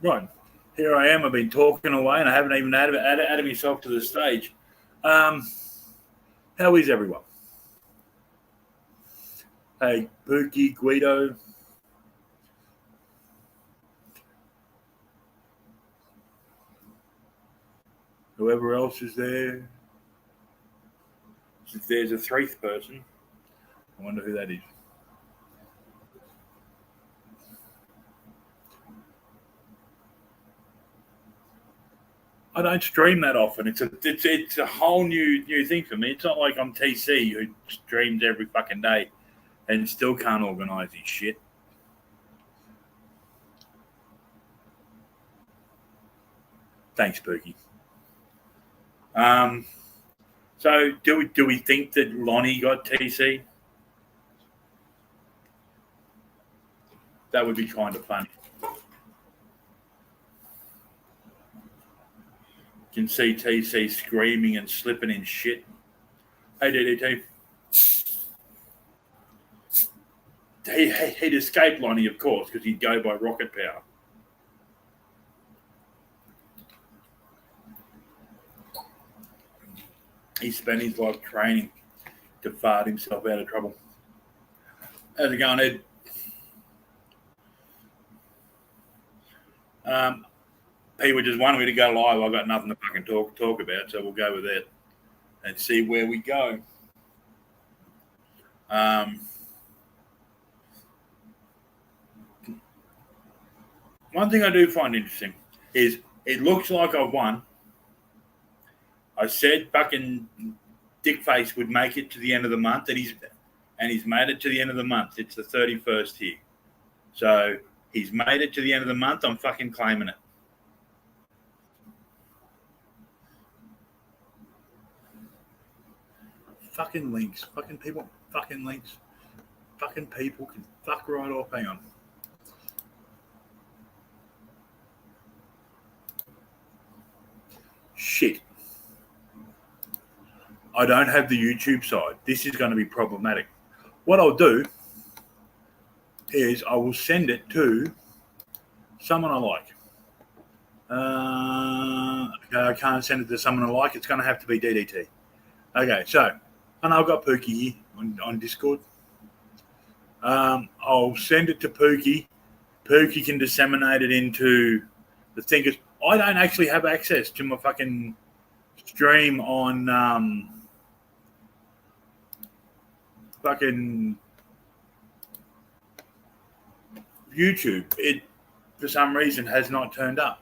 Right. Here I am. I've been talking away and I haven't even added myself to the stage. How is everyone? Hey, Pookie, Guido. Whoever else is there. If there's a threeth person, I wonder who that is. I don't stream that often. It's a whole new thing for me. It's not like I'm TC who streams every fucking day and still can't organise his shit. Thanks, Pookie. So do we think that Lonie got TC? That would be kind of funny. You can see TC screaming and slipping in shit. Hey, DDT. He'd escape Lonie, of course, because he'd go by rocket power. He spent his life training to fart himself out of trouble. How's it going, Ed? People just wanted me to go live. I've got nothing to fucking talk about, so we'll go with that and see where we go. One thing I do find interesting is it looks like I've won. I said fucking Dickface would make it to the end of the month, and he's made it to the end of the month. It's the 31st here. So he's made it to the end of the month. I'm fucking claiming it. Fucking links. Fucking people. Fucking links. Fucking people can fuck right off. Hang on. Shit. I don't have the YouTube side. This is going to be problematic. What I'll do is I will send it to someone I like. Okay, I can't send it to someone I like. It's going to have to be DDT. Okay, so, and I've got Pookie here on Discord. I'll send it to Pookie. Pookie can disseminate it into the thing. I don't actually have access to my fucking stream on fucking YouTube. It, for some reason, has not turned up.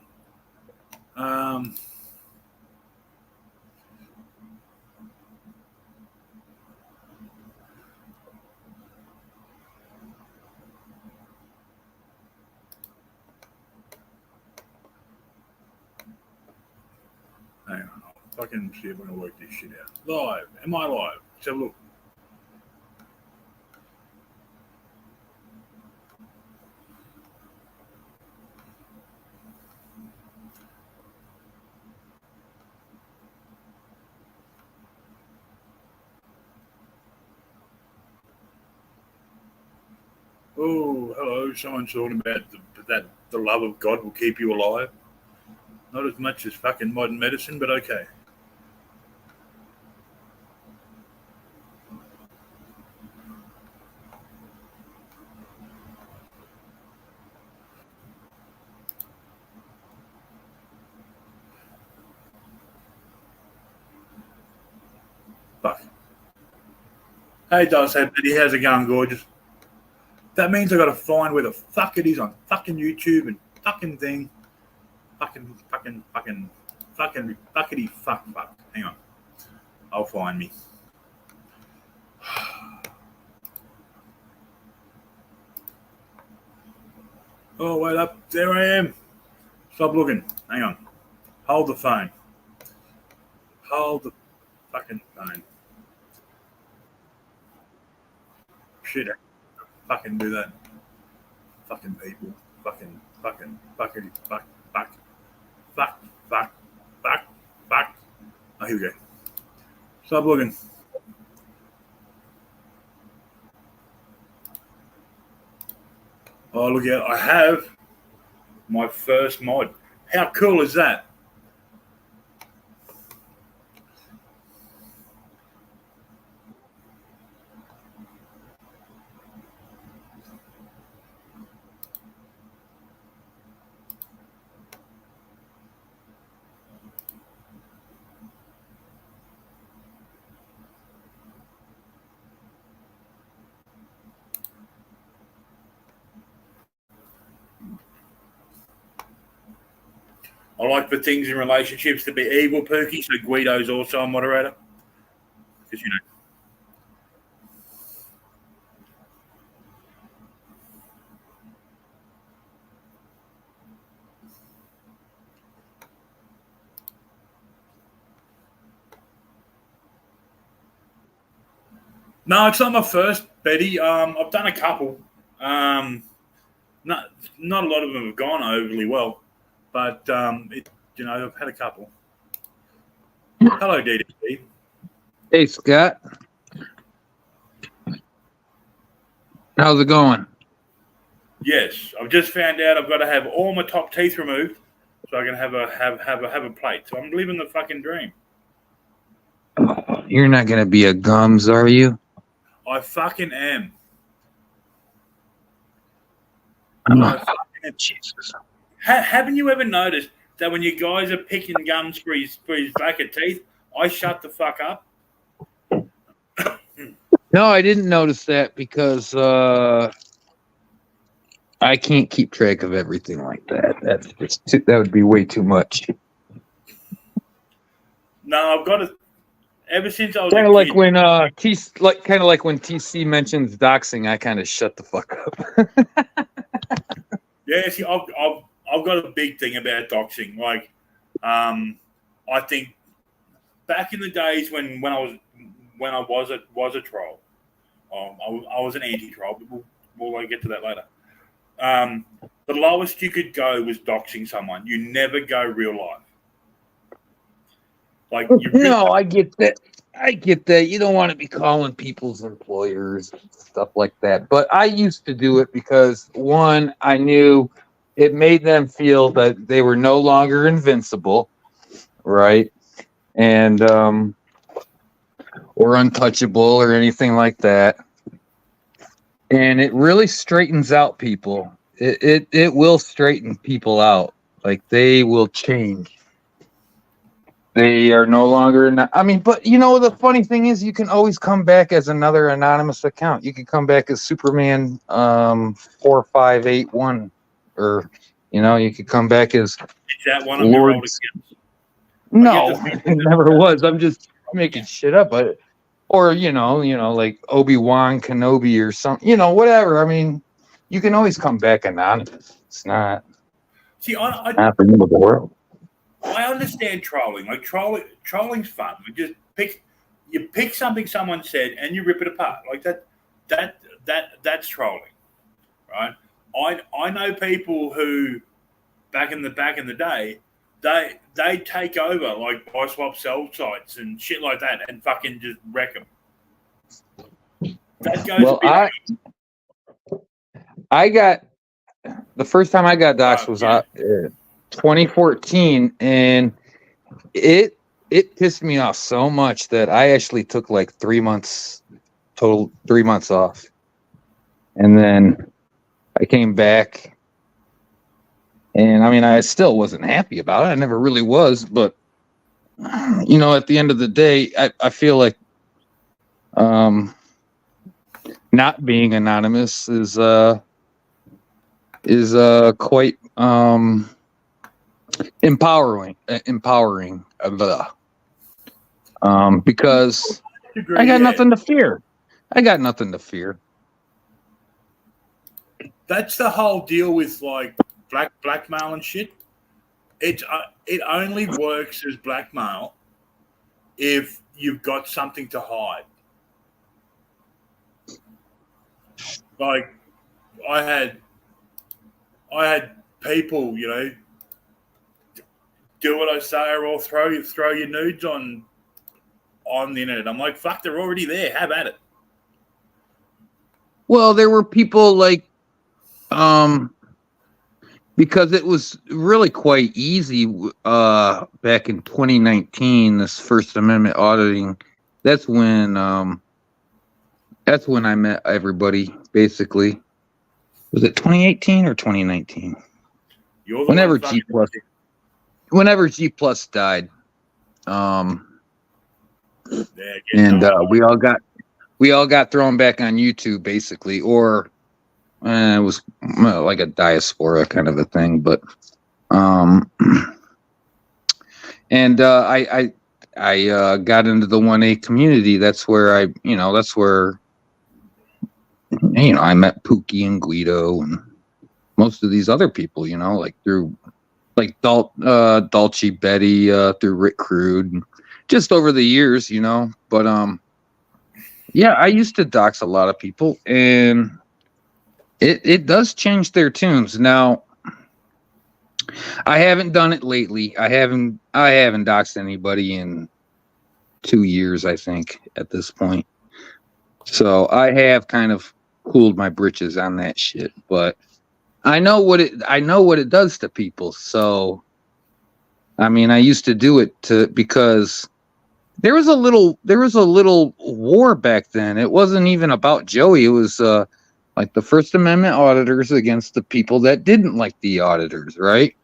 Hang on, I'll fucking see if I can work this shit out. Live. Am I live? Let's have a look. Oh, hello. Someone's talking about that the love of God will keep you alive. Not as much as fucking modern medicine, but okay. Fuck. Hey, Dust, hey, Betty, how's it going, gorgeous? That means I got to find where the fuck it is on fucking YouTube and fucking thing. Fucking, fuckity fuck. Hang on. I'll find me. Oh, wait up. There I am. Stop looking. Hang on. Hold the phone. Hold the fucking phone. Shit. Fucking do that. Fucking people. Fucking, fuckity fuck. Oh, here we go. Stop looking. Oh, look out. I have My first mod. How cool is that? I like for things in relationships to be evil, Pookie, so Guido's also a moderator. Because, you know. No, it's not my first, Betty. I've done a couple. Not a lot of them have gone overly well, but I've had a couple. Hello, DDP. Hey, Scott. How's it going? Yes, I've just found out I've got to have all my top teeth removed so I can have a plate. So I'm living the fucking dream. Oh, you're not gonna be a gums, are you? I fucking am. Jesus. Haven't you ever noticed that when you guys are picking gums for his back of teeth, I shut the fuck up? No, I didn't notice that because I can't keep track of everything like that. That would be way too much. No, I've got to. Ever since I was kind a of kid, like when when TC mentions doxing, I kind of shut the fuck up. Yeah, see, I've got a big thing about doxing. Like, I think back in the days when I was a troll, I was an anti-troll, but we'll get to that later. The lowest you could go was doxing someone. You never go real life. Like no, I get that. I get that. You don't want to be calling people's employers and stuff like that. But I used to do it because, one, I knew it made them feel that they were no longer invincible, right? And or untouchable or anything like that. And it really straightens out people. It will straighten people out. Like, they will change. They are no longer. But the funny thing is, you can always come back as another anonymous account. You can come back as Superman 4581, or you could come back as. Is that one of your old accounts? No, it never was. I'm just making shit up, but like Obi-Wan Kenobi or something. Whatever. I mean, you can always come back anonymous. It's not. See, not for the world. I understand trolling. Like trolling's fun. You pick something someone said and you rip it apart. Like that's trolling, right? I know people who back in the day they take over like buy swap sell sites and shit like that and fucking just wreck them. That goes. Well, I got the first time I got doxxed was 2014, and it pissed me off so much that I actually took like 3 months off, and then I came back, and I still wasn't happy about it. I never really was, but at the end of the day, I feel like not being anonymous is quite empowering because I got nothing to fear. That's the whole deal with like blackmail and shit. It only works as blackmail if you've got something to hide. Like I had people, do what I say or I'll throw your nudes on the internet. I'm like, fuck, they're already there. Have at it. Well, there were people like because it was really quite easy back in 2019, this First Amendment auditing. That's when I met everybody, basically. Was it 2018 or 2019? You're the Whenever one G fucking plus whenever G plus died. there, And we all got thrown back on YouTube, basically, or it was like a diaspora kind of a thing. But and I got into the 1A community. That's where I met Pookie and Guido and most of these other people, like through like Dolce Betty, through Rick Crude, and just over the years, But yeah, I used to dox a lot of people, and it does change their tunes. Now, I haven't done it lately. I haven't doxed anybody in 2 years, I think, at this point. So I have kind of cooled my britches on that shit, but I know what it does to people. So I mean, I used to do it because there was a little war back then. It wasn't even about Joey. It was like the First Amendment auditors against the people that didn't like the auditors, right?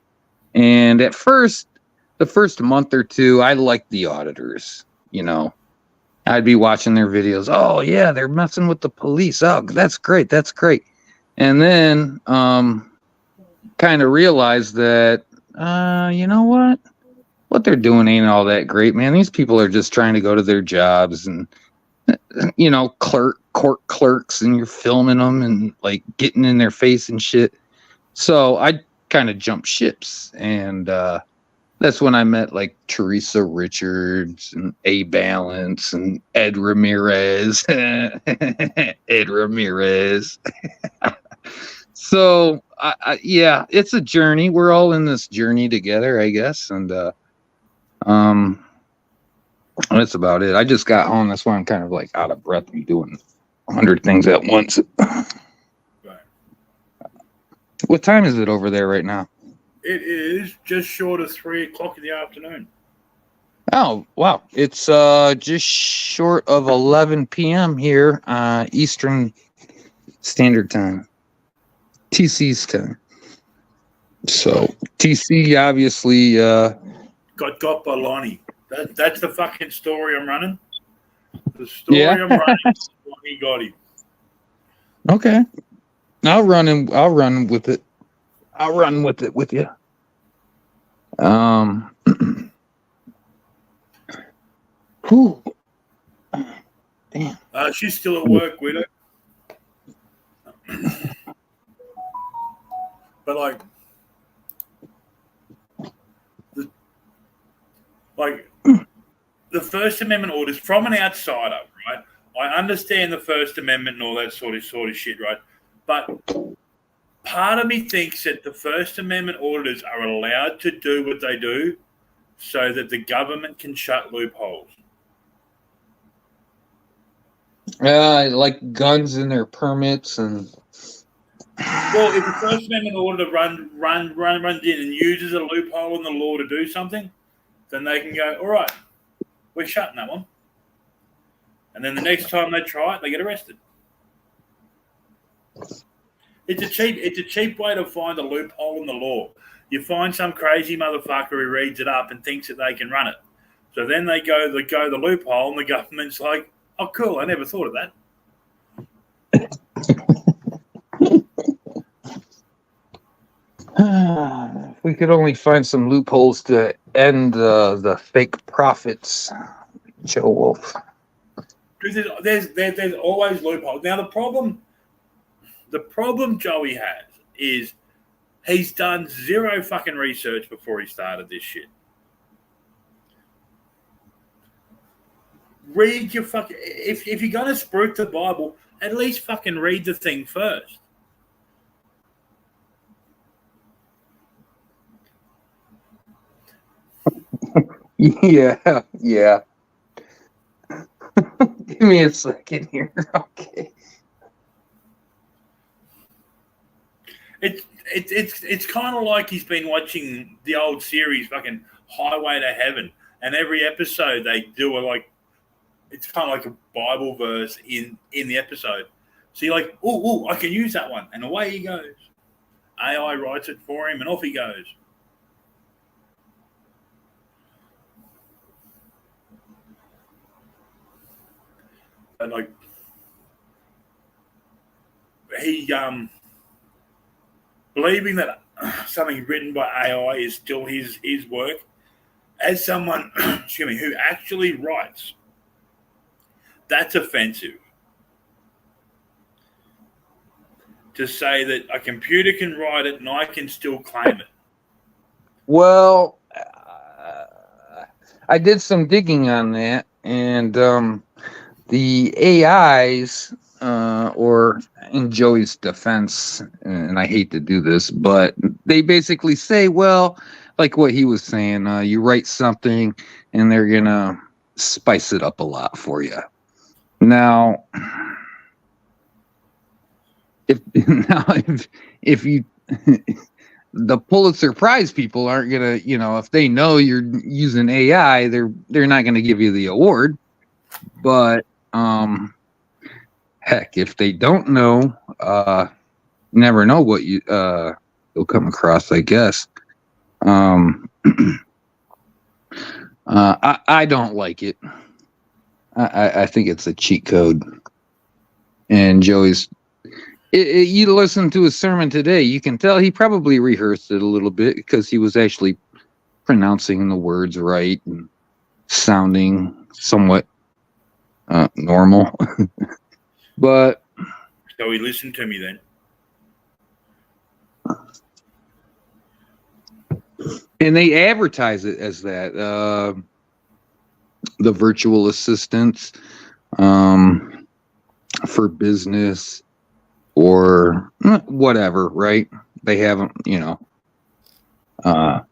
And at first, the first month or two, I liked the auditors. I'd be watching their videos. Oh yeah, they're messing with the police. Oh, that's great. That's great. And then kind of realized that you know what they're doing ain't all that great, man. These people are just trying to go to their jobs and court clerks, and you're filming them and like getting in their face and shit. So I kind of jumped ships, and that's when I met like Teresa Richards and A Balance and Ed Ramirez. Ed Ramirez. So yeah, it's a journey. We're all in this journey together, I guess, and that's about it. I just got home. That's why I'm kind of like out of breath. I'm doing 100 things at once. Right. What time is it over there right now? It is just short of 3:00 in the afternoon. Oh, wow. It's just short of 11 p.m. here, Eastern Standard Time. TC's time. So TC obviously Got by Lonnie. That's the fucking story I'm running. The story I'm running is Lonnie got him. Okay. I'll run with it. I'll run with it with you. Whew. Damn. She's still at work, Widow. But the First Amendment orders from an outsider, right? I understand the First Amendment and all that sort of shit, right? But part of me thinks that the First Amendment auditors are allowed to do what they do so that the government can shut loopholes. Like guns in their permits and. Well, if the First Amendment auditor runs in and uses a loophole in the law to do something, then they can go, all right, we're shutting that one. And then the next time they try it, they get arrested. It's a cheap way to find a loophole in the law. You find some crazy motherfucker who reads it up and thinks that they can run it. So then they go the loophole, and the government's like, oh, cool, I never thought of that. If we could only find some loopholes to end the fake profits, Joe Wolf. There's always loopholes. Now the problem Joey has is he's done zero fucking research before he started this shit. Read your fucking if you're gonna spruik the Bible, at least fucking read the thing first. Yeah. Give me a second here. Okay. It's kind of like he's been watching the old series, fucking Highway to Heaven, and every episode they do it's kind of like a Bible verse in the episode. So you're like, oh, I can use that one, and away he goes. AI writes it for him, and off he goes. And like he believing that something written by AI is still his work, as someone excuse me, who actually writes, that's offensive. To say that a computer can write it and I can still claim it. Well, I did some digging on that, and the AIs, or in Joey's defense, and I hate to do this, but they basically say, well, like what he was saying, you write something and they're going to spice it up a lot for you. Now, if you the Pulitzer Prize people aren't gonna, if they know you're using AI, they're not gonna give you the award. But heck, if they don't know, never know what you'll come across, I guess. I don't like it. I think it's a cheat code. And Joey's. You listen to his sermon today, you can tell he probably rehearsed it a little bit because he was actually pronouncing the words right and sounding somewhat normal. But so he listened to me then. And they advertise it as that. The virtual assistants for business. Or whatever, right? They haven't, Because I'll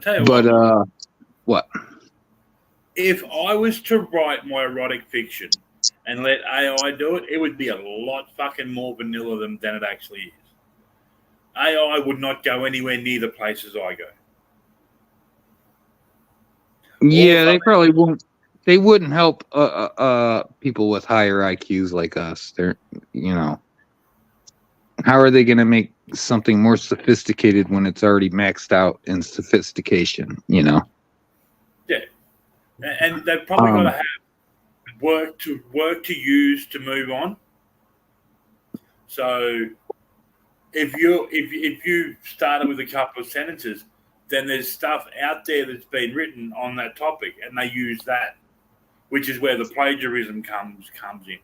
tell you what? If I was to write my erotic fiction and let AI do it, it would be a lot fucking more vanilla than it actually is. AI would not go anywhere near the places I go. Yeah, they probably won't. They wouldn't help people with higher IQs like us. They're, how are they going to make something more sophisticated when it's already maxed out in sophistication? Yeah, and they've probably got to have work to use to move on. So if you started with a couple of sentences, then there's stuff out there that's been written on that topic, and they use that, which is where the plagiarism comes in.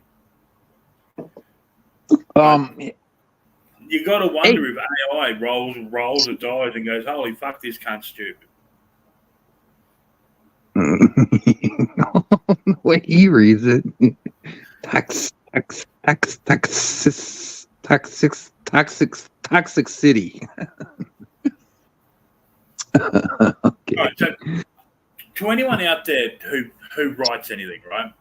You got to wonder if AI rolls a dice and goes, "Holy fuck, this cunt's stupid." The way he reads it, toxic city. Okay. Right, so to anyone out there who writes anything, right?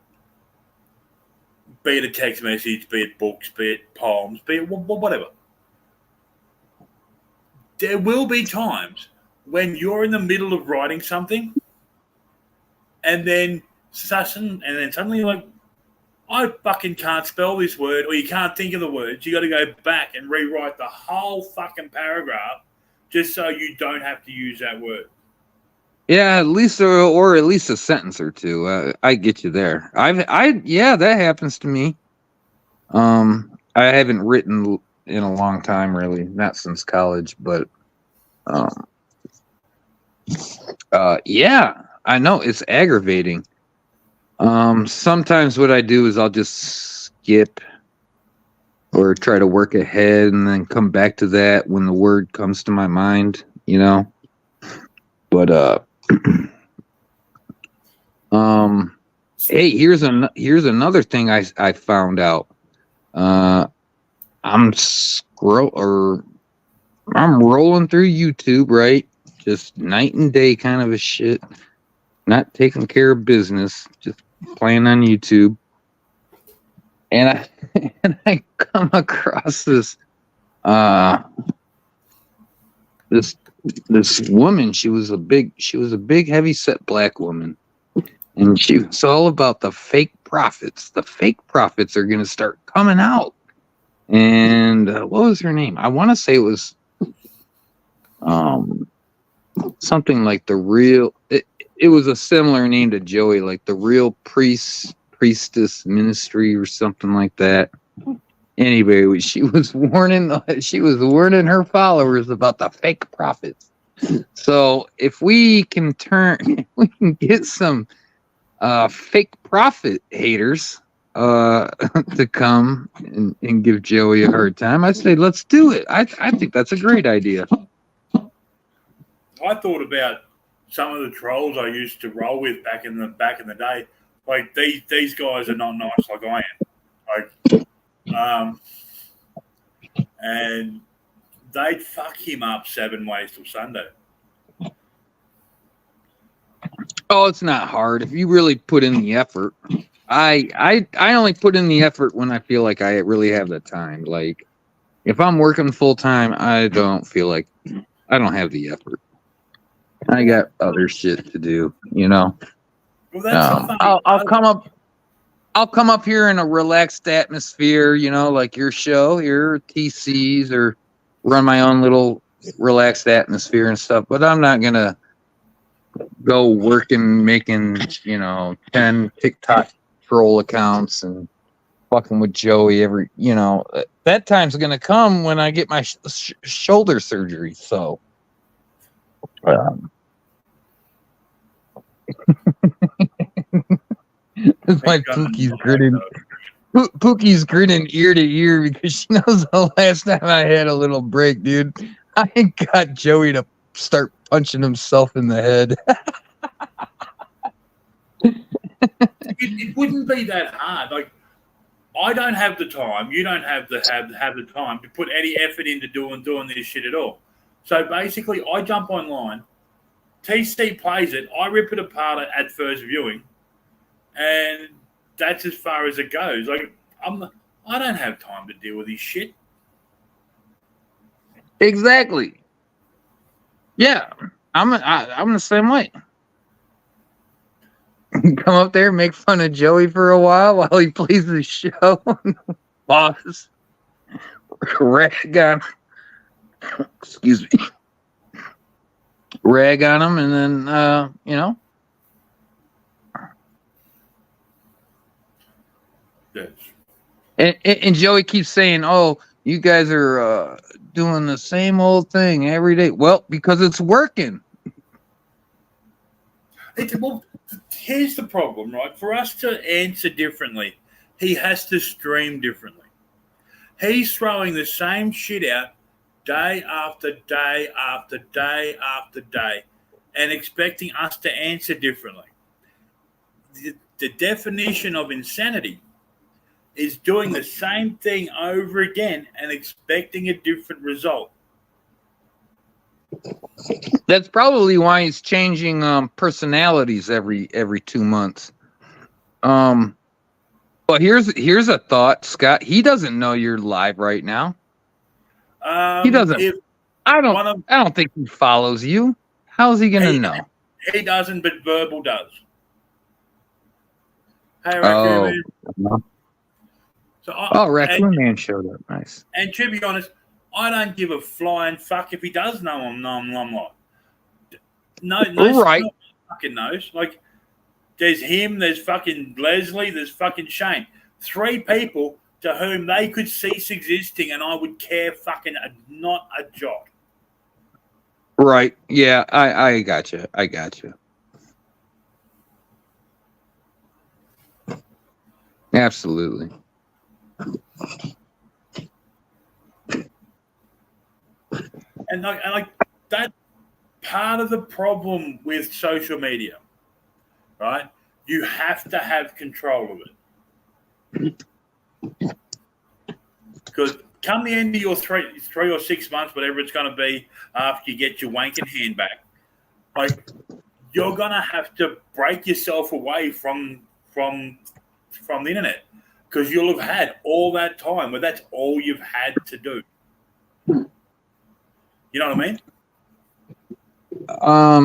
Be it a text message, be it books, be it poems, be it whatever. There will be times when you're in the middle of writing something, and then suddenly you're like, I fucking can't spell this word, or you can't think of the words. You got to go back and rewrite the whole fucking paragraph just so you don't have to use that word. Yeah, at least or at least a sentence or two. I get you there. Yeah, that happens to me. I haven't written in a long time, really, not since college, but yeah, I know it's aggravating. Sometimes what I do is I'll just skip or try to work ahead and then come back to that when the word comes to my mind, But hey, here's another thing I found out. I'm rolling through YouTube, right? Just night and day kind of a shit. Not taking care of business, just playing on YouTube. And I come across across this woman. She was a big heavy set black woman, and she was all about the fake prophets. The fake prophets are going to start coming out. And what was her name? I want to say it was something like the real. It was a similar name to Joey, like the real priestess ministry or something like that. Anyway, she was warning her followers about the fake prophets. So if we can get some fake prophet haters to come and give Joey a hard time, I say let's do it. I think that's a great idea. I thought about some of the trolls I used to roll with back in the day. Like these guys are not nice like I am. Like, and they'd fuck him up 7 ways till Sunday. Oh, it's not hard if you really put in the effort. I only put in the effort when I feel like I really have the time. Like if I'm working full time, I don't feel like I don't have the effort. I got other shit to do, you know. Well, that's I'll come up here in a relaxed atmosphere, you know, like your show, your TCs, or run my own little relaxed atmosphere and stuff. But I'm not gonna go working, making, you know, 10 TikTok troll accounts and fucking with Joey every, you know, that time's gonna come when I get my shoulder surgery. So. My Pookie's grinning ear to ear because she knows the last time I had a little break, dude, I got Joey to start punching himself in the head. It wouldn't be that hard. Like, I don't have the time. You don't have the time to put any effort into doing this shit at all. So basically, I jump online. TC plays it. I rip it apart at first viewing, and that's as far as it goes. Like, I don't have time to deal with this shit. Exactly. Yeah, I'm the same way. Come up there, make fun of Joey for a while he plays the show. Boss, rag on. Excuse me. Rag on him, and then you know. Yes. And Joey keeps saying, "Oh, you guys are doing the same old thing every day." Well, because it's working. Well, here's the problem, right? For us to answer differently, he has to stream differently. He's throwing the same shit out day after day after day after day and expecting us to answer differently. The definition of insanity is doing the same thing over again and expecting a different result. That's probably why he's changing personalities every 2 months. But here's a thought, Scott. He doesn't know you're live right now. He doesn't. I don't think he follows you. How's he gonna know? He doesn't, but Verbal does. Hey, Raccoon Man. So Raccoon Man showed up. Nice. And to be honest, I don't give a flying fuck if he does know I'm like. No, right. Fucking knows. Like, there's him, there's fucking Leslie, there's fucking Shane. 3 people to whom they could cease existing and I would care fucking not a jot. Right. Yeah, I got you. Absolutely. And like that part of the problem with social media, right? You have to have control of it. Because come the end of your 3 or 6 months, whatever it's going to be, after you get your wanking hand back, like, you're going to have to break yourself away from the internet. because you'll have had all that time where that's all you've had to do. You know what I mean?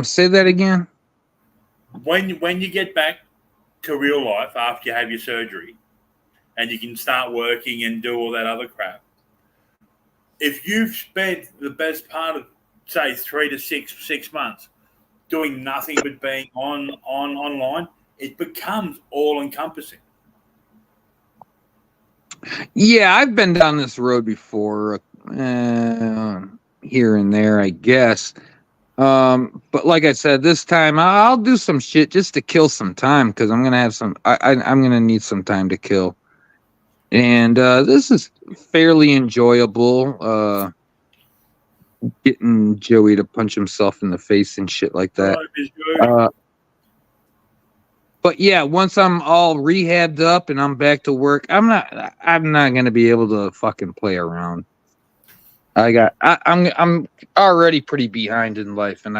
Say that again. When you get back to real life after you have your surgery and you can start working and do all that other crap, if you've spent the best part of, say, 3 to 6 months doing nothing but being online, it becomes all-encompassing. Yeah, I've been down this road before, here and there, I guess. But like I said, this time I'll do some shit just to kill some time because I'm gonna have some. I'm gonna need some time to kill, and this is fairly enjoyable. Getting Joey to punch himself in the face and shit like that. But yeah, once I'm all rehabbed up and I'm back to work, I'm not gonna be able to fucking play around. I'm already pretty behind in life, and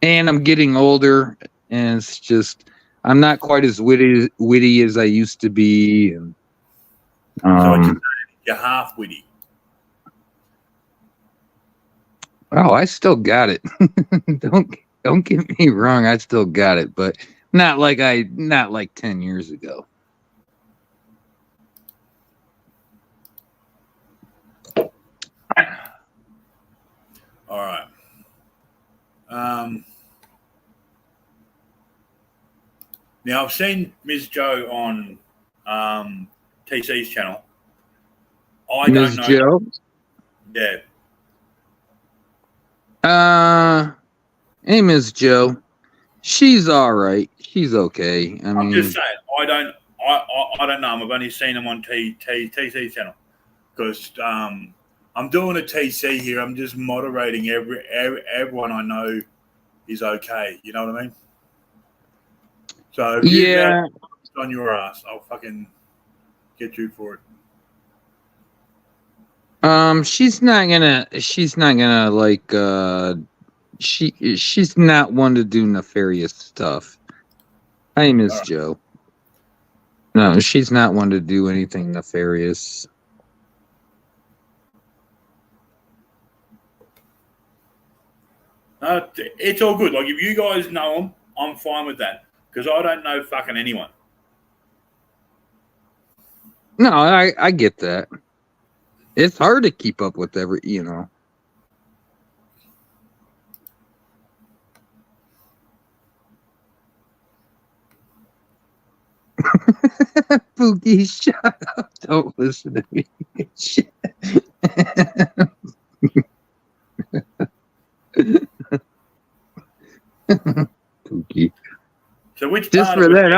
I'm getting older, and it's just I'm not quite as witty as I used to be, and so you're half witty. Oh, I still got it. Don't get me wrong, I still got it, but not like 10 years ago. All right. Now I've seen Ms. Joe on TC's channel. I Ms. don't know. Joe? Yeah. Hey, Ms. Joe. She's all right. She's okay. I'm just saying. I don't know. I've only seen him on TC's channel because I'm doing a TC here. I'm just moderating everyone I know is okay. You know what I mean? So if yeah, on your ass, I'll fucking get you for it. she's not gonna like she's not one to do nefarious stuff. Hey, Miss Joe. No, she's not one to do anything nefarious. It's all good. Like if you guys know him, I'm fine with that because I don't know fucking anyone. No, I get that. It's hard to keep up with Pookie, shut up. Don't listen to me. Shit. Pookie. So which just for that,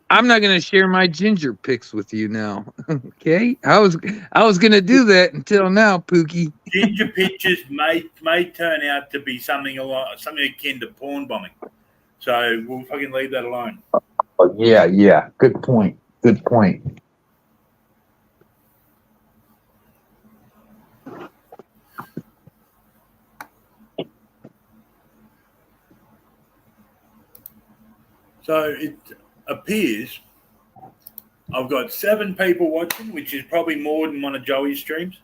I'm not gonna share my ginger picks with you now. Okay? I was gonna do that until now, Pookie. Ginger pictures may turn out to be something akin to porn bombing. So we'll fucking leave that alone. Oh, yeah. Good point. So it appears I've got 7 people watching, which is probably more than one of Joey's streams.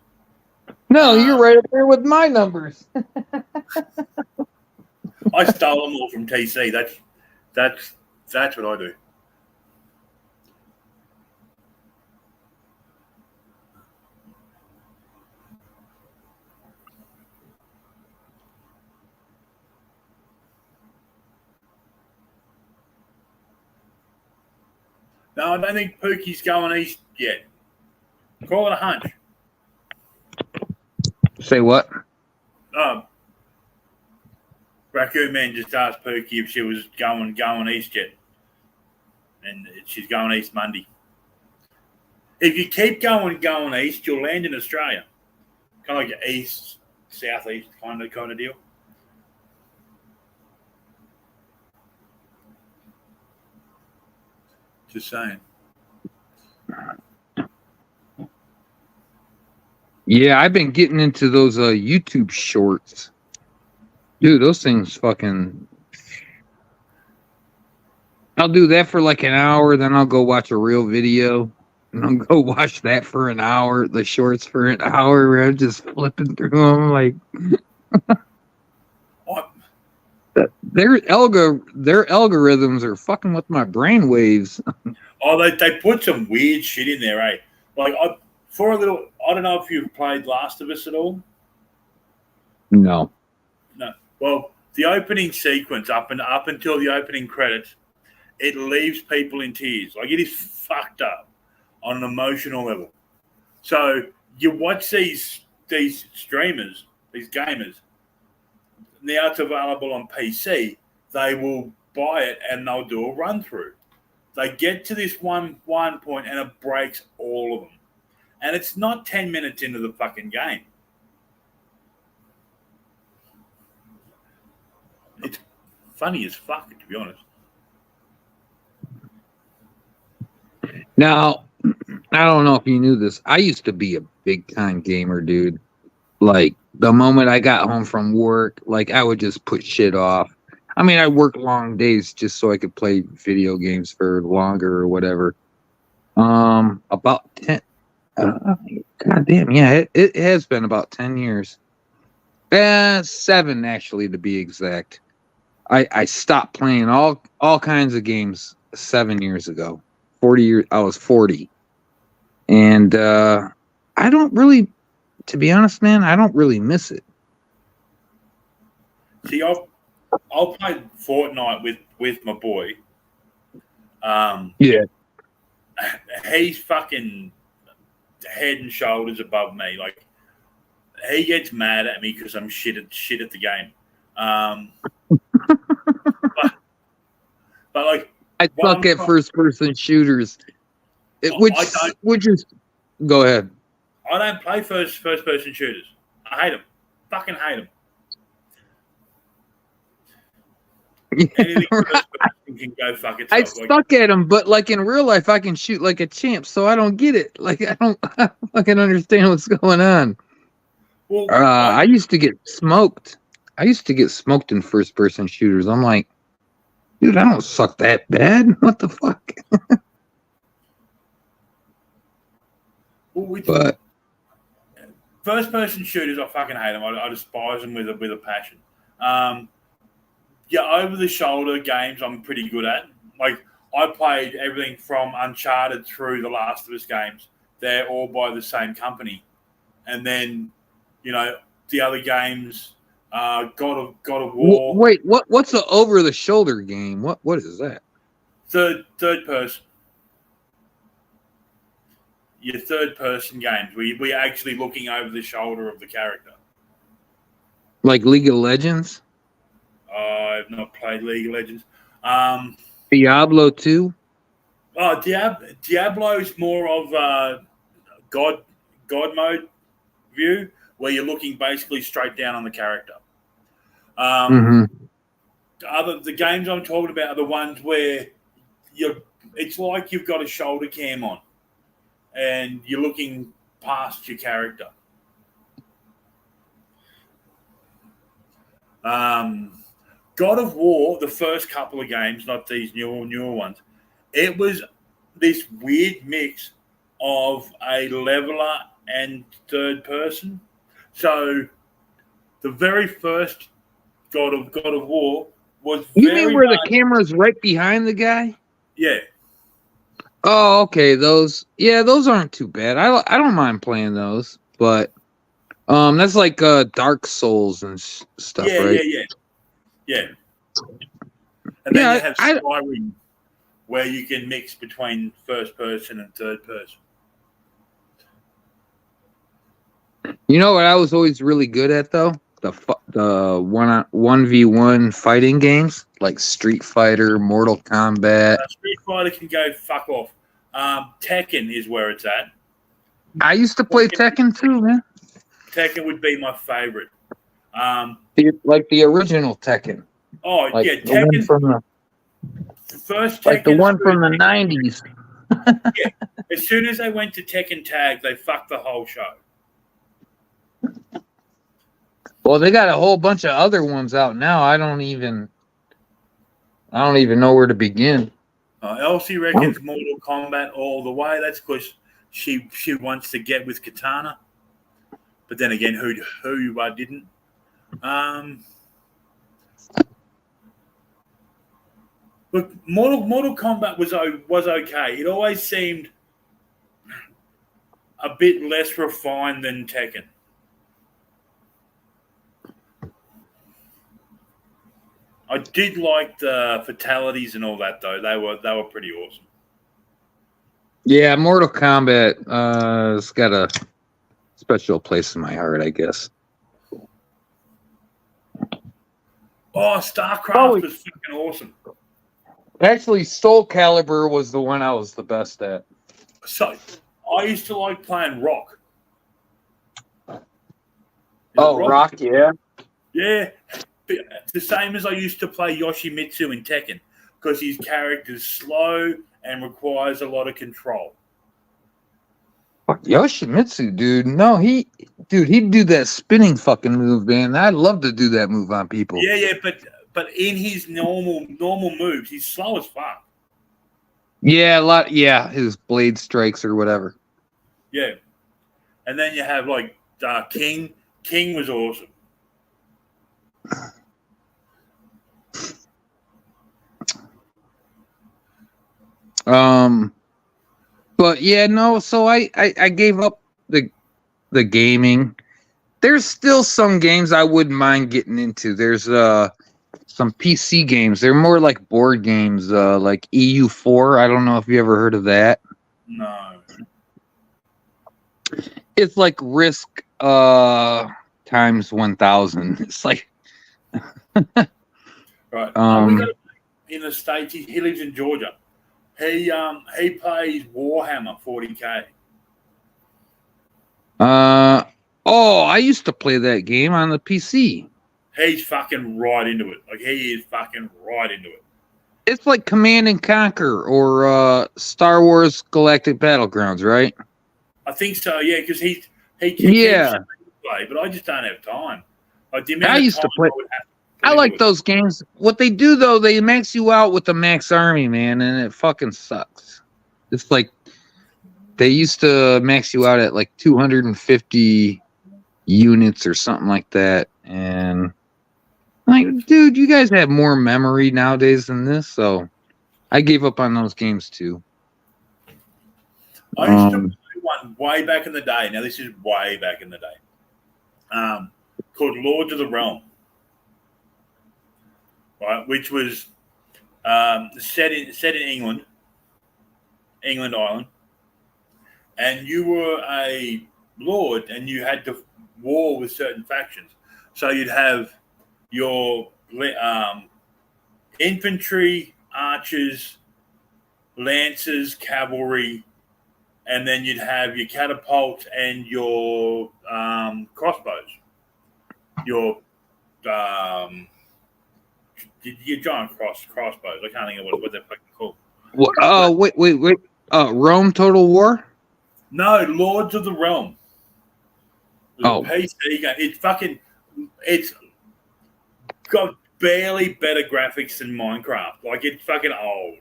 No, you're right up there with my numbers. I stole them all from TC. That's what I do. No, I don't think Pookie's going east yet. Call it a hunch. Say what? Raccoon Man just asked Pookie if she was going east yet. And she's going east Monday. If you keep going east, you'll land in Australia. Kind of like east, southeast kind of deal. Just saying. Yeah, I've been getting into those YouTube shorts. Dude, those things fucking... I'll do that for like an hour, then I'll go watch a real video. And I'll go watch that for an hour, the shorts for an hour, where I'm just flipping through them. Like, I, their algorithms are fucking with my brain waves. they put some weird shit in there, eh? Like, for a little, I don't know if you've played Last of Us at all. No. No. Well, the opening sequence up until the opening credits, it leaves people in tears. Like, it is fucked up on an emotional level. So you watch these streamers, these gamers. Now it's available on PC. They will buy it and they'll do a run through. They get to this one point and it breaks all of them. And it's not 10 minutes into the fucking game. It's funny as fuck, to be honest. Now, I don't know if you knew this. I used to be a big time gamer, dude. Like, the moment I got home from work, like, I would just put shit off. I mean, I worked long days just so I could play video games for longer or whatever. About 10. God damn, yeah, it has been about 10 years. 7 actually, to be exact. I stopped playing all kinds of games 7 years ago. 40 years, I was 40. And I don't really, to be honest, man, I don't really miss it. See, I'll play Fortnite with my boy. Yeah. He's fucking head and shoulders above me. Like, he gets mad at me because I'm shit at the game. but like, I suck at first person shooters. Which is, go ahead. I don't play first person shooters. I hate them. Fucking hate them. Anything first person can go fuck itself. I suck at them, but like in real life, I can shoot like a champ, so I don't get it. Like I don't fucking understand what's going on. Well, I used to get smoked. I used to get smoked in first person shooters. I'm like, dude, I don't suck that bad. What the fuck? But first person shooters, I fucking hate them. I despise them with a passion. Yeah, over the shoulder games I'm pretty good at. Like, I played everything from Uncharted through the Last of Us games. They're all by the same company. And then, the other games, God of War. Wait, what's the over the shoulder game? What is that? Third person. Your third person games where you're actually looking over the shoulder of the character. Like League of Legends? I've not played League of Legends. Diablo 2? Oh, Diablo is more of God mode view, where you're looking basically straight down on the character. The games I'm talking about are the ones where it's like you've got a shoulder cam on and you're looking past your character. God of War, the first couple of games, not these newer ones, it was this weird mix of a leveler and third person. So the very first God of War was You mean where the camera's right behind the guy? Yeah. Oh, okay. Those aren't too bad. I don't mind playing those, but that's like Dark Souls and stuff, right? Yeah. And then you have Skyrim, where you can mix between first person and third person. You know what I was always really good at though? The 1v1 fighting games like Street Fighter, Mortal Kombat. Street Fighter can go fuck off. Tekken is where it's at. I used to play Tekken too, man. Tekken would be my favorite. Like the original Tekken. Oh, like yeah, Tekken. The first Tekken. Like the one from the 90s. Yeah. As soon as they went to Tekken Tag, they fucked the whole show. Well, they got a whole bunch of other ones out now. I don't even know where to begin. Elsie reckons Mortal Kombat all the way. That's because she wants to get with Katana. But then again, who didn't? Look, Mortal Kombat was okay. It always seemed a bit less refined than Tekken. I did like the fatalities and all that though. They were pretty awesome. Yeah, Mortal Kombat it's got a special place in my heart, I guess. Oh, StarCraft was fucking awesome. Actually, Soul Calibur was the one I was the best at. So, I used to like playing Rock. Rock, yeah. Yeah. The same as I used to play Yoshimitsu in Tekken, because his character's slow and requires a lot of control. Fuck Yoshimitsu, dude. No, he'd do that spinning fucking move, man. I'd love to do that move on people. Yeah, but in his normal moves, he's slow as fuck. Yeah, his blade strikes or whatever. Yeah. And then you have like King. King was awesome. But yeah, no, so I gave up the gaming. There's still some games I wouldn't mind getting into. There's some PC games. They're more like board games, like EU4. I don't know if you ever heard of that. No. It's like Risk times 1000. It's like right. We got in the States. He lives in Georgia. He plays Warhammer 40K. I used to play that game on the PC. He's fucking right into it. Like, he is fucking right into it. It's like Command and Conquer or Star Wars Galactic Battlegrounds, right? I think so, yeah, because he keeps play, but I just don't have time. Like, the amount I of used time to play. I like those games. What they do though, they max you out with the max army, man, and it fucking sucks. It's like they used to max you out at like 250 units or something like that, and like, dude, you guys have more memory nowadays than this, so I gave up on those games too. I used to play one way back in the day. Now this is way back in the day. Called Lords of the Realm. Right, which was set in England, Ireland, and you were a lord, and you had to war with certain factions. So you'd have your infantry, archers, lancers, cavalry, and then you'd have your catapults and your crossbows. Your giant crossbows. I can't think of what they're fucking called. Wait. Rome Total War? No, Lords of the Realm. Oh. PC game. It's got barely better graphics than Minecraft. Like, it's fucking old.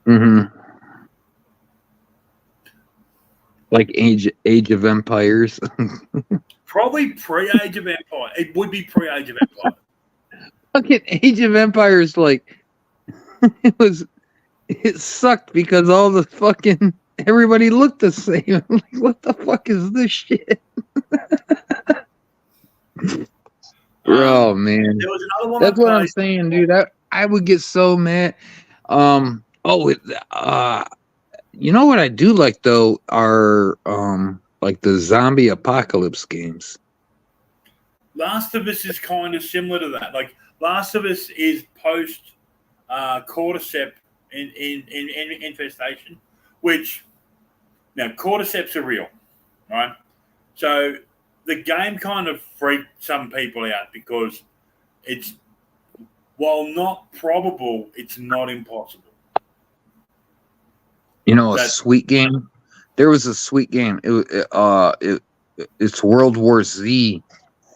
Mm-hmm. Like Age of Empires. Probably pre-Age of Empire. It would be pre-Age of Empire. Fucking Age of Empires, like it sucked because all the fucking everybody looked the same. I'm like, what the fuck is this shit? Oh man, there was another one. That's what I'm saying, dude. I would get so mad. You know what I do like though are like the zombie apocalypse games. Last of Us is kind of similar to that. Like, Last of Us is post cordyceps in infestation, which now cordyceps are real, right? So the game kind of freaked some people out because it's, while not probable, it's not impossible. You know, a sweet game. There was a sweet game. It's World War Z.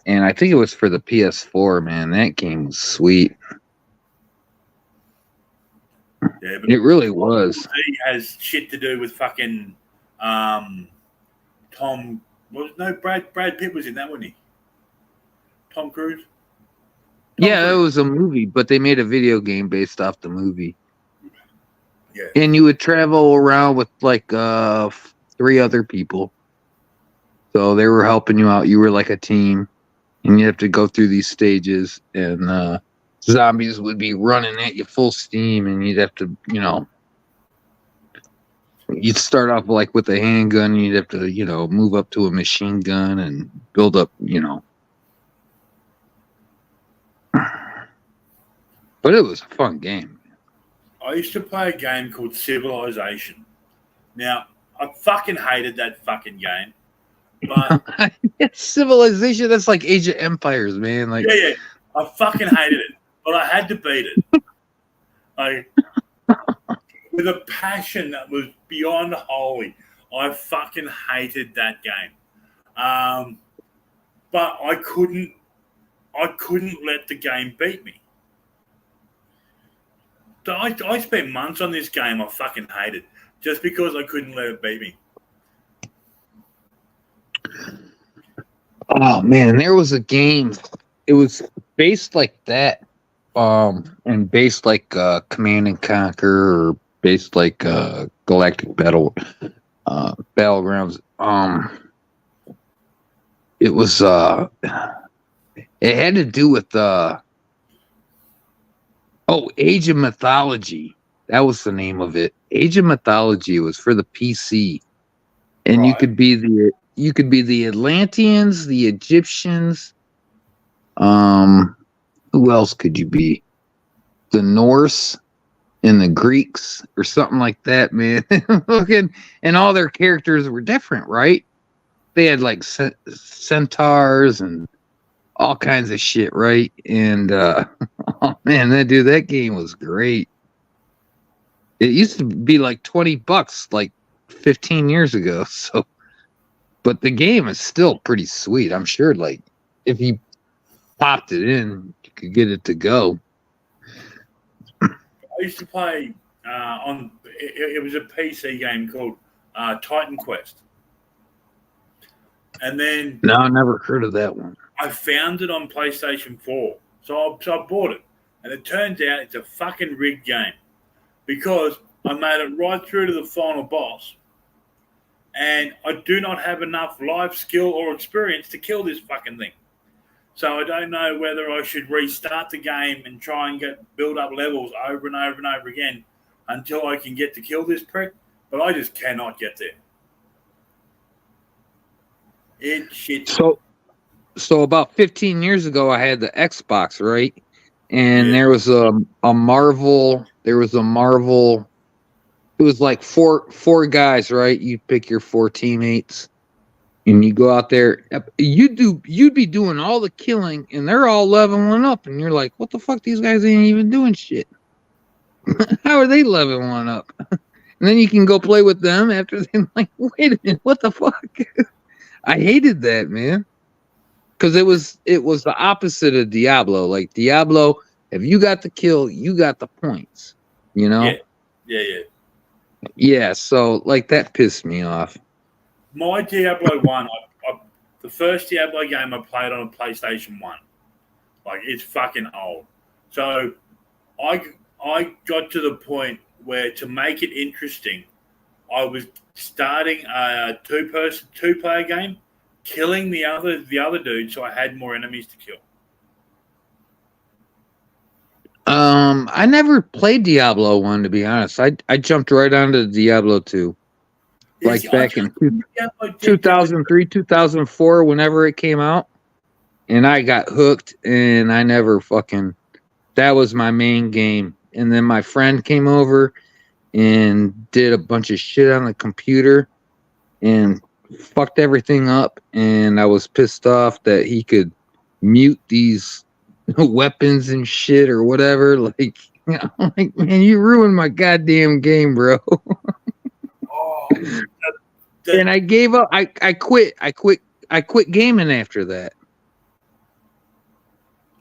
And I think it was for the PS4, man. That game was sweet. Yeah, but It really was. he has shit to do with fucking Tom. Brad Pitt was in that, wasn't he? Tom Cruise. Yeah, it was a movie, but they made a video game based off the movie. Yeah. And you would travel around with like 3 other people. So they were helping you out. You were like a team, and you have to go through these stages, and zombies would be running at you full steam, and you'd have to, you'd start off like with a handgun, and you'd have to, move up to a machine gun and build up, But it was a fun game. I used to play a game called Civilization. Now, I fucking hated that fucking game. But Civilization, that's like Age of Empires, man. Like, yeah. I fucking hated it. But I had to beat it. With a passion that was beyond holy. I fucking hated that game. But I couldn't let the game beat me. So I spent months on this game I fucking hated just because I couldn't let it beat me. Oh man, there was a game. It was based like that, and based like Command and Conquer, or based like Galactic Battlegrounds. It was it had to do with Age of Mythology. That was the name of it. Age of Mythology. It was for the PC, and right. you could be the Atlanteans, the Egyptians. Who else could you be? The Norse and the Greeks, or something like that, man. And all their characters were different, right? They had like centaurs and all kinds of shit, right? And oh man, that game was great. It used to be like $20 like 15 years ago. So, but the game is still pretty sweet. I'm sure, like, if you popped it in, you could get it to go. I used to play it was a PC game called Titan Quest. And then... No, I never heard of that one. I found it on PlayStation 4. So I bought it. And it turns out it's a fucking rigged game. Because I made it right through to the final boss. And I do not have enough life, skill, or experience to kill this fucking thing. So I don't know whether I should restart the game and try and build up levels over and over and over again until I can get to kill this prick. But I just cannot get there. It's shit. So about 15 years ago, I had the Xbox, right? And there was a Marvel. There was a Marvel. It was like four guys, right? You pick your 4 teammates, and you go out there. You'd be doing all the killing, and they're all leveling up, and you're like, "What the fuck? These guys ain't even doing shit. How are they leveling up?" And then you can go play with them after they're like, "Wait a minute, what the fuck?" I hated that, man. Because it was the opposite of Diablo. Like Diablo, if you got the kill, you got the points. You know? Yeah. Yeah, so like that pissed me off. My Diablo 1, the first Diablo game I played on a PlayStation 1. Like, it's fucking old. So I got to the point where, to make it interesting, I was starting a two-player game, killing the other dude, so I had more enemies to kill. I never played Diablo 1, to be honest. I jumped right onto Diablo 2. Like back in 2003, 2004, whenever it came out. And I got hooked, and I never fucking... That was my main game. And then my friend came over and did a bunch of shit on the computer and fucked everything up. And I was pissed off that he could mute these weapons and shit or whatever. Like, I'm like, man, you ruined my goddamn game, bro. And I gave up. I quit. I quit gaming after that.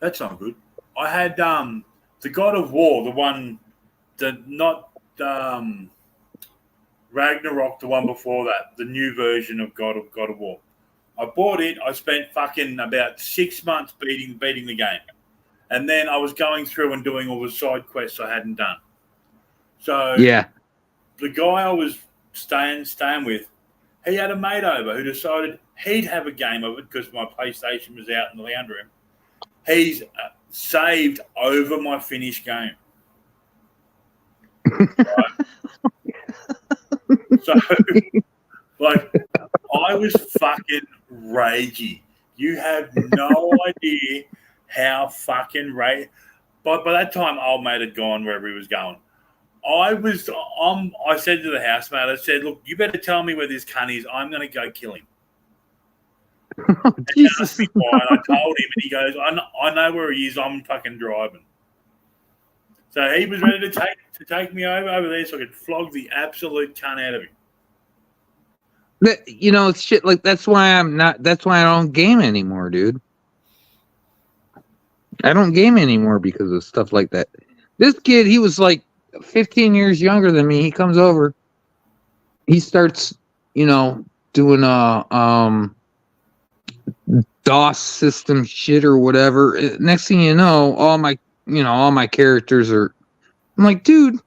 That's not good. I had the God of War, the one not Ragnarok, the one before that, the new version of God of War. I bought it. I spent fucking about 6 months beating the game, and then I was going through and doing all the side quests I hadn't done. So Yeah. the guy I was staying with, he had a mate over who decided he'd have a game of it because my PlayStation was out in the lounge room. He's saved over my finished game. Right? So, like, I was fucking ragey. You have no idea how fucking But by that time, old mate had gone wherever he was going. I said to the housemate, I said, look, you better tell me where this cunt is. I'm going to go kill him. Oh, Jesus. And I told him, and he goes, I know where he is. I'm fucking driving. So he was ready to take me over there so I could flog the absolute cunt out of him. It's shit like that's why I don't game anymore, dude. I don't game anymore because of stuff like that. This kid, he was like 15 years younger than me. He comes over. He starts, doing DOS system shit or whatever. Next thing you know, all my characters are. I'm like, dude,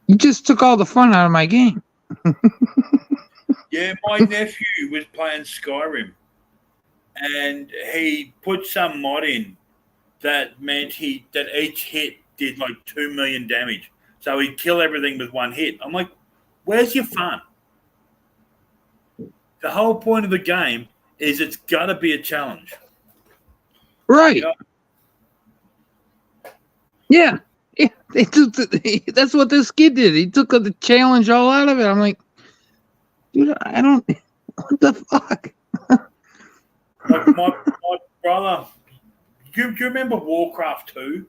you just took all the fun out of my game. Yeah, my nephew was playing Skyrim, and he put some mod in that meant that each hit did like 2 million damage. So he'd kill everything with one hit. I'm like, where's your fun? The whole point of the game is it's got to be a challenge. Right. Yeah. That's what this kid did. He took the challenge all out of it. I'm like, dude, I don't. What the fuck? Like my brother. Do you remember Warcraft 2?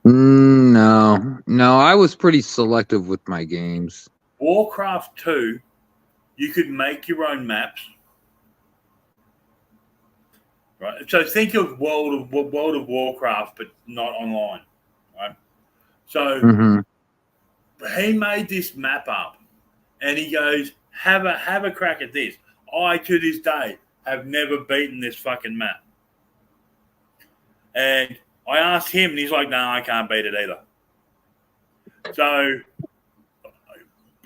No. I was pretty selective with my games. Warcraft 2, you could make your own maps. Right. So think of World of Warcraft, but not online. Right. So he made this map up, and he goes, "Have a crack at this." I, to this day, have never beaten this fucking map. And I asked him, and he's like, "No, I can't beat it either." So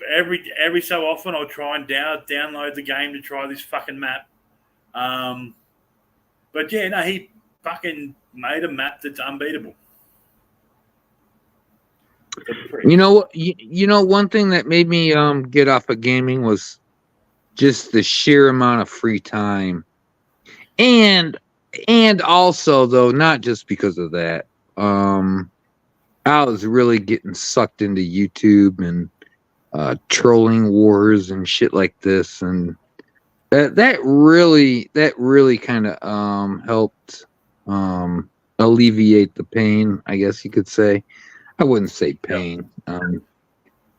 every so often, I'll try and download the game to try this fucking map. But yeah, no, he fucking made a map that's unbeatable. One thing that made me get off of gaming was just the sheer amount of free time, and also though not just because of that. I was really getting sucked into YouTube and trolling wars and shit like this, and that really kind of helped alleviate the pain, I guess you could say. I wouldn't say pain,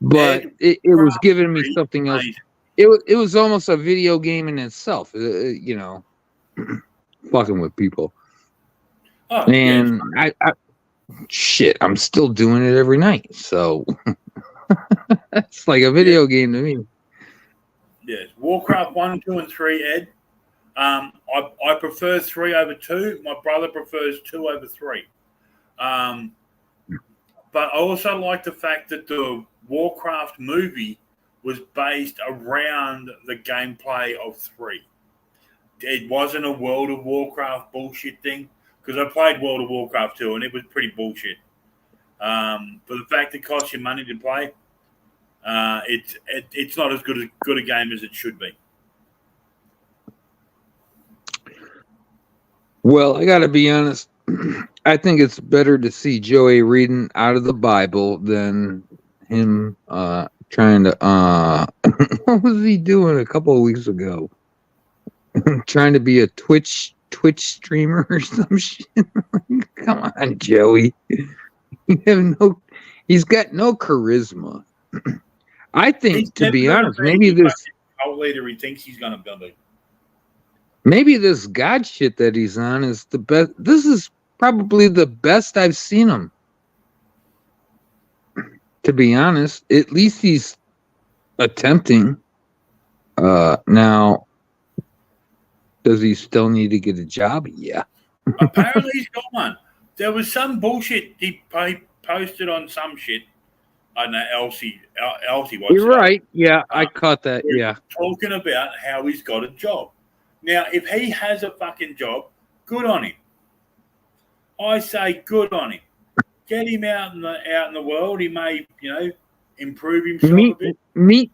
but it was giving me something else. It was almost a video game in itself, fucking with people. Oh, and yeah. I'm still doing it every night, so it's like a video game to me. Yes, Warcraft 1, 2, and 3, Ed. I prefer 3 over 2. My brother prefers 2 over 3. But I also like the fact that the Warcraft movie was based around the gameplay of 3. It wasn't a World of Warcraft bullshit thing, because I played World of Warcraft 2 and it was pretty bullshit. For the fact it costs you money to play, it's not as good a game as it should be. Well, I got to be honest. I think it's better to see Joey reading out of the Bible than him trying to. What was he doing a couple of weeks ago? Trying to be a Twitch streamer or some shit. Come on, Joey. He's got no charisma. I think, to be honest, maybe this cult leader he thinks he's gonna be. Maybe this God shit that he's on is the best. This is probably the best I've seen him. To be honest, at least he's attempting. Now, does he still need to get a job? Yeah. Apparently, he's got one. There was some bullshit he posted on some shit. I don't know, Elsie what's You're it? right. Yeah, I caught that. Yeah. Talking about how he's got a job. Now, if he has a fucking job, good on him. I say good on him. Get him out in the world. He may, improve himself a bit. Meet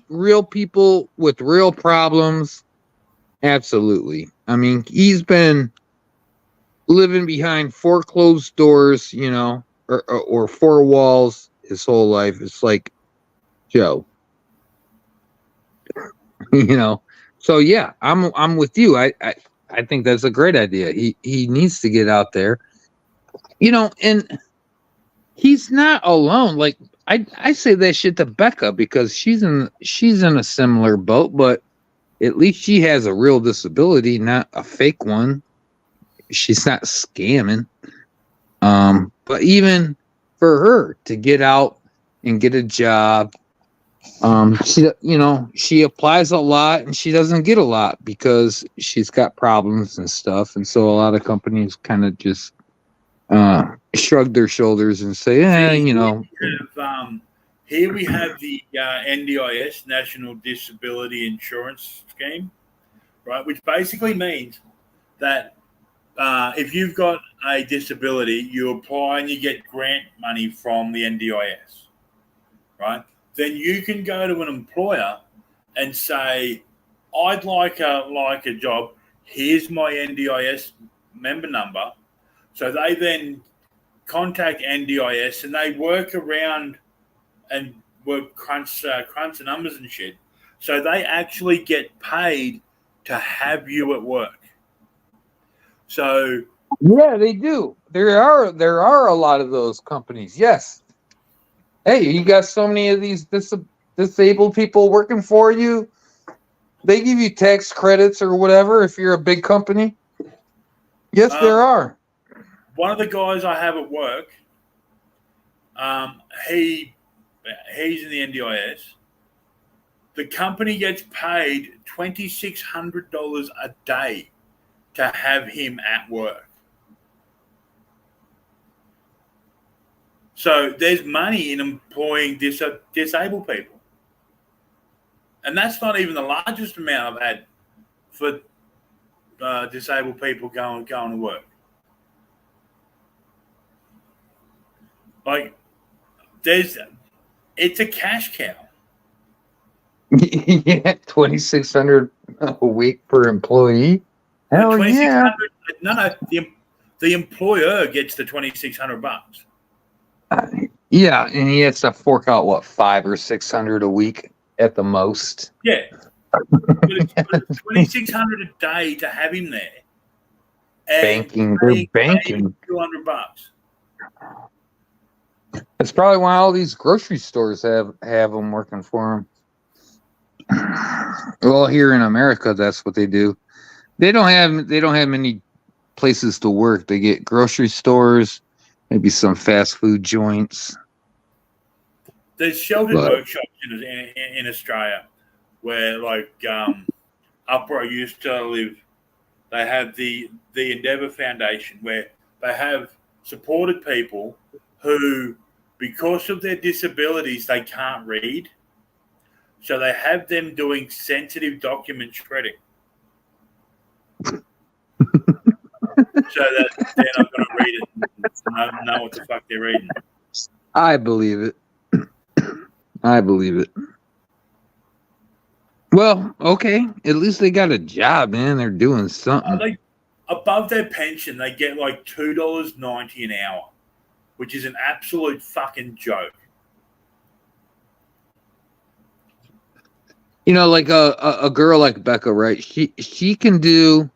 real people with real problems. Absolutely. I mean, he's been living behind 4 closed doors, or 4 walls his whole life. It's like, Joe, So yeah, I'm with you. I think that's a great idea. He needs to get out there, and he's not alone. Like I say that shit to Becca because she's in a similar boat, but at least she has a real disability, not a fake one. She's not scamming. But even for her to get out and get a job, she applies a lot and she doesn't get a lot because she's got problems and stuff. And so a lot of companies kind of just shrug their shoulders and say, Here we have the NDIS, National Disability Insurance Scheme, right? Which basically means that if you've got a disability, you apply and you get grant money from the NDIS, right? Then you can go to an employer and say, I'd like a job. Here's my NDIS member number. So they then contact NDIS and they work around and crunch the numbers and shit. So they actually get paid to have you at work. So yeah, they do. There are a lot of those companies. Yes. Hey, you got so many of these disabled people working for you. They give you tax credits or whatever if you're a big company. Yes, there are. One of the guys I have at work, he's in the NDIS. The company gets paid $2,600 a day to have him at work. So there's money in employing disabled people. And that's not even the largest amount I've had for disabled people going to work. Like, it's a cash cow. Yeah, $2,600 a week per employee. Hell yeah! No, the employer gets the $2,600. Yeah, and he has to fork out what, $500 or $600 a week at the most. Yeah, but it's $2,600 a day to have him there. Banking, they're banking $200. That's probably why all these grocery stores have them working for them. Well, here in America, that's what they do. They don't have many places to work. They get grocery stores, maybe some fast food joints. There's sheltered workshops in Australia where, like, up where I used to live, they have the Endeavour Foundation where they have supported people who, because of their disabilities, they can't read. So they have them doing sensitive document shredding. So that they're not going to read it and know what the fuck they're reading. I believe it. I believe it. Well, okay. At least they got a job, man. They're doing something. Above their pension, they get like $2.90 an hour, which is an absolute fucking joke. Like a girl like Becca, right? She can't do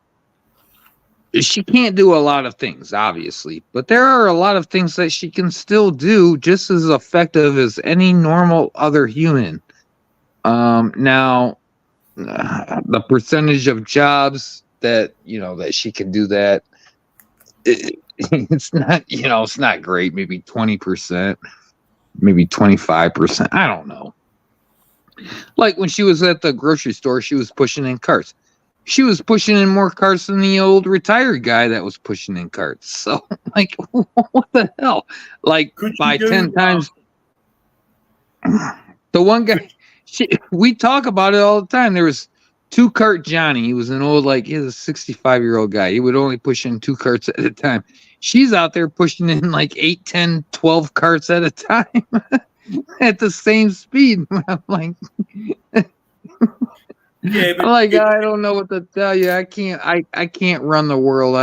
a lot of things, obviously, but there are a lot of things that she can still do just as effective as any normal other human. Now, the percentage of jobs that she can do that, it's not, it's not great. Maybe 20%, maybe 25%. I don't know. Like when she was at the grocery store, she was pushing in carts. She was pushing in more carts than the old retired guy that was pushing in carts. So, like, what the hell? Like, by 10 times. The one guy, we talk about it all the time. There was 2-cart Johnny. He was an old, he was a 65-year-old guy. He would only push in 2 carts at a time. She's out there pushing in 8, 10, 12 carts at a time at the same speed. I'm like, yeah, but I don't know what to tell you. I can't run the world.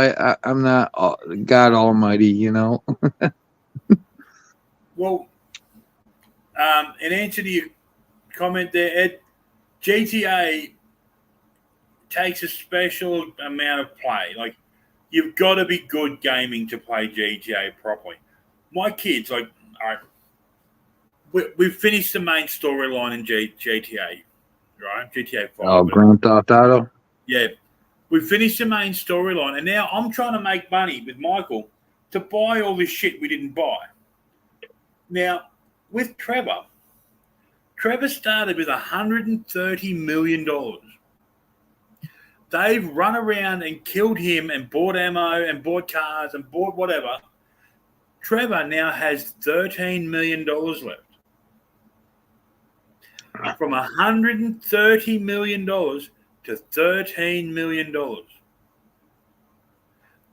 I'm not God Almighty, Well, in answer to your comment there, Ed, GTA takes a special amount of play. Like, you've got to be good gaming to play GTA properly. My kids, all right, we've finished the main storyline in GTA, right? GTA 5. Oh, Grand Theft Auto? Yeah. We finished the main storyline, and now I'm trying to make money with Michael to buy all this shit we didn't buy. Now, with Trevor started with $130 million. They've run around and killed him and bought ammo and bought cars and bought whatever. Trevor now has $13 million left. From $130 million to $13 million.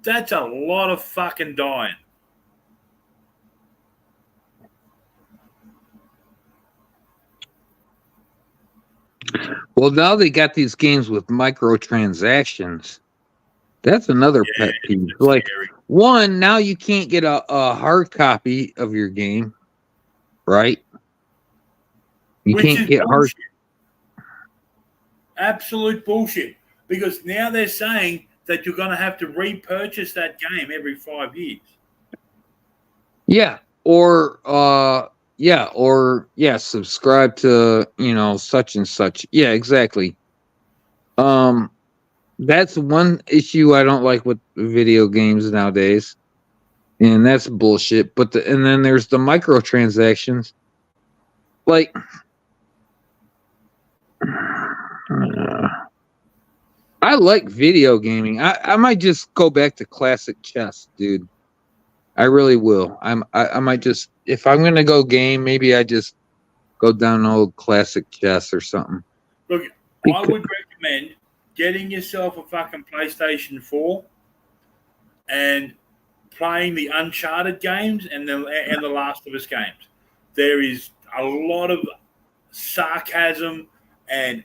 That's a lot of fucking dying. Well, now they got these games with microtransactions. That's another pet peeve. One, now you can't get a hard copy of your game, right? You can't get hard. Absolute bullshit. Because now they're saying that you're going to have to repurchase that game every 5 years. Yeah. Or subscribe to, such and such. Yeah, exactly. That's one issue I don't like with video games nowadays. And that's bullshit. And then there's the microtransactions. I like video gaming. I might just go back to classic chess, dude. I really will. I might just, if I'm gonna go game, maybe I just go down old classic chess or something. Look, I would recommend getting yourself a fucking PlayStation 4 and playing the Uncharted games and the Last of Us games. There is a lot of sarcasm and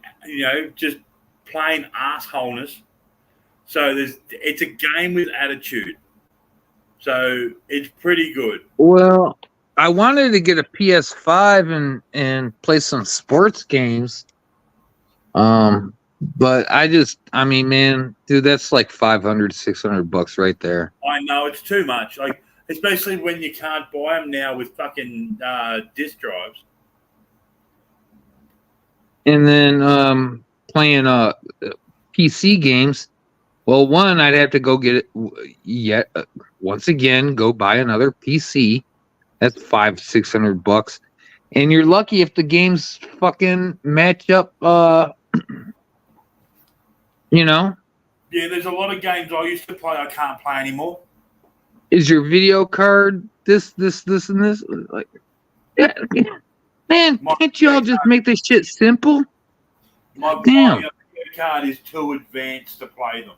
just plain assholeness. So it's a game with attitude. So it's pretty good. Well, I wanted to get a PS5 and play some sports games. But I mean, man, dude, that's like $500, $600 right there. I know, it's too much. Especially when you can't buy them now with fucking disc drives. And then playing PC games. Well, one, I'd have to go get it once again, go buy another PC. That's $500-$600. And you're lucky if the games fucking match up, Yeah, there's a lot of games I used to play I can't play anymore. Is your video card this, and this? Man, can't you all just make this shit simple? My video card is too advanced to play them.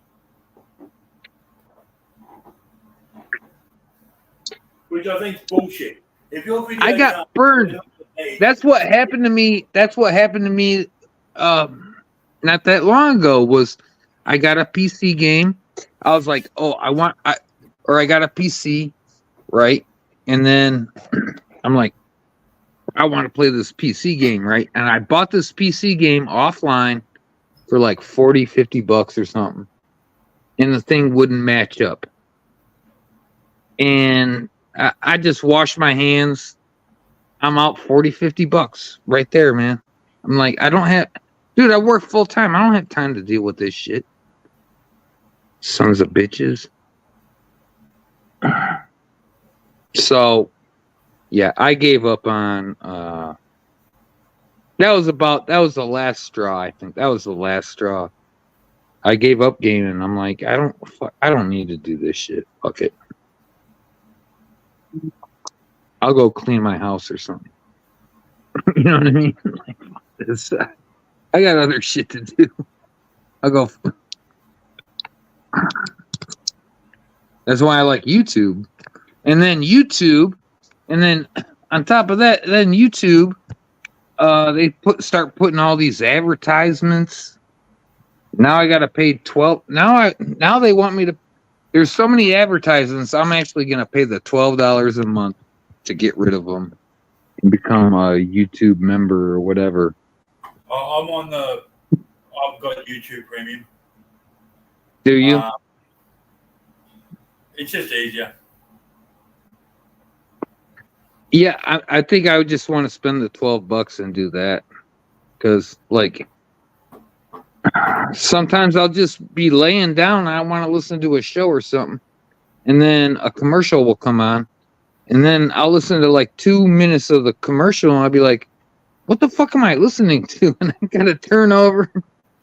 Which I think is bullshit. If your video I got burned. That's what happened to me. Not that long ago. Was I got a PC game? I was like, oh, I got a PC, right? And then I'm like, I want to play this PC game, right? And I bought this PC game offline for like $40-$50 or something, and the thing wouldn't match up. And I just washed my hands. I'm out $40-$50 right there, man. I'm like, dude, I work full time. I don't have time to deal with this shit. Sons of bitches. So, yeah, I gave up on. That was the last straw. I think that was the last straw. I gave up gaming. I'm like, I don't need to do this shit. Fuck it. I'll go clean my house or something. You know what I mean? Like, I got other shit to do. I'll go. That's why I like YouTube. And then on top of that, then YouTube, they start putting all these advertisements. Now I gotta pay 12. Now they want me to. There's so many advertisements. I'm actually gonna pay the $12 a month to get rid of them and become a YouTube member or whatever. I've got YouTube Premium. Do you? It's just easier. Yeah, I think I would just want to spend the $12 and do that. Because, like, sometimes I'll just be laying down and I want to listen to a show or something. And then a commercial will come on. And then I'll listen to like 2 minutes of the commercial and I'll be like, what the fuck am I listening to? And I gotta turn over,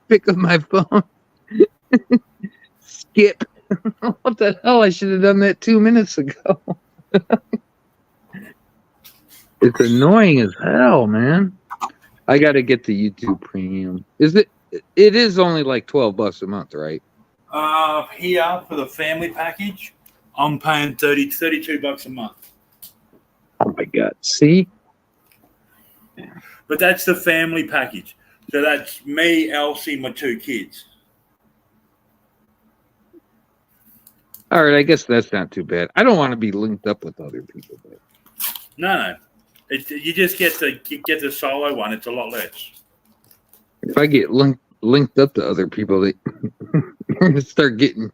pick up my phone, skip. What the hell? I should have done that 2 minutes ago. It's annoying as hell, man. I gotta get the YouTube Premium. It is only like $12 a month, right? Here for the family package, I'm paying $32 a month. Oh my god! See, but that's the family package. So that's me, Elsie, my 2 kids. All right, I guess that's not too bad. I don't want to be linked up with other people. But... No. You just get the solo one. It's a lot less. If I get linked up to other people, they're going to start getting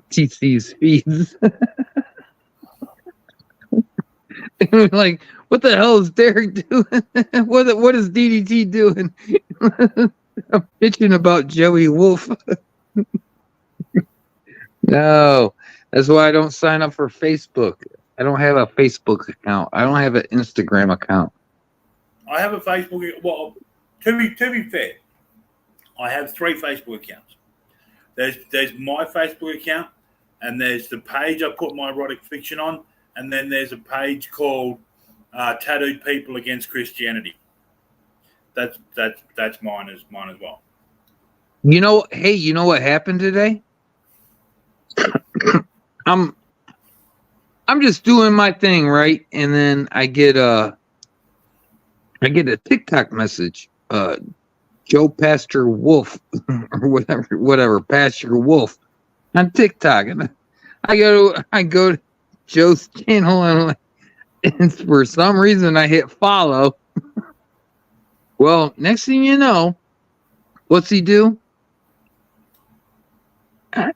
TC's feeds. Like, what the hell is Derek doing? What is DDT doing? I'm bitching about Joey Wolf. No, that's why I don't sign up for Facebook. I don't have a Facebook account. I don't have an Instagram account. I have a Facebook. Well, to be fair, I have 3 Facebook accounts. There's my Facebook account, and there's the page I put my erotic fiction on, and then there's a page called Tattooed People Against Christianity. That's mine as well. You know, hey, you know what happened today? I'm just doing my thing, right? And then I get a TikTok message, Joe Pastor Wolf or whatever, Pastor Wolf on TikTok, and I go to Joe's channel and for some reason I hit follow. Well, next thing you know, what's he do?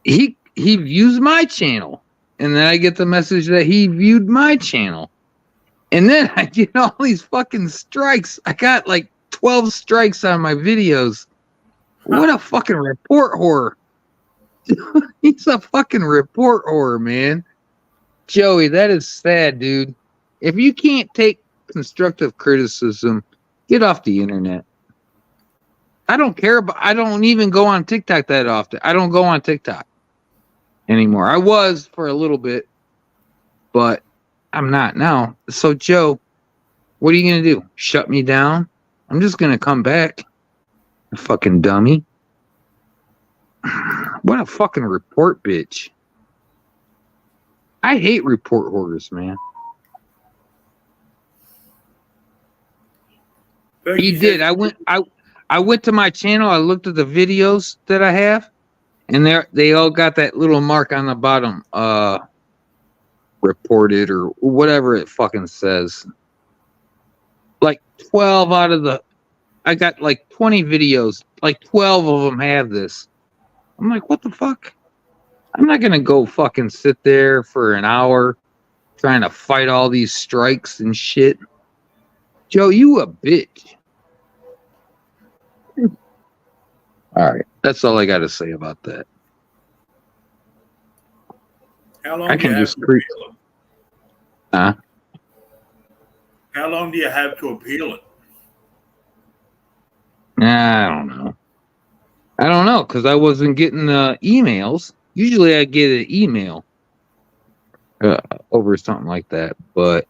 He views my channel. And then I get the message that he viewed my channel. And then I get all these fucking strikes. I got like 12 strikes on my videos. What a fucking report whore. He's a fucking report whore, man. Joey, that is sad, dude. If you can't take constructive criticism, get off the internet. I don't even go on TikTok that often. I don't go on TikTok anymore. I was for a little bit, but I'm not now. So, Joe, what are you going to do? Shut me down? I'm just going to come back. You fucking dummy. What a fucking report bitch. I hate report whores, man. He did. I went to my channel. I looked at the videos that I have, and they all got that little mark on the bottom, reported or whatever it fucking says. Like 12 out of I got like 20 videos. Like 12 of them have this. I'm like, what the fuck? I'm not gonna go fucking sit there for an hour trying to fight all these strikes and shit. Joe, you a bitch. All right, that's all I got to say about that. How long I do you can have just to appeal it? Huh? How long do you have to appeal it? I don't know. I don't know because I wasn't getting emails. Usually I get an email uh, over something like that, but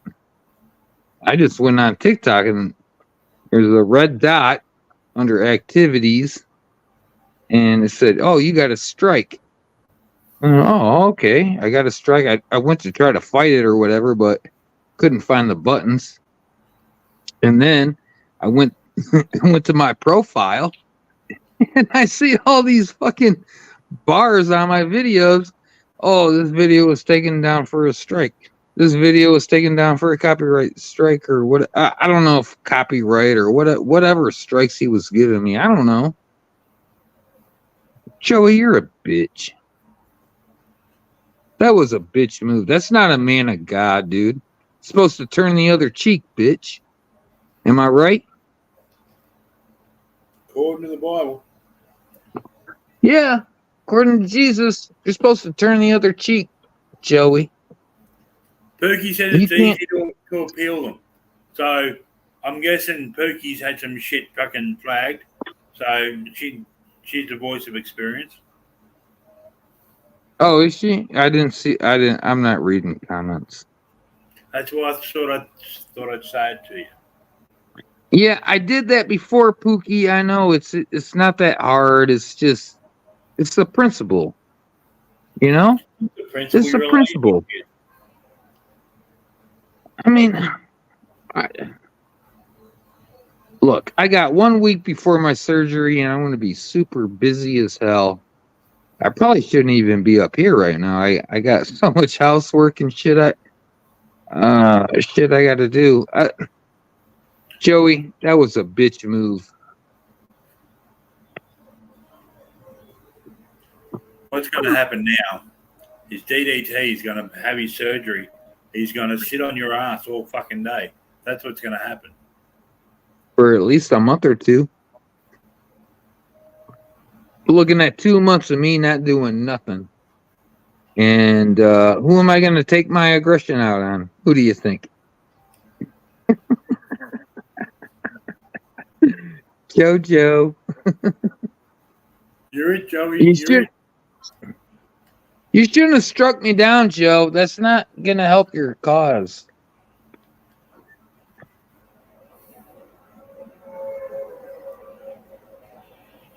I just went on TikTok and there's a red dot under activities and it said, "Oh, you got a strike." Oh, okay. I got a strike. I went to try to fight it or whatever, but couldn't find the buttons. And then I went I went to my profile and I see all these fucking bars on my videos. Oh, this video was taken down for a strike. This video was taken down for a copyright strike or what. I don't know if copyright or whatever strikes he was giving me. I don't know. Joey, you're a bitch. That was a bitch move. That's not a man of God, dude. Supposed to turn the other cheek, bitch. Am I right? According to the Bible. Yeah. According to Jesus, you're supposed to turn the other cheek, Joey. Pookie says You it's can't. easy to appeal them. So I'm guessing Pookie's had some shit fucking flagged. So she's the voice of experience. Oh, is she? I didn't see. I didn't. I'm not reading comments. That's why I thought I'd say it to you. Yeah, I did that before, Pookie. I know it's not that hard. It's just it's the principle. You know, The principle it's the you're related principle. to. I mean, I, look, I got 1 week before my surgery, and I'm going to be super busy as hell. I probably shouldn't even be up here right now. I got so much housework and shit. Shit I got to do. Joey, that was a bitch move. What's going to happen now is DDT is going to have his surgery. He's going to sit on your ass all fucking day. That's what's going to happen. For at least a month or two. Looking at 2 months of me not doing nothing. And who am I going to take my aggression out on? Who do you think? Jojo. You're it, Joey. You're it. You shouldn't have struck me down, Joe. That's not going to help your cause.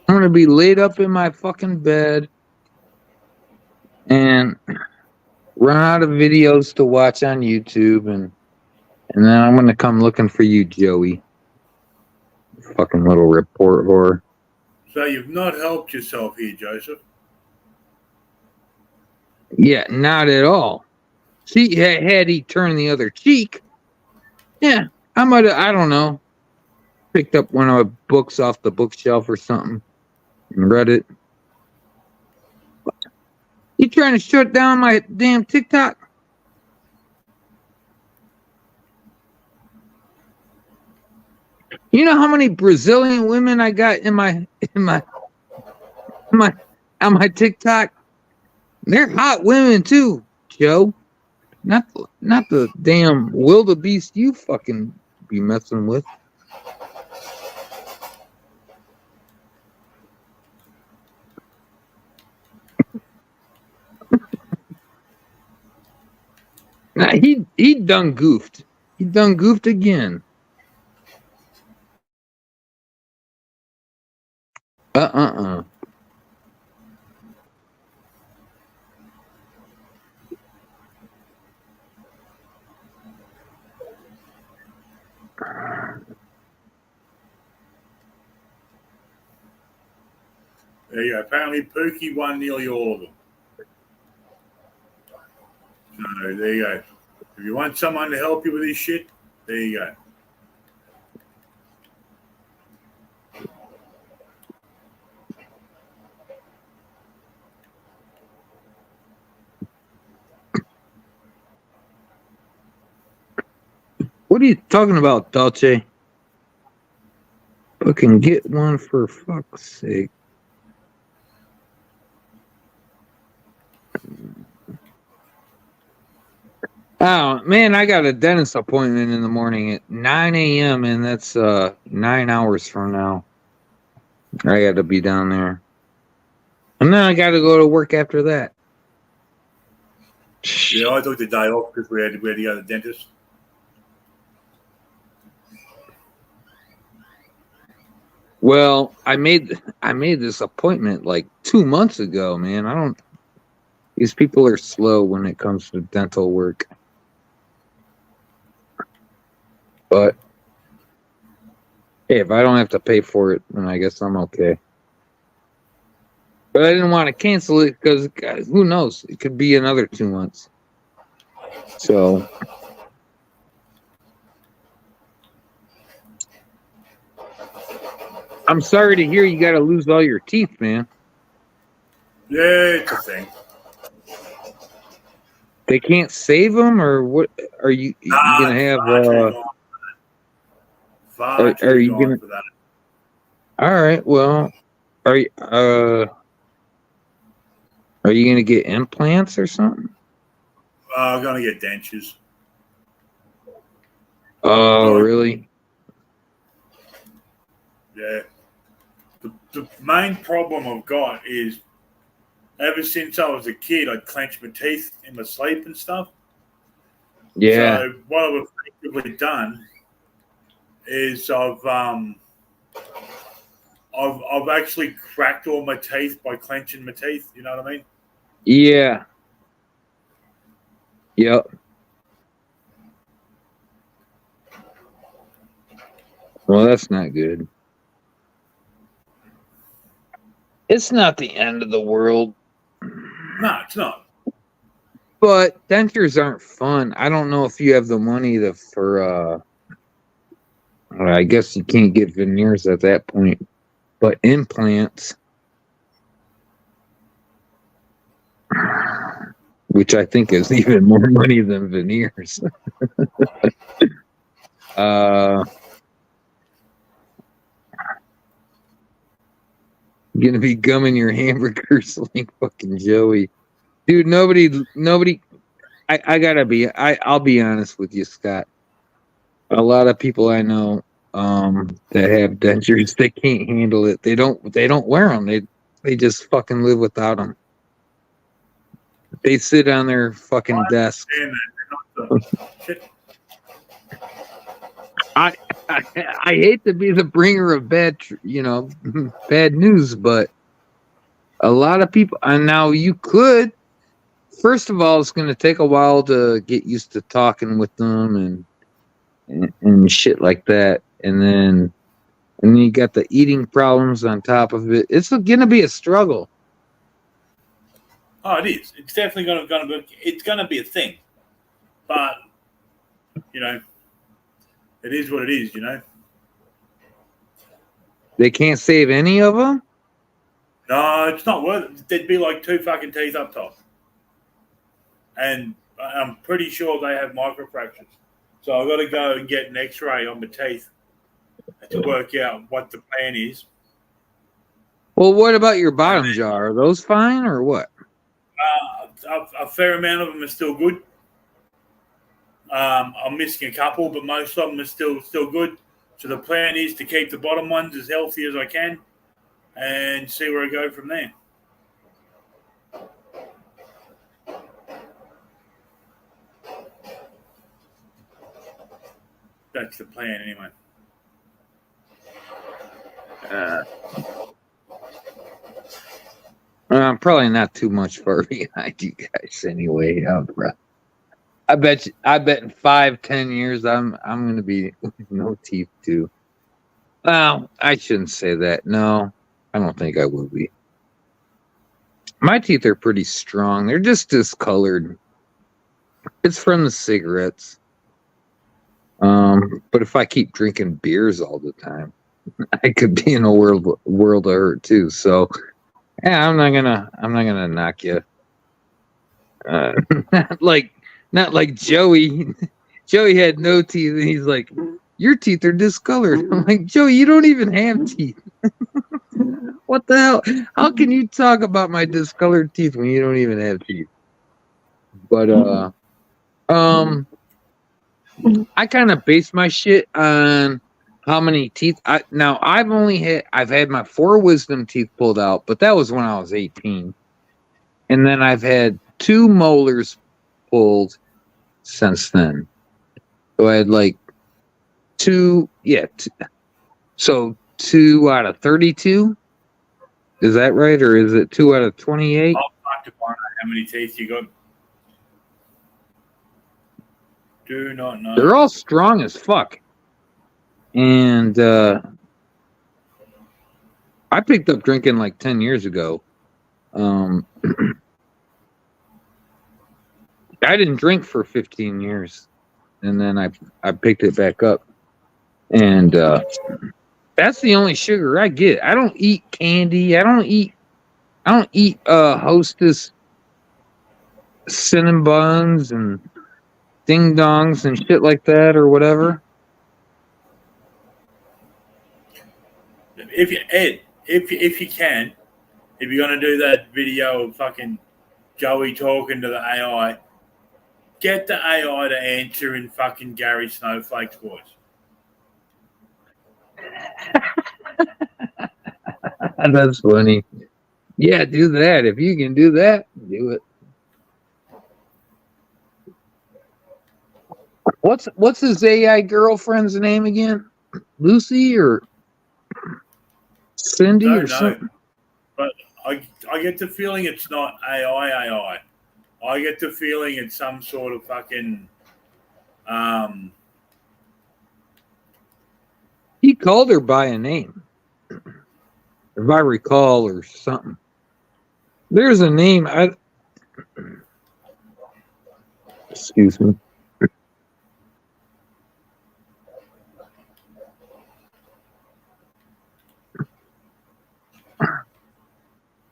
I'm going to be laid up in my fucking bed and run out of videos to watch on YouTube. And then I'm going to come looking for you, Joey. Fucking little report whore. So you've not helped yourself here, Joseph. Yeah, not at all. See, had he turned the other cheek, yeah, I might have, I don't know, picked up one of my books off the bookshelf or something and read it. You trying to shut down my damn TikTok? You know how many Brazilian women I got in my on my TikTok? They're hot women too, Joe. Not the damn wildebeest you fucking be messing with. Nah, he done goofed. He done goofed again. Uh. There you go. Apparently, Pookie won nearly all of them. So there you go. If you want someone to help you with this shit, there you go. What are you talking about, Dolce? Fucking get one for fuck's sake. Oh man, I got a dentist appointment in the morning at 9 a.m. and that's 9 hours from now. I got to be down there, and then I got to go to work after that. Yeah, I took the day off because we had to go to the dentist. Well, I made this appointment like 2 months ago, man. I don't. These people are slow when it comes to dental work. But hey, if I don't have to pay for it, then I guess I'm okay. But I didn't want to cancel it because who knows? It could be another 2 months. So I'm sorry to hear you got to lose all your teeth, man. Yeah, it's a thing. They can't save them, or what? Are you gonna have? Are you gonna? For that? All right. Well, are you gonna get implants or something? I'm gonna get dentures. Oh, really? Yeah. The main problem I've got is ever since I was a kid, I'd clench my teeth in my sleep and stuff. Yeah. So what I've effectively done is I've actually cracked all my teeth by clenching my teeth. You know what I mean? Yeah. Yep. Well, that's not good. It's not the end of the world. No, it's not. But dentures aren't fun. I don't know if you have the money for I guess you can't get veneers at that point. But implants, which I think is even more money than veneers. Gonna be gumming your hamburgers like fucking Joey. Dude, nobody I'll be honest with you, Scott. A lot of people I know that have dentures, they can't handle it. They don't wear them. They just fucking live without them. They sit on their fucking desk. I hate to be the bringer of bad news, but a lot of people, and now you could. First of all, it's going to take a while to get used to talking with them and shit like that, and then you got the eating problems on top of it. It's going to be a struggle. Oh, it is. It's definitely going to be. It's going to be a thing, but it is what it is. They can't save any of them. No, it's not worth it. There'd be like 2 fucking teeth up top. And I'm pretty sure they have microfractures. So I've got to go and get an x-ray on my teeth to work out what the plan is. Well, what about your bottom jaw? Are those fine or what? A fair amount of them are still good. I'm missing a couple, but most of them are still good. So the plan is to keep the bottom ones as healthy as I can and see where I go from there. That's the plan anyway. I'm probably not too much far behind you guys anyway. I bet in 5-10 years I'm gonna be with no teeth too. Well, I shouldn't say that. No, I don't think I will be. My teeth are pretty strong. They're just discolored. It's from the cigarettes. But if I keep drinking beers all the time, I could be in a world of hurt too. So, yeah, I'm not gonna knock you. Not like Joey. Joey had no teeth, and he's like, "Your teeth are discolored." I'm like, Joey, you don't even have teeth. What the hell? How can you talk about my discolored teeth when you don't even have teeth? But I kind of base my shit on how many teeth. Now I've had my 4 wisdom teeth pulled out, but that was when I was 18, and then I've had 2 molars pulled since then. So I had like 2, so 2 out of 32. Is that right, or is it 2 out of 28? I'll have to find out how many teeth you got. Do not know. They're all strong as fuck. And I picked up drinking like 10 years ago. I didn't drink for 15 years. And then I picked it back up. And that's the only sugar I get. I don't eat candy. I don't eat Hostess cinnamon buns and ding dongs and shit like that or whatever. If you can, if you're gonna do that video of fucking Joey talking to the AI, get the AI to answer in fucking Gary Snowflake's voice. That's funny. Yeah, do that. If you can do that, do it. What's his AI girlfriend's name again? Lucy or Cindy or something? But I get the feeling it's not AI. I get the feeling it's some sort of fucking He called her by a name, if I recall, or something. There's a name. Excuse me.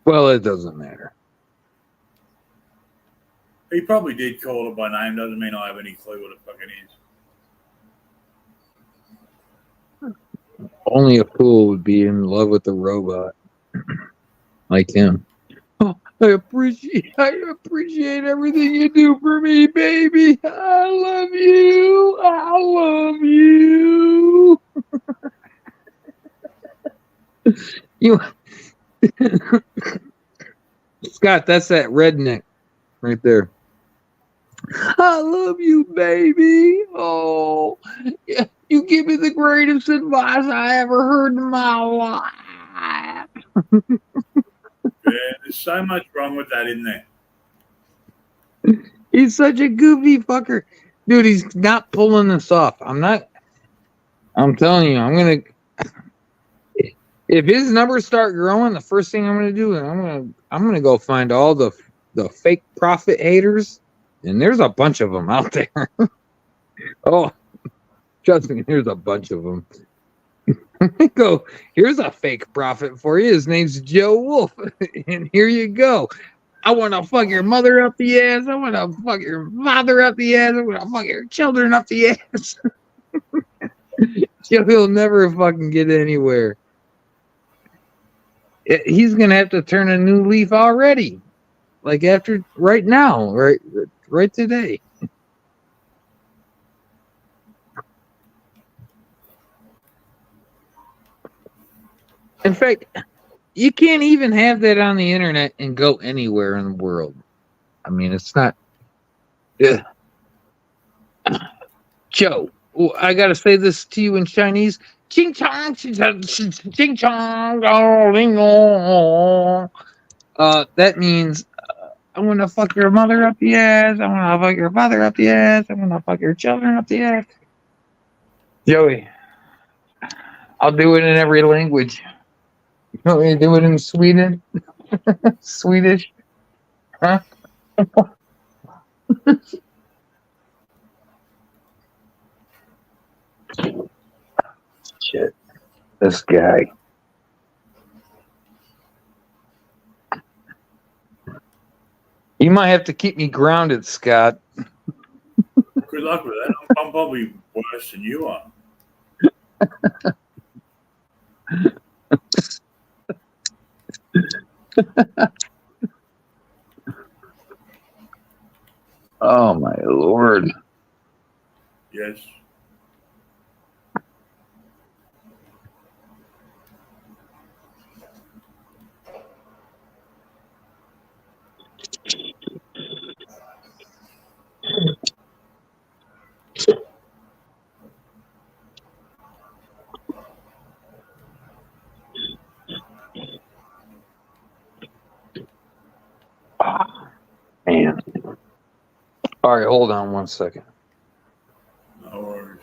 Well, it doesn't matter. He probably did call her by name. Doesn't mean I have any clue what it fucking is. Only a fool would be in love with a robot like him. Oh, I appreciate everything you do for me, baby. I love you. I love you. You, Scott, that's that redneck right there. I love you, baby. Oh, yeah, you give me the greatest advice I ever heard in my life. Yeah, there's so much wrong with that, isn't there? He's such a goofy fucker. Dude, he's not pulling this off. I'm telling you, if his numbers start growing, the first thing I'm gonna do is I'm gonna go find all the fake profit haters, and there's a bunch of them out there. Oh, trust me, there's a bunch of them. Go, here's a fake prophet for you. His name's Joe Wolf, and here you go. I want to fuck your mother up the ass. I want to fuck your father up the ass. I want to fuck your children up the ass. He'll never fucking get anywhere. He's gonna have to turn a new leaf already, like after right now, right today. In fact, you can't even have that on the internet and go anywhere in the world. I mean, it's not. Joe, I gotta say this to you in Chinese. Ching chong, ching chong, that means I want to fuck your mother up the ass. I want to fuck your father up the ass. I want to fuck your children up the ass. Joey, I'll do it in every language. You want me to do it in Sweden? Swedish? Huh? Shit. This guy. You might have to keep me grounded, Scott. Good luck with that. I'm probably worse than you are. Oh my lord. Yes. Man. All right, hold on 1 second. No worries.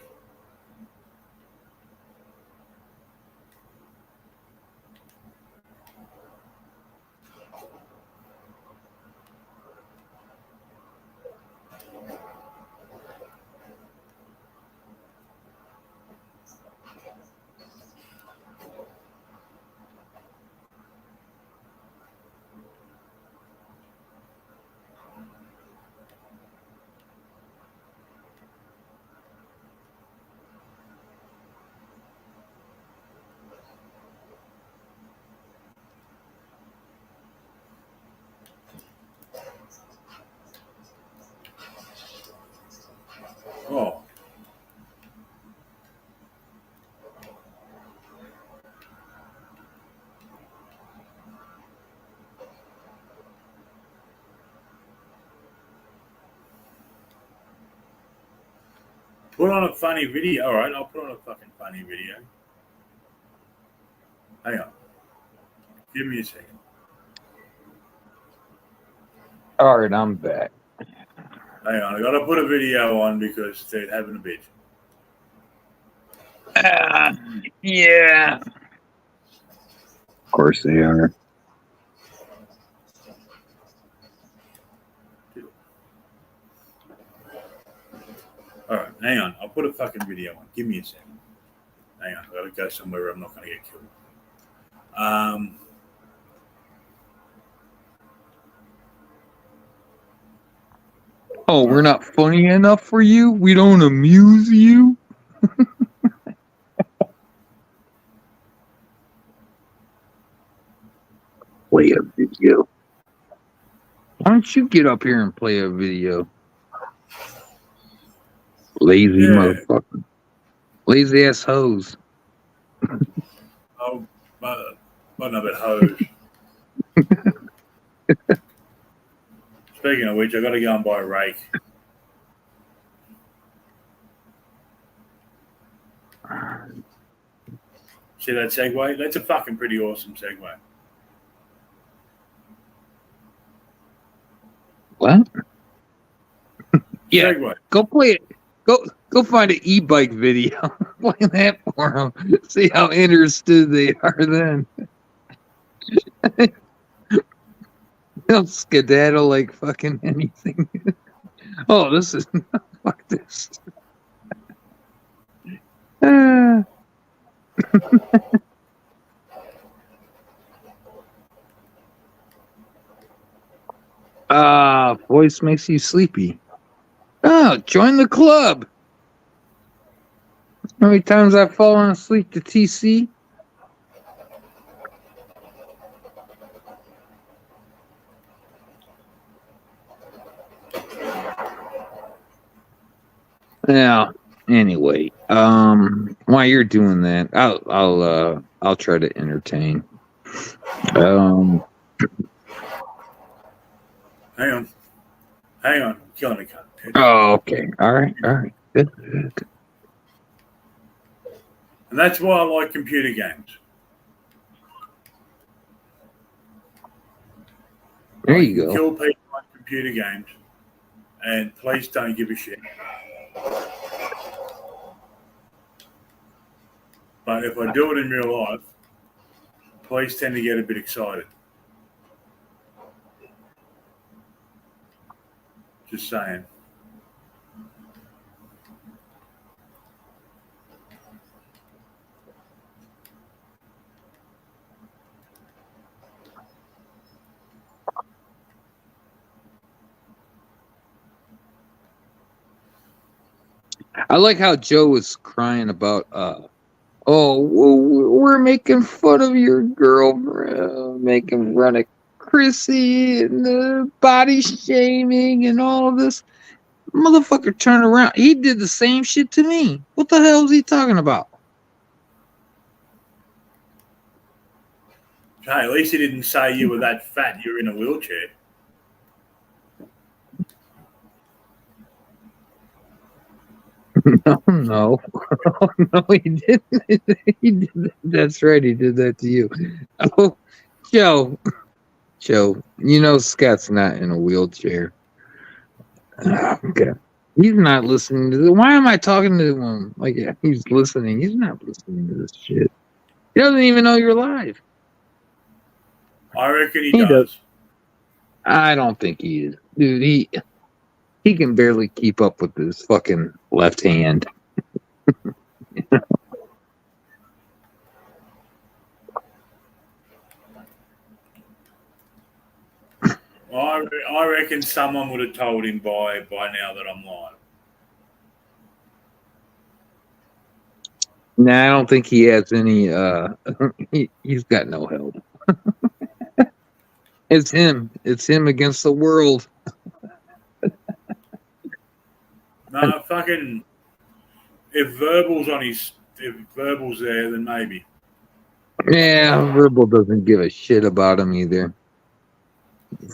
Oh. Put on a funny video. All right, I'll put on a fucking funny video. Hang on. Give me a second. All right, I'm back. Hang on, I gotta put a video on because they're having a bitch. Yeah. Of course they are. All right, hang on. I'll put a fucking video on. Give me a second. Hang on, I gotta go somewhere where I'm not gonna get killed. Oh, we're not funny enough for you? We don't amuse you? Play a video. Why don't you get up here and play a video? Lazy motherfucker. Lazy ass hoes. Oh, but not a bit hose. Speaking of which, I gotta go and buy a rake. See that segue? That's a fucking pretty awesome segue. What? Yeah. Segue. Go play it. Go find an e-bike video. Play that for them. See how interested they are then. They'll skedaddle like fucking anything. Oh, this is fuck this. Voice makes you sleepy. Oh, join the club. How many times I've fallen asleep to TC? Yeah. Anyway, while you're doing that, I'll try to entertain. Hang on. I'm killing the content. Oh, okay. All right. Good. And that's why I like computer games. There you go. Kill people on computer games, and police don't give a shit. But if I do it in real life, police tend to get a bit excited. Just saying. I like how Joe was crying about, we're making fun of your girlfriend, making fun of Chrissy and the body shaming and all this. Motherfucker turned around. He did the same shit to me. What the hell is he talking about? Hey, at least he didn't say you were that fat you're in a wheelchair. No, no, he didn't. He did that. That's right. He did that to you. Oh, Joe, you know Scott's not in a wheelchair. Okay. He's not listening to this. Why am I talking to him? Like, yeah, he's listening. He's not listening to this shit. He doesn't even know you're live. I reckon he does. I don't think he is. Dude, he can barely keep up with his fucking left hand. I reckon someone would have told him by now that I'm live. Nah, I don't think he has any. He's got no help. It's him. It's him against the world. No, fucking. If Verbal's there, then maybe. Yeah, Verbal doesn't give a shit about him either.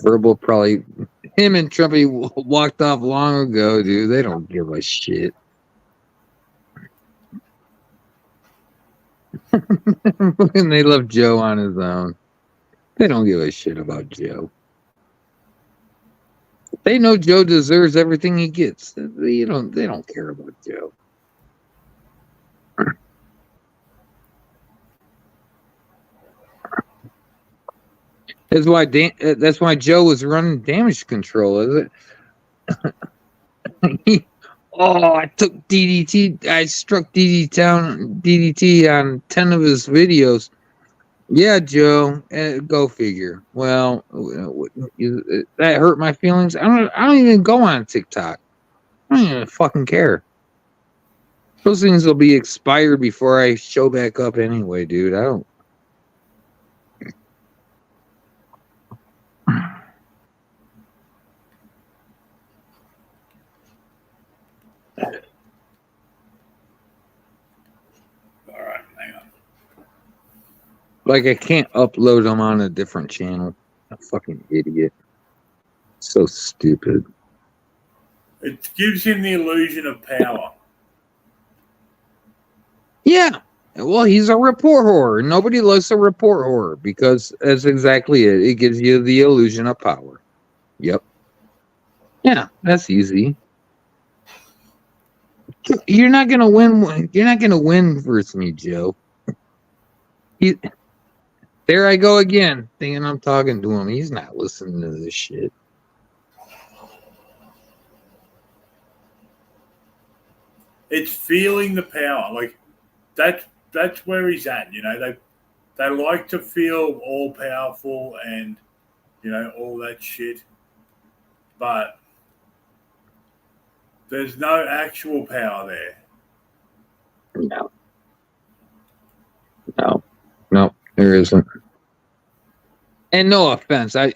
Verbal probably. Him and Trumpy walked off long ago, dude. They don't give a shit. And they love Joe on his own. They don't give a shit about Joe. They know Joe deserves everything he gets. They don't care about Joe. That's why Joe was running damage control, is it? I took DDT. I struck DDT on 10 of his videos. Yeah, Joe. Go figure. Well, that hurt my feelings. I don't even go on TikTok. I don't even fucking care. Those things will be expired before I show back up anyway, dude. I don't. All right, hang on. Like, I can't upload them on a different channel. I'm a fucking idiot. So stupid. It gives him the illusion of power. Yeah. Well, he's a report whore. Nobody likes a report whore because that's exactly it. It gives you the illusion of power. Yep. Yeah, that's easy. You're not gonna win. You're not gonna win versus me, Joe. There I go again, thinking I'm talking to him. He's not listening to this shit. It's feeling the power. Like that's where he's at. You know, they like to feel all powerful and all that shit, but there's no actual power there. No, there isn't. And no offense, I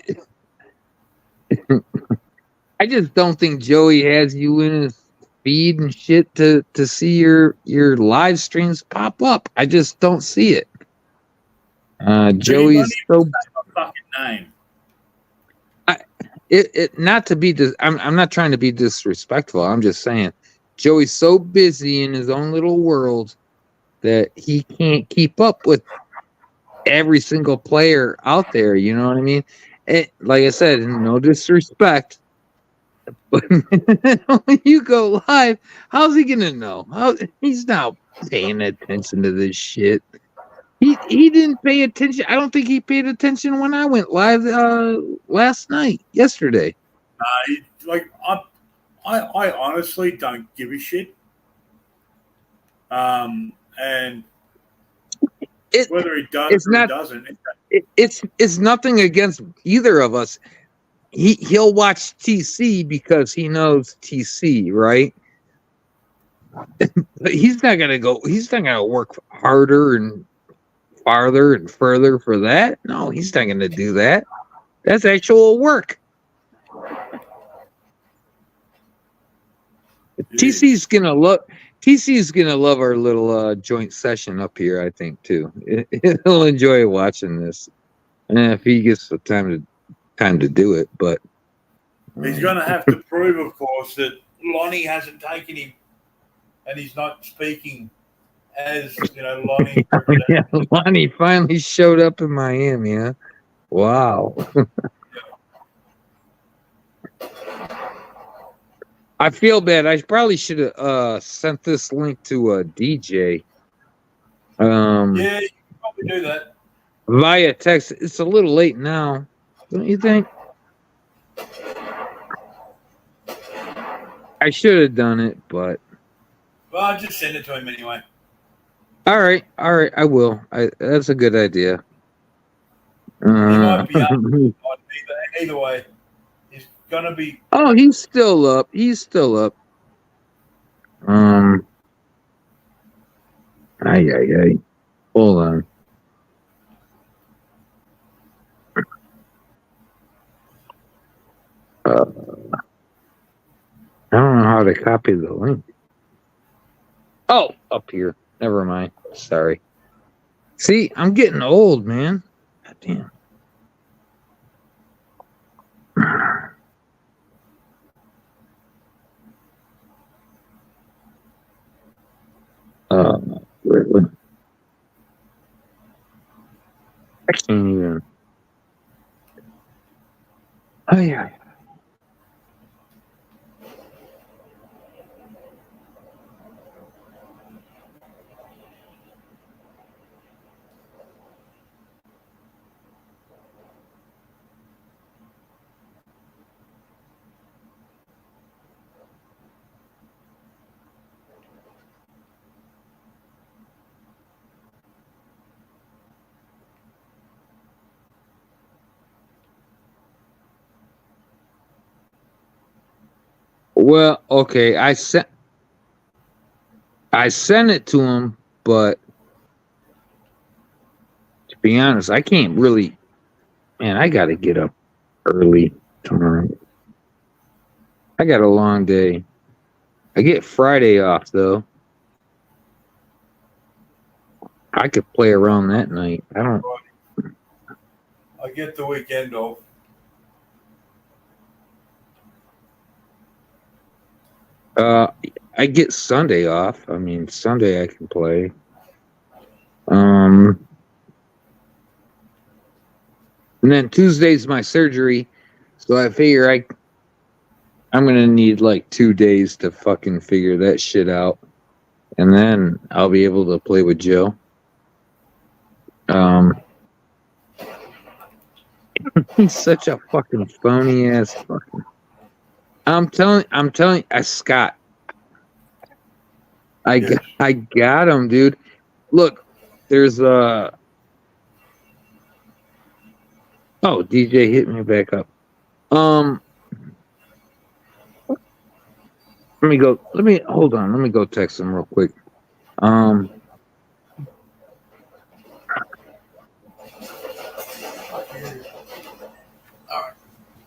just don't think Joey has you in his feed and shit to see your live streams pop up. I just don't see it. Joey's so fucking name. Not to be I'm not trying to be disrespectful. I'm just saying Joey's so busy in his own little world that he can't keep up with every single player out there. You know what I mean? Like I said, no disrespect, but when you go live, how's he gonna know? He's not paying attention to this shit. He didn't pay attention. I don't think he paid attention when I went live yesterday. I honestly don't give a shit. And whether he does or he doesn't, it's nothing against either of us. He'll watch TC because he knows TC, right? But he's not gonna work harder and farther and further for that. No, he's not gonna do that. That's actual work. TC's gonna love. TC's gonna love our little joint session up here. I think too. He'll enjoy watching this, and if he gets the time to do it. But He's going to have to prove, of course, that Lonie hasn't taken him, and he's not speaking as Lonie. yeah, Lonnie finally showed up in Miami. Huh? Wow. I feel bad. I probably should have sent this link to a DJ. Yeah, you can probably do that via text. It's a little late now, don't you think? I should have done it, but well, I'll just send it to him anyway. All right, I will. That's a good idea. He might be up. Either way, he's gonna be. Oh, he's still up. Ay. Hold on. I don't know how to copy the link. Oh, up here. Never mind. Sorry. See, I'm getting old, man. God damn. I can't even. Oh, yeah. Well, okay, I sent it to him, but to be honest, I can't really. Man, I got to get up early tomorrow. I got a long day. I get Friday off though. I could play around that night. I get the weekend off. I get Sunday off. I mean, Sunday I can play. And then Tuesday's my surgery, so I figure I'm gonna need like 2 days to fucking figure that shit out, and then I'll be able to play with Joe. He's such a fucking phony ass fucking. I'm telling Scott. I got him, dude. Look, there's Oh, DJ hit me back up. Hold on. Let me go text him real quick. All right.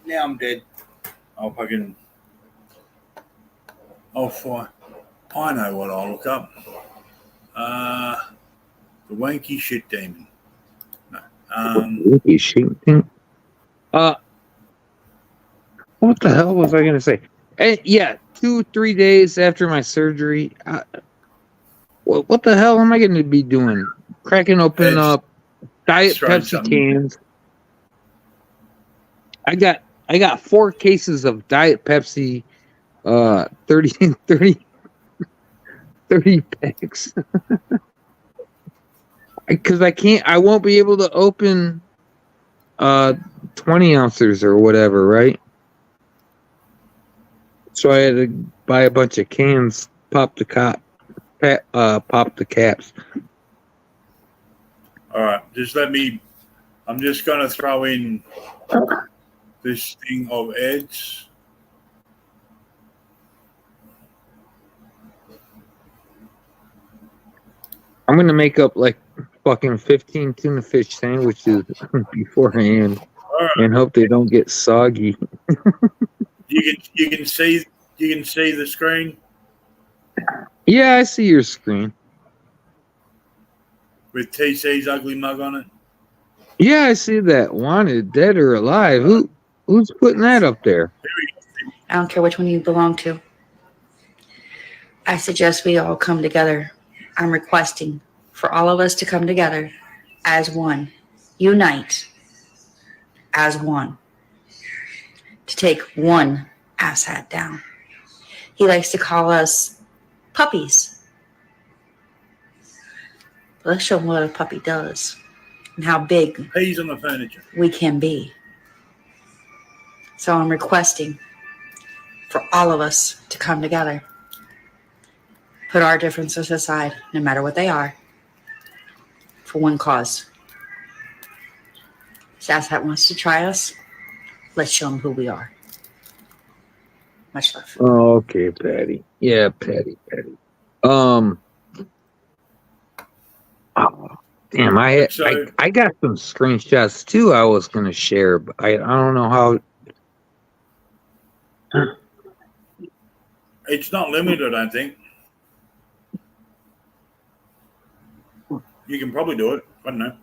Now I'm dead. I'll fucking. I know what I'll look up. The wanky shit demon. No. Wanky shit demon. What the hell was I gonna say? Yeah, 2-3 days after my surgery. What the hell am I gonna be doing? Cracking open up Diet Pepsi cans. I got 4 cases of Diet Pepsi, 30 packs. Because I won't be able to open 20 ounces or whatever, right? So I had to buy a bunch of cans, pop the caps. All right, I'm just gonna throw in this thing of Ed's. I'm gonna make up like fucking 15 tuna fish sandwiches beforehand, and hope they don't get soggy. You can see the screen. Yeah, I see your screen. With TC's ugly mug on it. Yeah, I see that. Wanted, dead or alive. Who's putting that up there? I don't care which one you belong to. I suggest we all come together. I'm requesting for all of us to come together as one. Unite as one. To take one asshat down. He likes to call us puppies. Let's show him what a puppy does and how big Peas on the furniture. we can be. So I'm requesting for all of us to come together. Put our differences aside, no matter what they are, for one cause. If asshat wants to try us, let's show him who we are. Much love. Oh, okay, Patty. Yeah, Patty. Oh, damn, I got some screenshots too I was gonna share, but I don't know how. It's not limited, I think. You can probably do it. I don't know.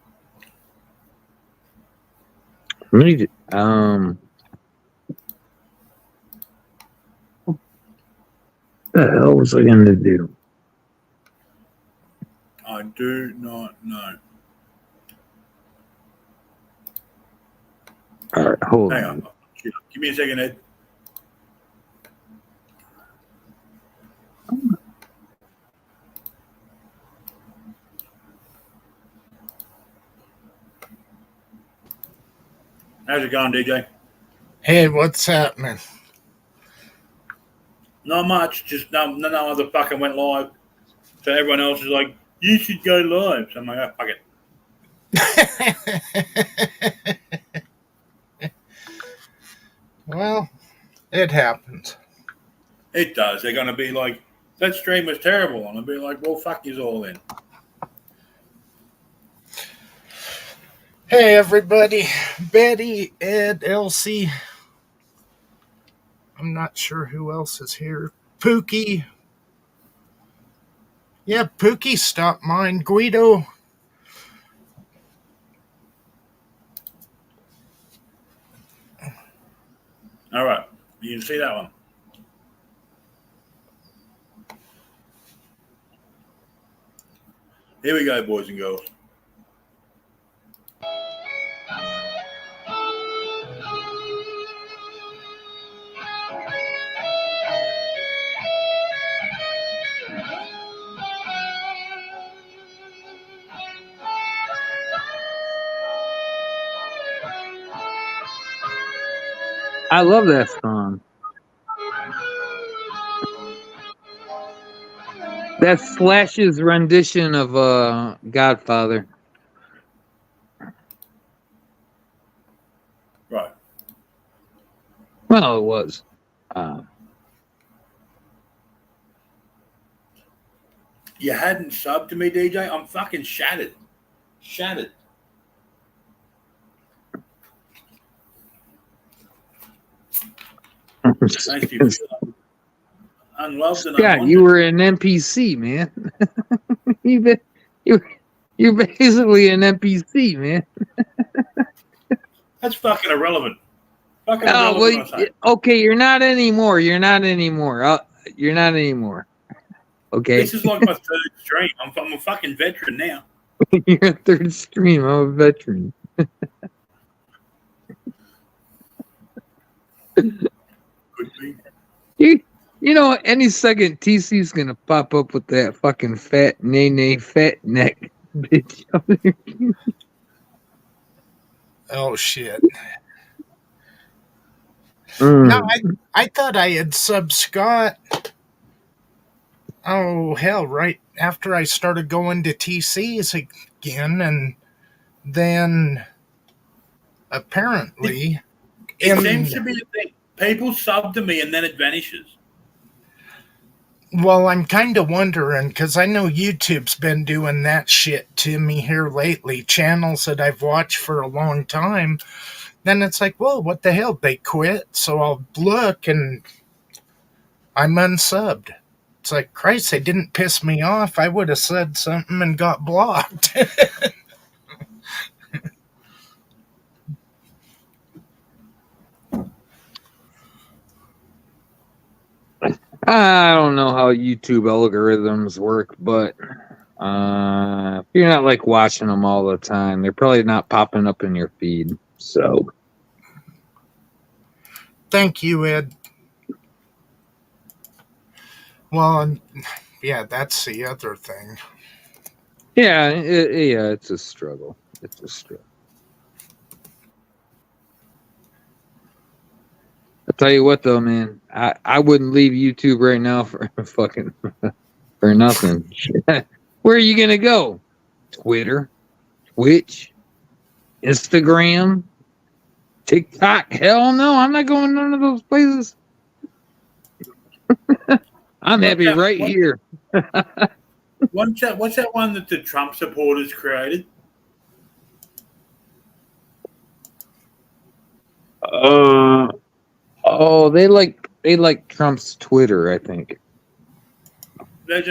What the hell was I gonna do? I do not know. All right, hold Hang on. on. Give me a second, Ed. How's it going, DJ? Hey, what's happening? Not much. Just no other fucking went live. So everyone else is like, you should go live. So I'm like, oh, fuck it. Well, it happens. It does. They're going to be like, that stream was terrible. And I'll be like, well, fuck you all in. Hey, everybody. Betty, Ed, Elsie. I'm not sure who else is here. Pookie. Yeah, Pookie stopped mine. Guido. All right. You can see that one. Here we go, boys and girls. I love that song. That's Slash's rendition of Godfather. Right. Well, it was. You hadn't subbed to me, DJ? I'm fucking shattered. Shattered. Thank you. Unloved and God, unwanted. you were an NPC, man. You're basically an NPC, man. That's fucking irrelevant. Fucking Oh, irrelevant. well, okay, you're not anymore. You're not anymore. Okay. This is like my third stream. I'm a fucking veteran now. You're a third stream. I'm a veteran. Could be. You know, any second TC's gonna pop up with that fucking fat fat neck bitch. Oh, shit. No, I thought I had subbed Scott. Oh, hell, right after I started going to TC's again, and then apparently... It seems to be a thing. People sub to me and then it vanishes. Well, I'm kind of wondering, because I know YouTube's been doing that shit to me here lately. Channels that I've watched for a long time. Then it's like, whoa, what the hell? They quit. So I'll look and I'm unsubbed. It's like, Christ, they didn't piss me off. I would have said something and got blocked. I don't know how YouTube algorithms work, but if you're not like watching them all the time, they're probably not popping up in your feed. So, Thank you, Ed. Well, yeah, that's the other thing. yeah, it's a struggle. It's a struggle. I'll tell you what, though, man, I wouldn't leave YouTube right now for fucking for nothing. Where are you gonna go? Twitter, Twitch, Instagram, TikTok? Hell no, I'm not going none of those places. I'm happy right here. What's that one that the Trump supporters created? Oh, they like Trump's Twitter, I think. There's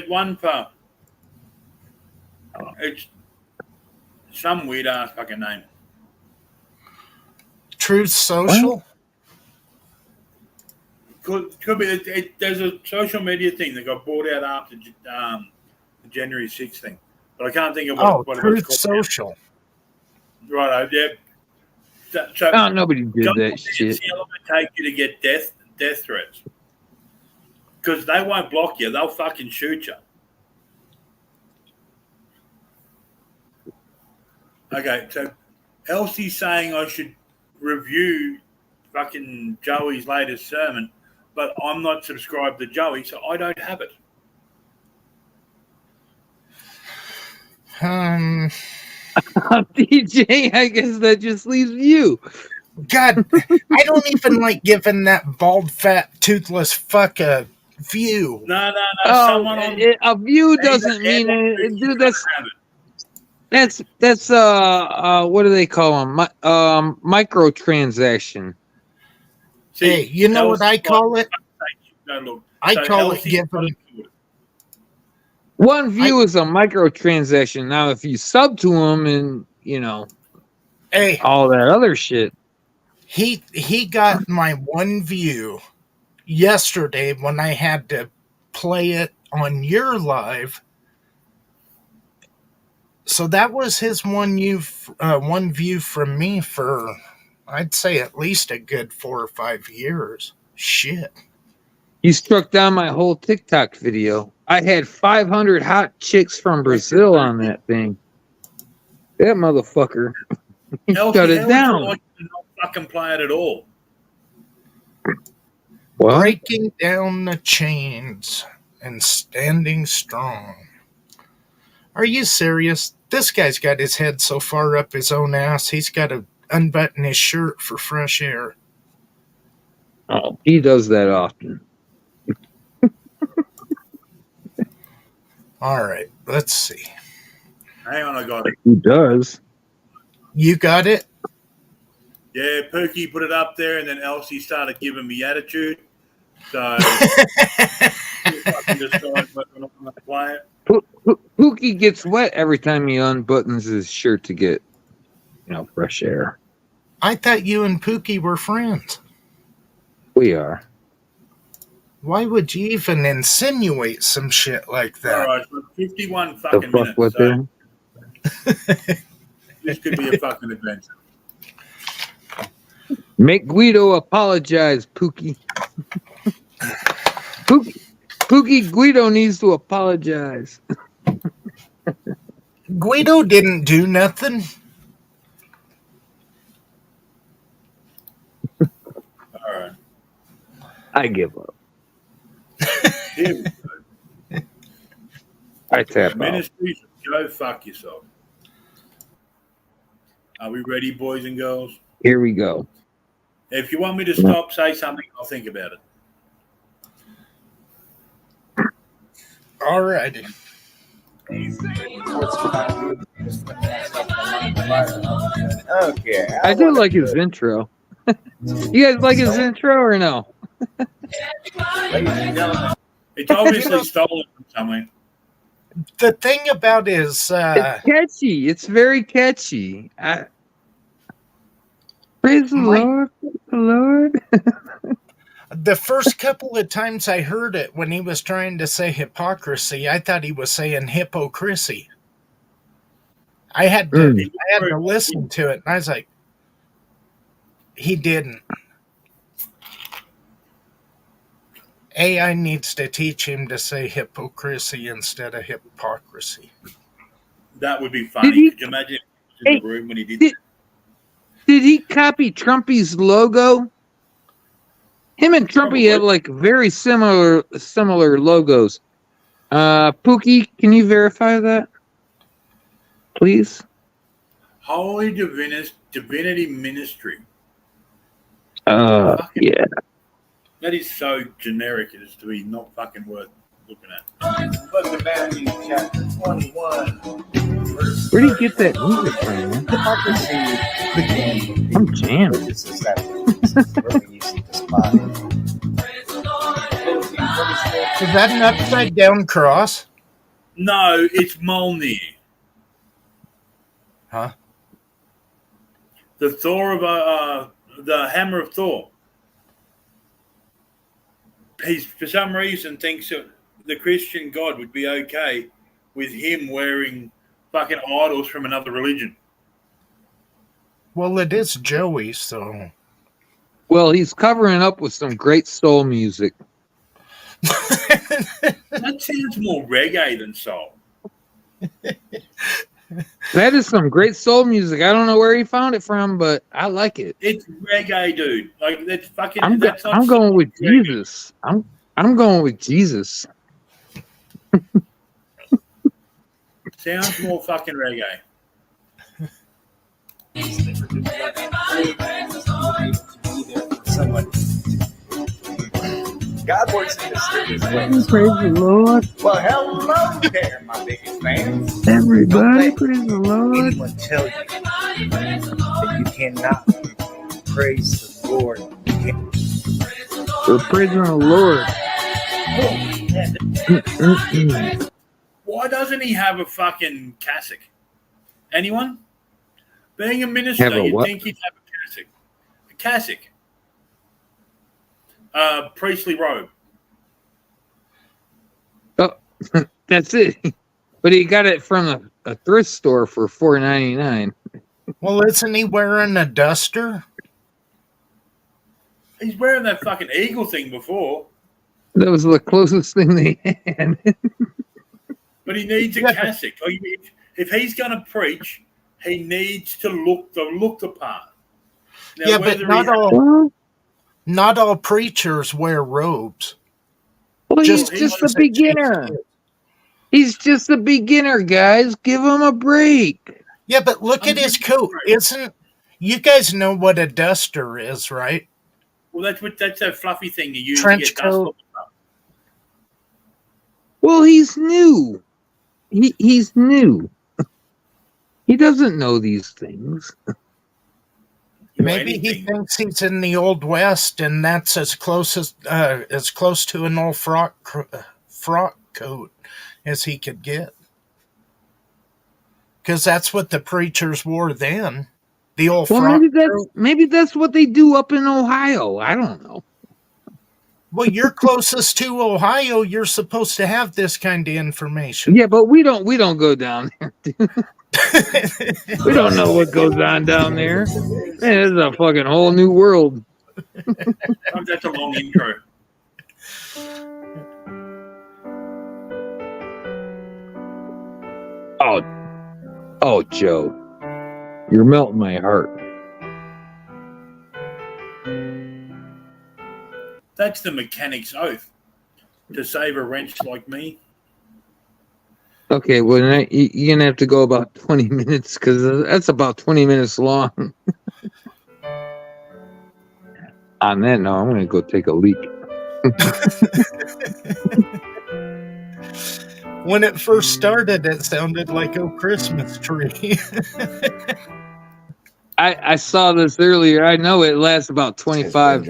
one for. It's some weird ass fucking name. Truth Social? Could be. There's a social media thing that got bought out after the January 6th thing, but I can't think of what it was Truth called. Social. Right, yeah. So Oh, nobody did that shit. How long it take you to get death threats? Because they won't block you; they'll fucking shoot you. Okay, so Elsie's saying I should review fucking Joey's latest sermon, but I'm not subscribed to Joey, so I don't have it. DJ, I guess that just leaves you. God, I don't even like giving that bald, fat, toothless fuck a view. No. A view doesn't mean it, dude. That's what do they call them? Microtransaction. See, hey, you know what I call it? No, look. I call it giving. One view is a microtransaction. Now, if you sub to them and all that other shit, he got my one view yesterday when I had to play it on your live. So that was his one view from me for, I'd say, at least a good 4 or 5 years. Shit. you struck down my whole TikTok video. I had 500 hot chicks from Brazil on that thing. That motherfucker. He shut it down. Like not fucking play it at all. What? Breaking down the chains and standing strong. Are you serious? This guy's got his head so far up his own ass, he's got to unbutton his shirt for fresh air. Oh, he does that often. All right, let's see. Hang on, I got it. He does. You got it? Yeah, Pookie put it up there, and then Elsie started giving me attitude. So I can decide whether or not I'm going to play it. Pookie gets wet every time he unbuttons his shirt to get, fresh air. I thought you and Pookie were friends. We are. Why would you even insinuate some shit like that? All right, so 51 fucking The fuck minutes. with So him? this could be a fucking adventure. Make Guido apologize, Pookie. Pookie Guido needs to apologize. Guido didn't do nothing. All right. I give up. Here we go. I tap out. Ministries, go fuck yourself. Are we ready, boys and girls? Here we go. If you want me to stop, say something. I'll think about it. All righty. Okay. I do like his intro. You guys like his intro or no? It's obviously stolen from somewhere. The thing about is, It's catchy. It's very catchy. Praise the Lord. Praise the Lord. the first couple of times I heard it when he was trying to say hypocrisy, I thought he was saying hypocrisy. I had to listen to it, and I was like, he didn't. AI needs to teach him to say hypocrisy instead of hypocrisy. That would be funny. Could you imagine if he was in the room when he did that? Did he copy Trumpy's logo? Him and Trumpy have like very similar logos. Pookie, can you verify that, please? Holy Divinity Ministry. Yeah. That is so generic as to be not fucking worth looking at. But the Matthew chapter 21. Where do you get that music from, man? Hypocrisy began. I'm jammed. Is that an upside down cross? No, it's Mjolnir. Huh? The Thor of the Hammer of Thor. He, for some reason, thinks that the Christian God would be okay with him wearing fucking idols from another religion. Well, it is Joey, so. Well, he's covering up with some great soul music. That sounds more reggae than soul. That is some great soul music. I don't know where he found it from, but I like it. It's reggae, dude. Like that's fucking. I'm going with reggae. Jesus. I'm going with Jesus. Sounds more fucking reggae. God works in mysterious ways. Praise the Lord. Well, hello there, my biggest fans. Everybody, praise the Lord. Anyone tell you that you cannot praise the Lord? We're praising the Lord. Why doesn't he have a fucking cassock? Anyone? Being a minister, you'd think he'd have a cassock. A cassock. Priestly robe. Oh, that's it. But he got it from a thrift store for $4.99. Well, isn't he wearing a duster? He's wearing that fucking eagle thing before. That was the closest thing they had. But he needs a cassock. If he's going to preach, he needs to look the part. Now, yeah, but not all preachers wear robes. Well, he's just a beginner. He's just a beginner, guys. Give him a break. Yeah, but look at his coat. You guys know what a duster is, right? Well, that's that fluffy thing you use trench to get dust coat. off the top. Well, he's new. He's new. He doesn't know these things. Maybe he thinks he's in the Old West, and that's as close to an old frock coat as he could get. Because that's what the preachers wore then. The old frock coat. Maybe that's what they do up in Ohio. I don't know. Well, you're closest to Ohio. You're supposed to have this kind of information. Yeah, but we don't go down there. We don't know what goes on down there. Man, this is a fucking whole new world. That's a long intro. Oh, Joe, you're melting my heart. That's the mechanic's oath to save a wrench like me. Okay, well, you're going to have to go about 20 minutes because that's about 20 minutes long. On that note, I'm going to go take a leak. When it first started, it sounded like a Christmas tree. I saw this earlier. I know it lasts about 25,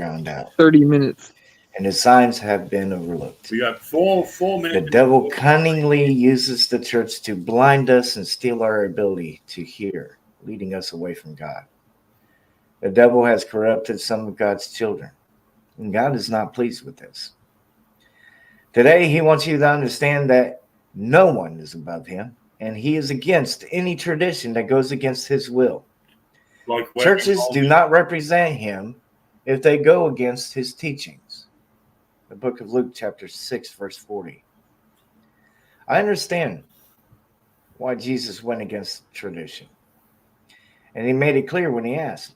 30 minutes. and his signs have been overlooked. We got four The minutes. devil cunningly uses the church to blind us and steal our ability to hear, leading us away from God. The devil has corrupted some of God's children, and God is not pleased with this. Today, he wants you to understand that no one is above him, and he is against any tradition that goes against his will. Like Churches do not represent him if they go against his teachings. The book of Luke, chapter 6, verse 40. I understand why Jesus went against tradition. And he made it clear when he asked,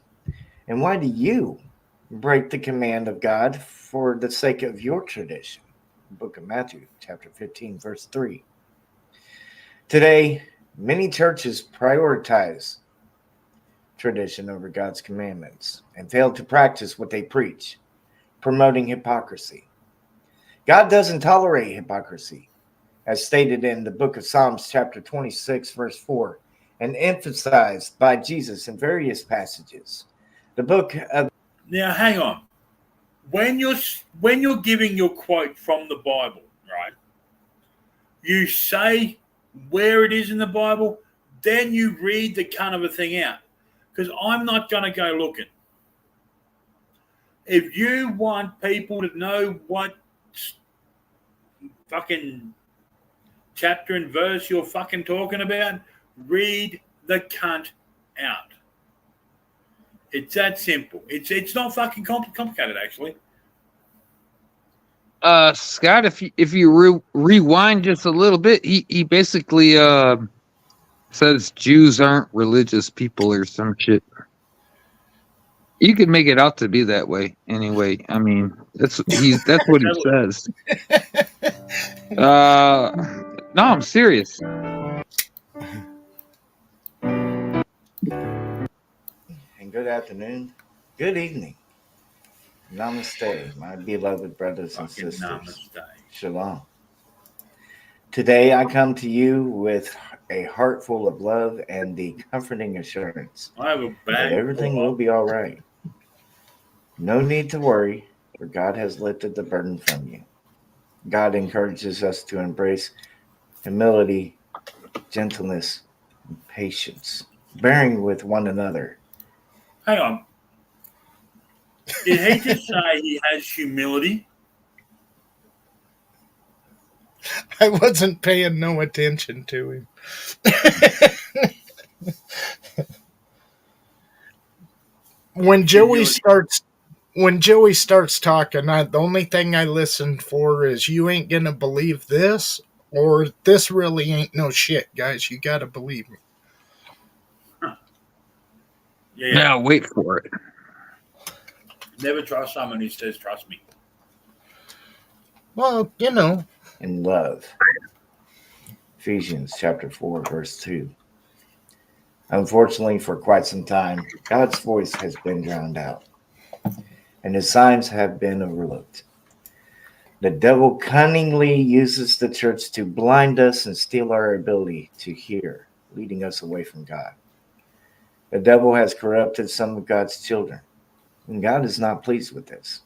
and why do you break the command of God for the sake of your tradition? The book of Matthew, chapter 15, verse 3. Today, many churches prioritize tradition over God's commandments and fail to practice what they preach, promoting hypocrisy. God doesn't tolerate hypocrisy, as stated in the book of Psalms, chapter 26, verse 4, and emphasized by Jesus in various passages. The book of Now, hang on. When you're giving your quote from the Bible, right? You say where it is in the Bible, then you read the kind of a thing out. Because I'm not going to go looking. If you want people to know what fucking chapter and verse you're fucking talking about, read the cunt out. It's that simple. It's not fucking complicated, actually. Scott, if you rewind just a little bit, he basically says Jews aren't religious people or some shit. You could make it out to be that way anyway. I mean, that's what he says. No, I'm serious. And good afternoon, good evening. Namaste, my beloved brothers and Fucking sisters. namaste. Shalom. Today I come to you with a heart full of love and the comforting assurance I have a that bag. everything will be all right. No need to worry, for God has lifted the burden from you. God encourages us to embrace humility, gentleness, and patience, bearing with one another. Hang on. Did he just say he has humility? I wasn't paying no attention to him. When Joey starts talking, the only thing I listen for is you ain't gonna believe this, or this really ain't no shit, guys. You gotta believe me. Yeah. Now wait for it. Never trust someone who says trust me. Well, you know. In love. Ephesians chapter 4, verse 2. Unfortunately, for quite some time, God's voice has been drowned out, and his signs have been overlooked. The devil cunningly uses the church to blind us and steal our ability to hear, leading us away from God. The devil has corrupted some of God's children, and God is not pleased with this.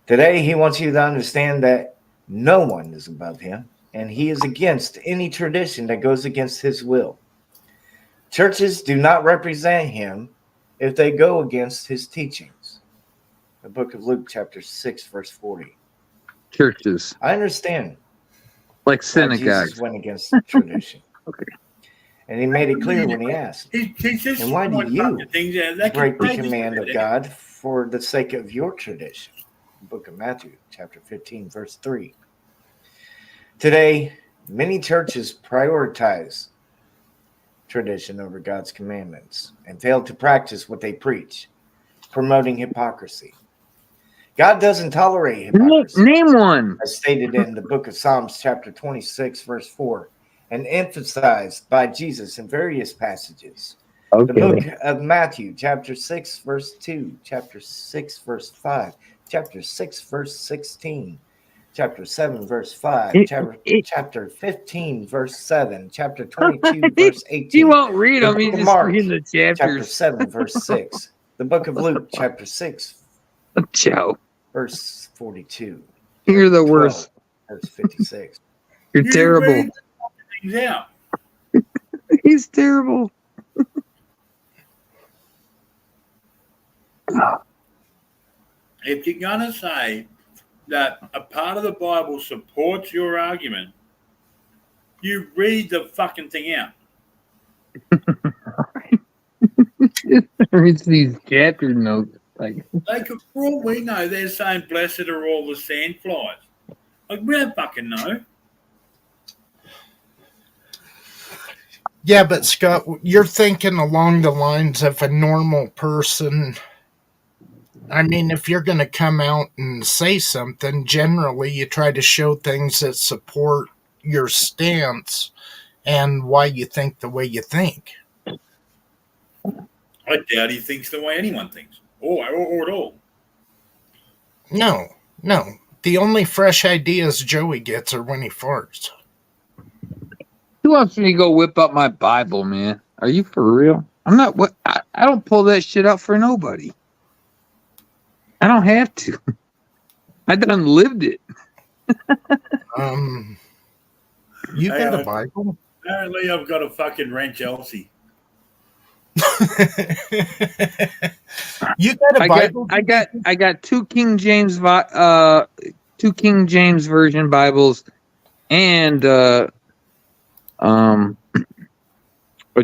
Today, he wants you to understand that no one is above him, and he is against any tradition that goes against his will. Churches do not represent him if they go against his teachings. The book of Luke, chapter 6, verse 40. Churches I understand like why synagogues. Jesus went against tradition. Okay. And he made it clear when he asked, He's just and why do throwing you fucking things out. That break the can- command of God for the sake of your tradition? The book of Matthew, chapter 15, verse 3. Today, many churches prioritize tradition over God's commandments and fail to practice what they preach, promoting hypocrisy. God doesn't tolerate hypocrisy, Name one. as stated in the book of Psalms, chapter 26, verse 4, and emphasized by Jesus in various passages. The book of Matthew, chapter 6, verse 2, chapter 6, verse 5, chapter 6, verse 16, chapter 7, verse 5, chapter 15, verse 7, chapter 22, verse 18. He won't read them. The He's book of just Mark, reading the chapter chapters. 7, verse 6, the book of Luke, chapter 6, Joe. verse 42. You're the 12, worst. verse 56. You're You terrible. read things out. He's terrible. If you're going to say that a part of the Bible supports your argument, you read the fucking thing out. Reads these chapter notes. Like, They could, for all we know, they're saying, blessed are all the sandflies. Like, we don't fucking know. Yeah, but Scott, you're thinking along the lines of a normal person. I mean, if you're going to come out and say something, generally you try to show things that support your stance and why you think the way you think. I doubt he thinks the way anyone thinks, or at all. No. The only fresh ideas Joey gets are when he farts. who wants me to go whip up my Bible, man? Are you for real? I'm not. What? I don't pull that shit out for nobody. I don't have to. I done lived it. You Hey, got a Bible? Apparently, I've got a fucking wrench, Elsie. You got a Bible? I got two King James Version Bibles and a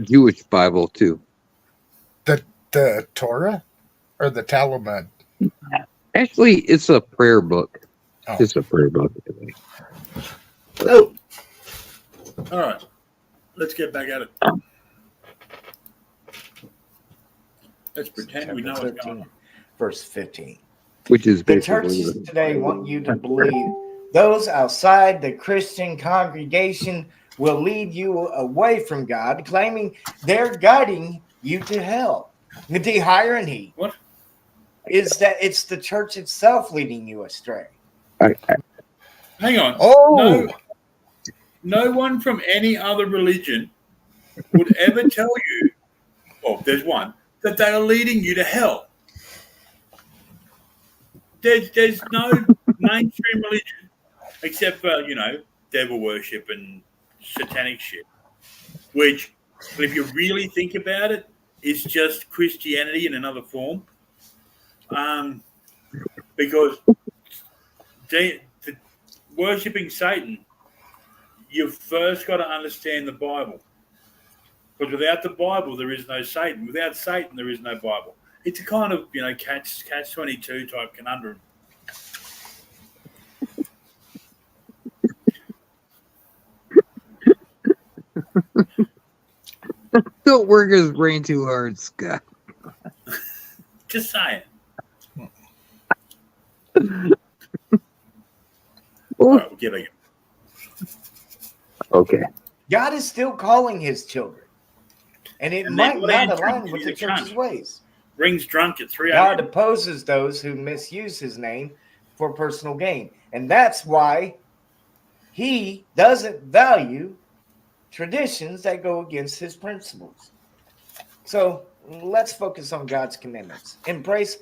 Jewish Bible too. The Torah or the Talmud? Actually, it's a prayer book. Oh. It's a prayer book. Oh. All right. Let's get back at it. Let's pretend we know what's going on. Verse 15. Which is The basically churches today want you to believe those outside the Christian congregation will lead you away from God, claiming they're guiding you to hell. The irony What? is that it's the church itself leading you astray. Hang on. Oh! No one from any other religion would ever tell you, well, there's one, that they are leading you to hell. There's no mainstream religion except for, devil worship and satanic shit, which, if you really think about it, is just Christianity in another form. Because worshipping Satan, you've first got to understand the Bible. Because without the Bible, there is no Satan. Without Satan, there is no Bible. It's a kind of, catch-22 type conundrum. Don't work his brain too hard, Scott. Just saying. All right, we'll get again. Okay. God is still calling his children, and it might not align with the church's ways. Rings drunk at 3 God a.m. opposes those who misuse his name for personal gain, and that's why he doesn't value traditions that go against his principles. So let's focus on God's commandments. Embrace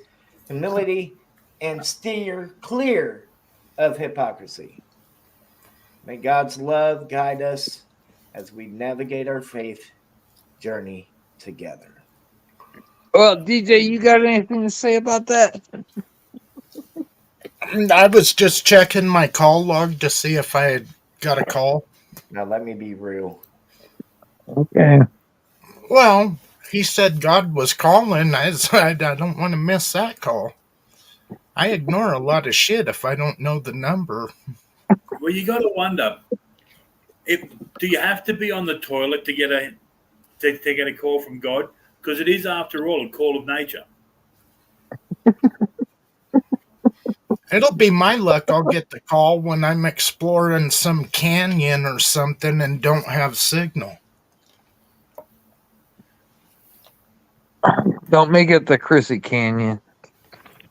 humility and steer clear of hypocrisy. May God's love guide us as we navigate our faith journey together. Well, DJ, you got anything to say about that? I was just checking my call log to see if I had got a call. Now let me be real. Okay. Well, he said God was calling. I said I don't want to miss that call. I ignore a lot of shit if I don't know the number. Well, you got to wonder, do you have to be on the toilet to get a call from God? Because it is, after all, a call of nature. It'll be my luck I'll get the call when I'm exploring some canyon or something and don't have signal. Don't make it the Chrissy Canyon.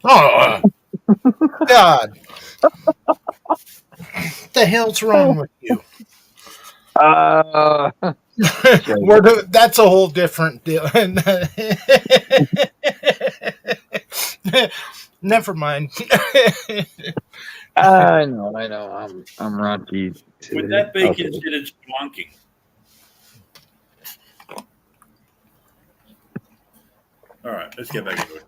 Oh, God. What the hell's wrong with you? That's a whole different deal. Never mind. I know. I'm raunchy today. Would that be Okay. considered splunking? All right, let's get back into it.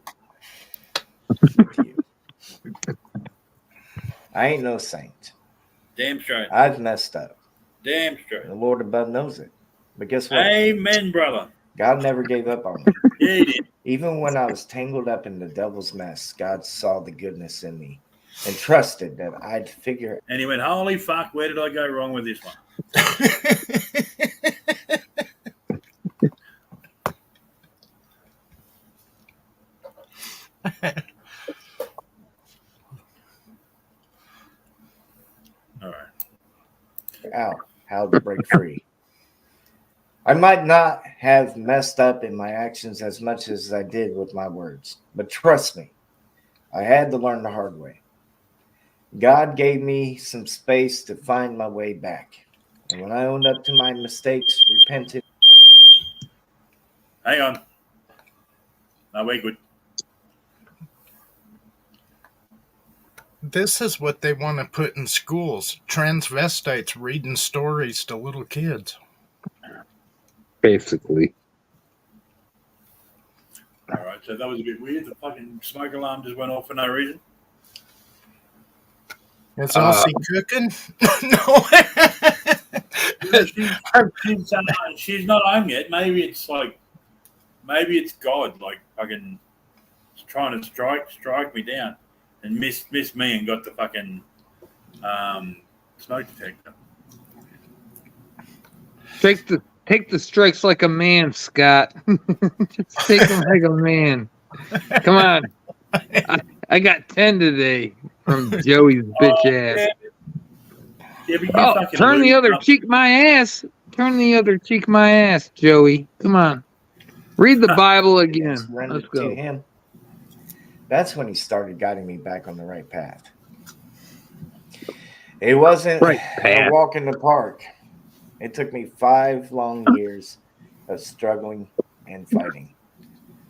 I ain't no saint. Damn straight. I've messed up. Damn straight. The Lord above knows it. But guess what? Amen, brother. God never gave up on me. Yeah, he did. Even when I was tangled up in the devil's mess, God saw the goodness in me and trusted that I'd figure. And he went, holy fuck, where did I go wrong with this one? All right. out how to break free. I might not have messed up in my actions as much as I did with my words, but trust me, I had to learn the hard way. God gave me some space to find my way back. And when I owned up to my mistakes, repented. Hang on. No, we're good. This is what they want to put in schools. Transvestites reading stories to little kids. Basically. All right, so that was a bit weird. The fucking smoke alarm just went off for no reason. Is Elsie cooking? No. She's not home yet. Maybe it's God, like fucking trying to strike me down and miss me and got the fucking smoke detector. Take the strikes like a man, Scott. Just take them like a man. Come on. I got 10 today from Joey's bitch ass. Yeah, but you Oh, fucking turn the lose. other cheek my ass. Turn the other cheek my ass, Joey. Come on. Read the Bible again. Surrendered Let's go. to him. That's when he started guiding me back on the right path. It wasn't Right a path. walk in the park. It took me 5 long years of struggling and fighting.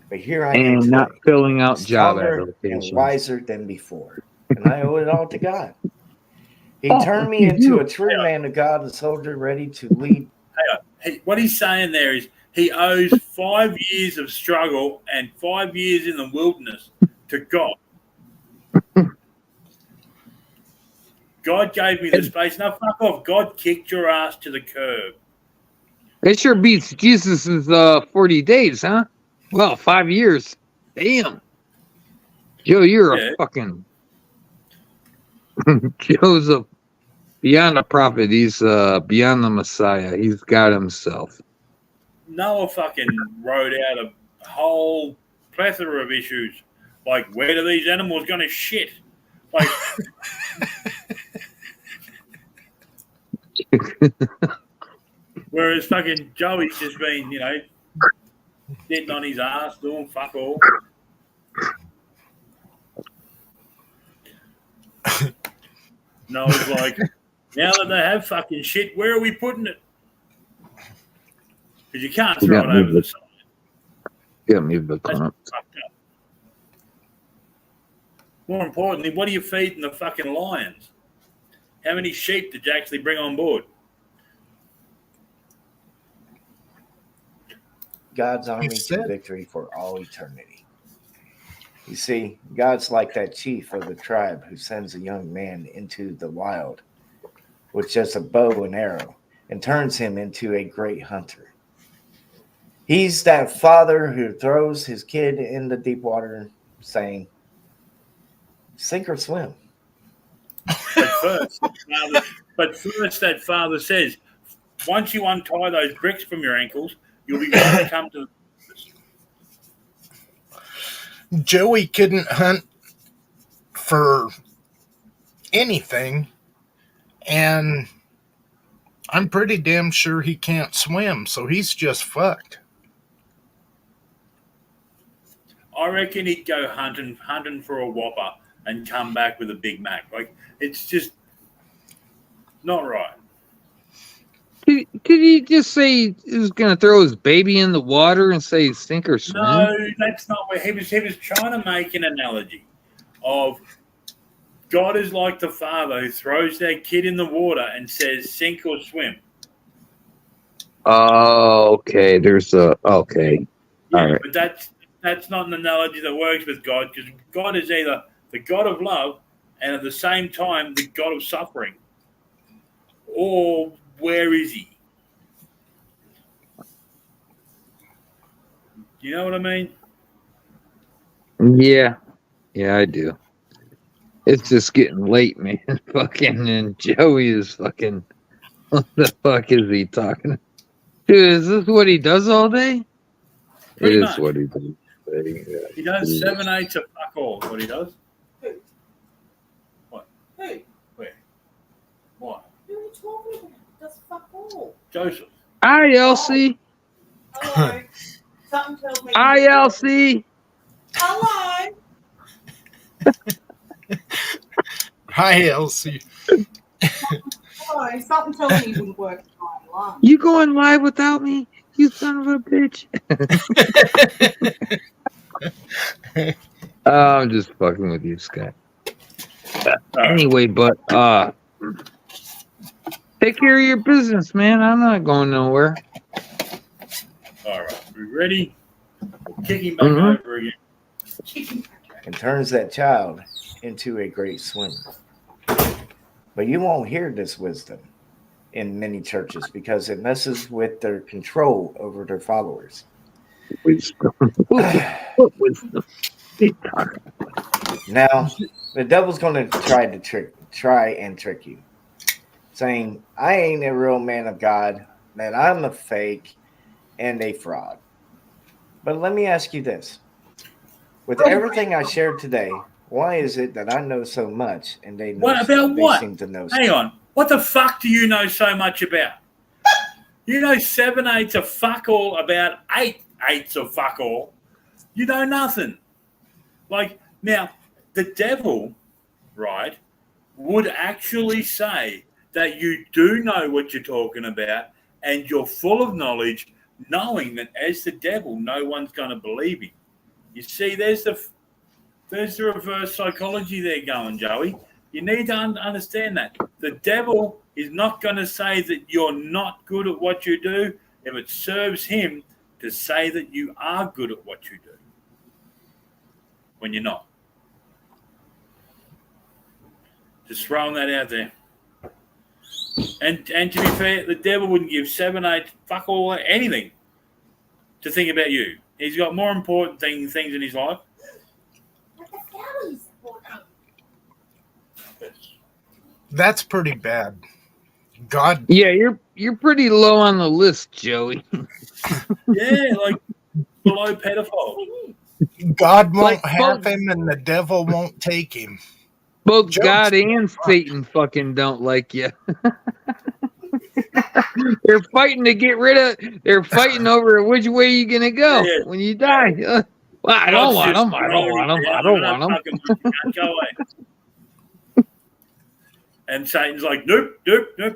But here I am And today, not filling out job stronger and applications. wiser than before. And I owe it all to God. He Oh, turned me you into do. a true man of God, a soldier ready to lead. What he's saying there is he owes 5 years of struggle and 5 years in the wilderness to God. God gave me the space. No, fuck off. God kicked your ass to the curb. It sure beats Jesus' 40 days, huh? Well, 5 years. Damn. Joe, you're Yeah. a fucking Joe's beyond a prophet. He's beyond the Messiah. He's God himself. Noah fucking wrote out a whole plethora of issues. Like, where are these animals going to shit? Like, whereas fucking Joey's just been, sitting on his ass doing fuck all. Noah's like, now that they have fucking shit, where are we putting it? Because you can't throw it over the side. Yeah, me the That's clump. fucked up. More importantly, what are you feeding the fucking lions? How many sheep did you actually bring on board? God's army to victory for all eternity. You see, God's like that chief of the tribe who sends a young man into the wild with just a bow and arrow and turns him into a great hunter. He's that father who throws his kid in the deep water saying, sink or swim. But first, that father says, once you untie those bricks from your ankles, you'll be able to come to the Joey couldn't hunt for anything, and I'm pretty damn sure he can't swim, so he's just fucked. I reckon he'd go hunting for a whopper and come back with a Big Mac. Like, it's just not right. Did he just say he was going to throw his baby in the water and say sink or swim? No, that's not what he was. He was trying to make an analogy. of God is like the father who throws their kid in the water and says, sink or swim. Oh, okay. There's a okay. Yeah, All right. but that's not an analogy that works with God, because God is either the God of love and at the same time the God of suffering. Or where is he? You know what I mean? Yeah. Yeah, I do. It's just getting late, man. Fucking and Joey is fucking. What the fuck is he talking? Dude, is this what he does all day? Pretty It is much. what he does. Yeah. He does 7/8 of fuck all. What he does? Who? What? Who? Where? What? Who are you talking about? That's fuck all. Joseph. Hi, Elsie. Hello. Something tells me. Hi, Elsie. Hello. Hi, Elsie. Hello. Something tells me you wouldn't work at night alone. You going live without me? You son of a bitch. I'm just fucking with you, Scott. Anyway, but take care of your business, man. I'm not going nowhere. All right. We ready? We'll kick him back over again. And turns that child into a great swimmer. But you won't hear this wisdom in many churches because it messes with their control over their followers. Wisdom. What wisdom? Now, the devil's going to try and trick you, saying, I ain't a real man of God, that I'm a fake and a fraud. But let me ask you this. With everything I shared today, why is it that I know so much and they know they seem to know Hang on. What the fuck do you know so much about? You know 7/8 of fuck all about 8/8 of fuck all. You know nothing. Like, now, the devil, right, would actually say that you do know what you're talking about and you're full of knowledge, knowing that as the devil, no one's going to believe him. You see, there's the reverse psychology there going, Joey. You need to understand that. The devil is not going to say that you're not good at what you do if it serves him to say that you are good at what you do when you're not. Just throwing that out there. And to be fair, the devil wouldn't give 7/8 fuck all anything to think about you. He's got more important things in his life. But the family's important. That's pretty bad. God. Yeah, you're pretty low on the list, Joey. Yeah, like below pedophile. God won't Like, have him and the devil won't take him. Both Joke's God too and much. Satan fucking don't like you. They're fighting to get rid of. They're fighting over which way you gonna go when you die. Well, I don't want them. I don't want them. I don't want them. Go away. And Satan's like, nope.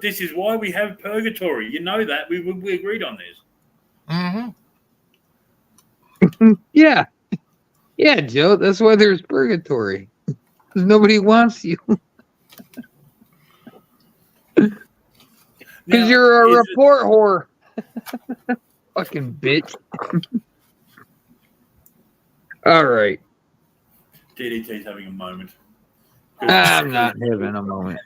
This is why we have purgatory. You know that. We agreed on this. Mm-hmm. Yeah, Joe. That's why there's purgatory. Because nobody wants you. Because you're a report whore. Fucking bitch. All right. DDT's having a moment. I'm not having a moment.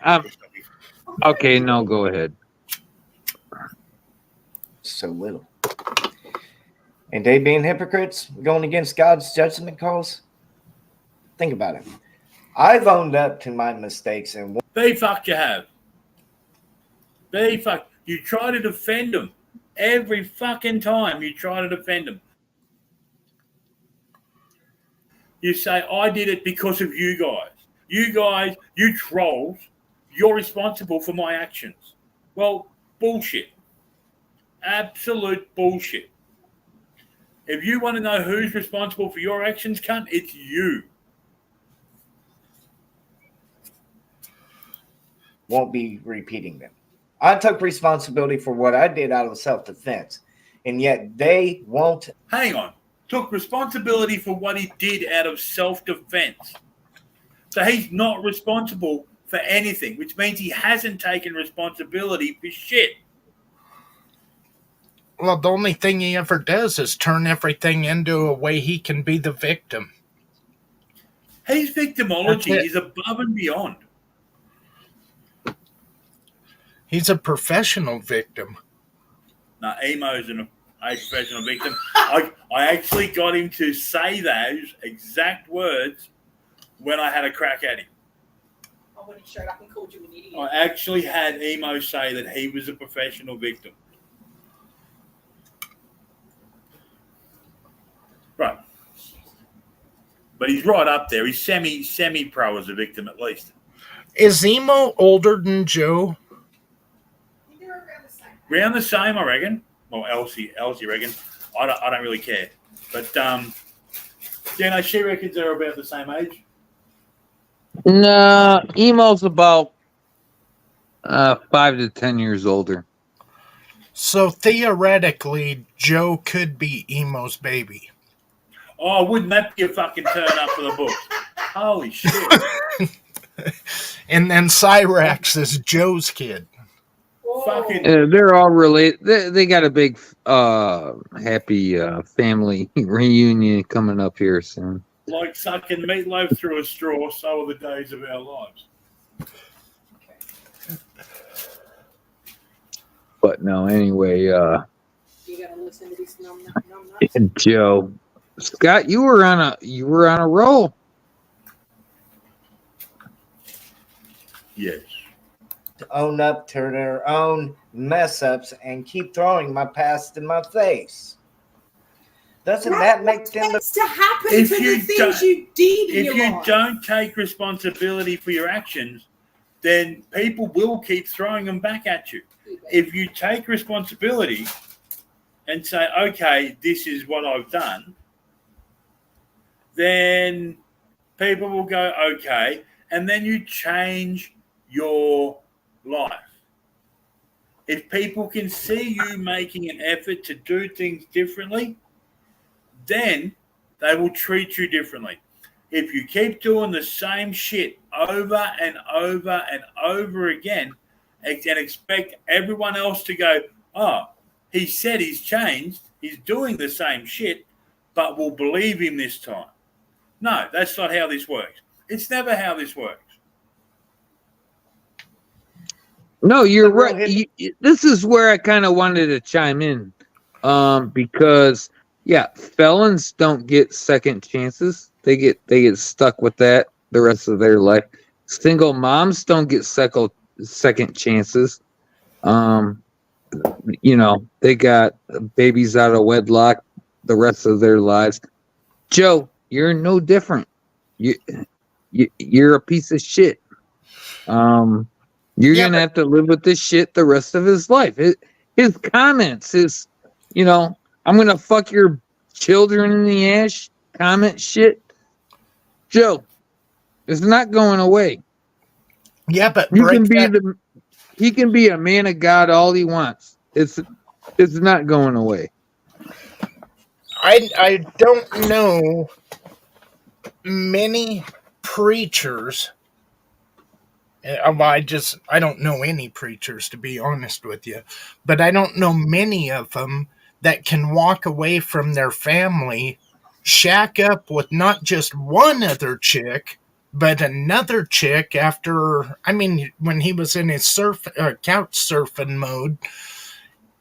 Okay, no, go ahead. so little. And they being hypocrites, going against God's judgment calls? Think about it. I've owned up to my mistakes and Be fucked you have. Be fucked. You try to defend them. Every fucking time you try to defend them. You say, I did it because of you guys. You guys, you trolls, you're responsible for my actions. Well, bullshit. Absolute bullshit. If you want to know who's responsible for your actions, cunt, it's you. won't be repeating them. I took responsibility for what I did out of self-defense, and yet they won't. Hang on. Took responsibility for what he did out of self-defense. So he's not responsible for anything, which means he hasn't taken responsibility for shit. Well, the only thing he ever does is turn everything into a way he can be the victim. His That's victimology it. is above and beyond. He's a professional victim. Now, Emo's a professional victim. I actually got him to say those exact words when I had a crack at him. Oh, when he showed up and called you an idiot. I actually had Emo say that he was a professional victim. Right. But he's right up there. He's semi-pro as a victim at least. Is Emo older than Joe? They're around the same. Around the same, I reckon. Well, Elsie reckons. I don't really care. But, yeah, no, she reckons they're about the same age. No, Emo's about 5 to 10 years older. So theoretically, Joe could be Emo's baby. Oh, wouldn't that be a fucking turn up for the book? Holy shit. And then Cyrax is Joe's kid. Fucking They're all related. They got a big, happy family reunion coming up here soon. like sucking meatloaf through a straw, so are the days of our lives. But no, anyway, You gotta listen to this numb nuts. Joe, Scott, you were on a roll. Yes. To own up to their own mess ups and keep throwing my past in my face. Doesn't that make them tends to happen If to you the things don't- you did in If your you life? don't take responsibility for your actions, then people will keep throwing them back at you. If you take responsibility and say, okay, this is what I've done, then people will go, okay, and then you change your life. If people can see you making an effort to do things differently, then they will treat you differently. If you keep doing the same shit over and over and over again and expect everyone else to go, oh, he said he's changed, he's doing the same shit, but we'll believe him this time. No, that's not how this works. It's never how this works. No, you're right. This is where I kind of wanted to chime in, because yeah, felons don't get second chances. They get stuck with that the rest of their life. Single moms don't get second chances. They got babies out of wedlock the rest of their lives. Joe, you're no different. You're a piece of shit. You're gonna have to live with this shit the rest of his life. His comments, I'm gonna fuck your children in the ass comment shit. Joe, it's not going away. Yeah, but he can be a man of God all he wants. It's not going away. I don't know many preachers. I don't know any preachers, to be honest with you, but I don't know many of them that can walk away from their family, shack up with not just one other chick, but another chick when he was in his couch surfing mode,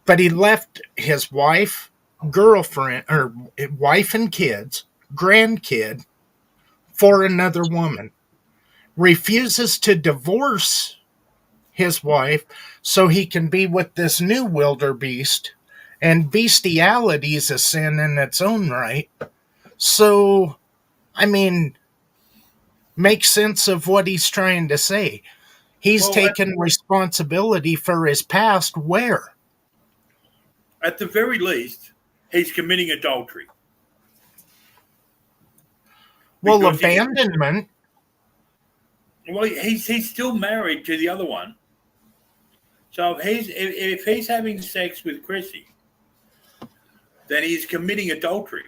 but he left his wife, girlfriend, or wife and kids, grandkid, for another woman. Refuses to divorce his wife so he can be with this new wildebeest, and bestiality is a sin in its own right. So, make sense of what he's trying to say. He's taken responsibility for his past where? At the very least, he's committing adultery. Well, abandonment. Well, he's still married to the other one. So if he's having sex with Chrissy, then he's committing adultery.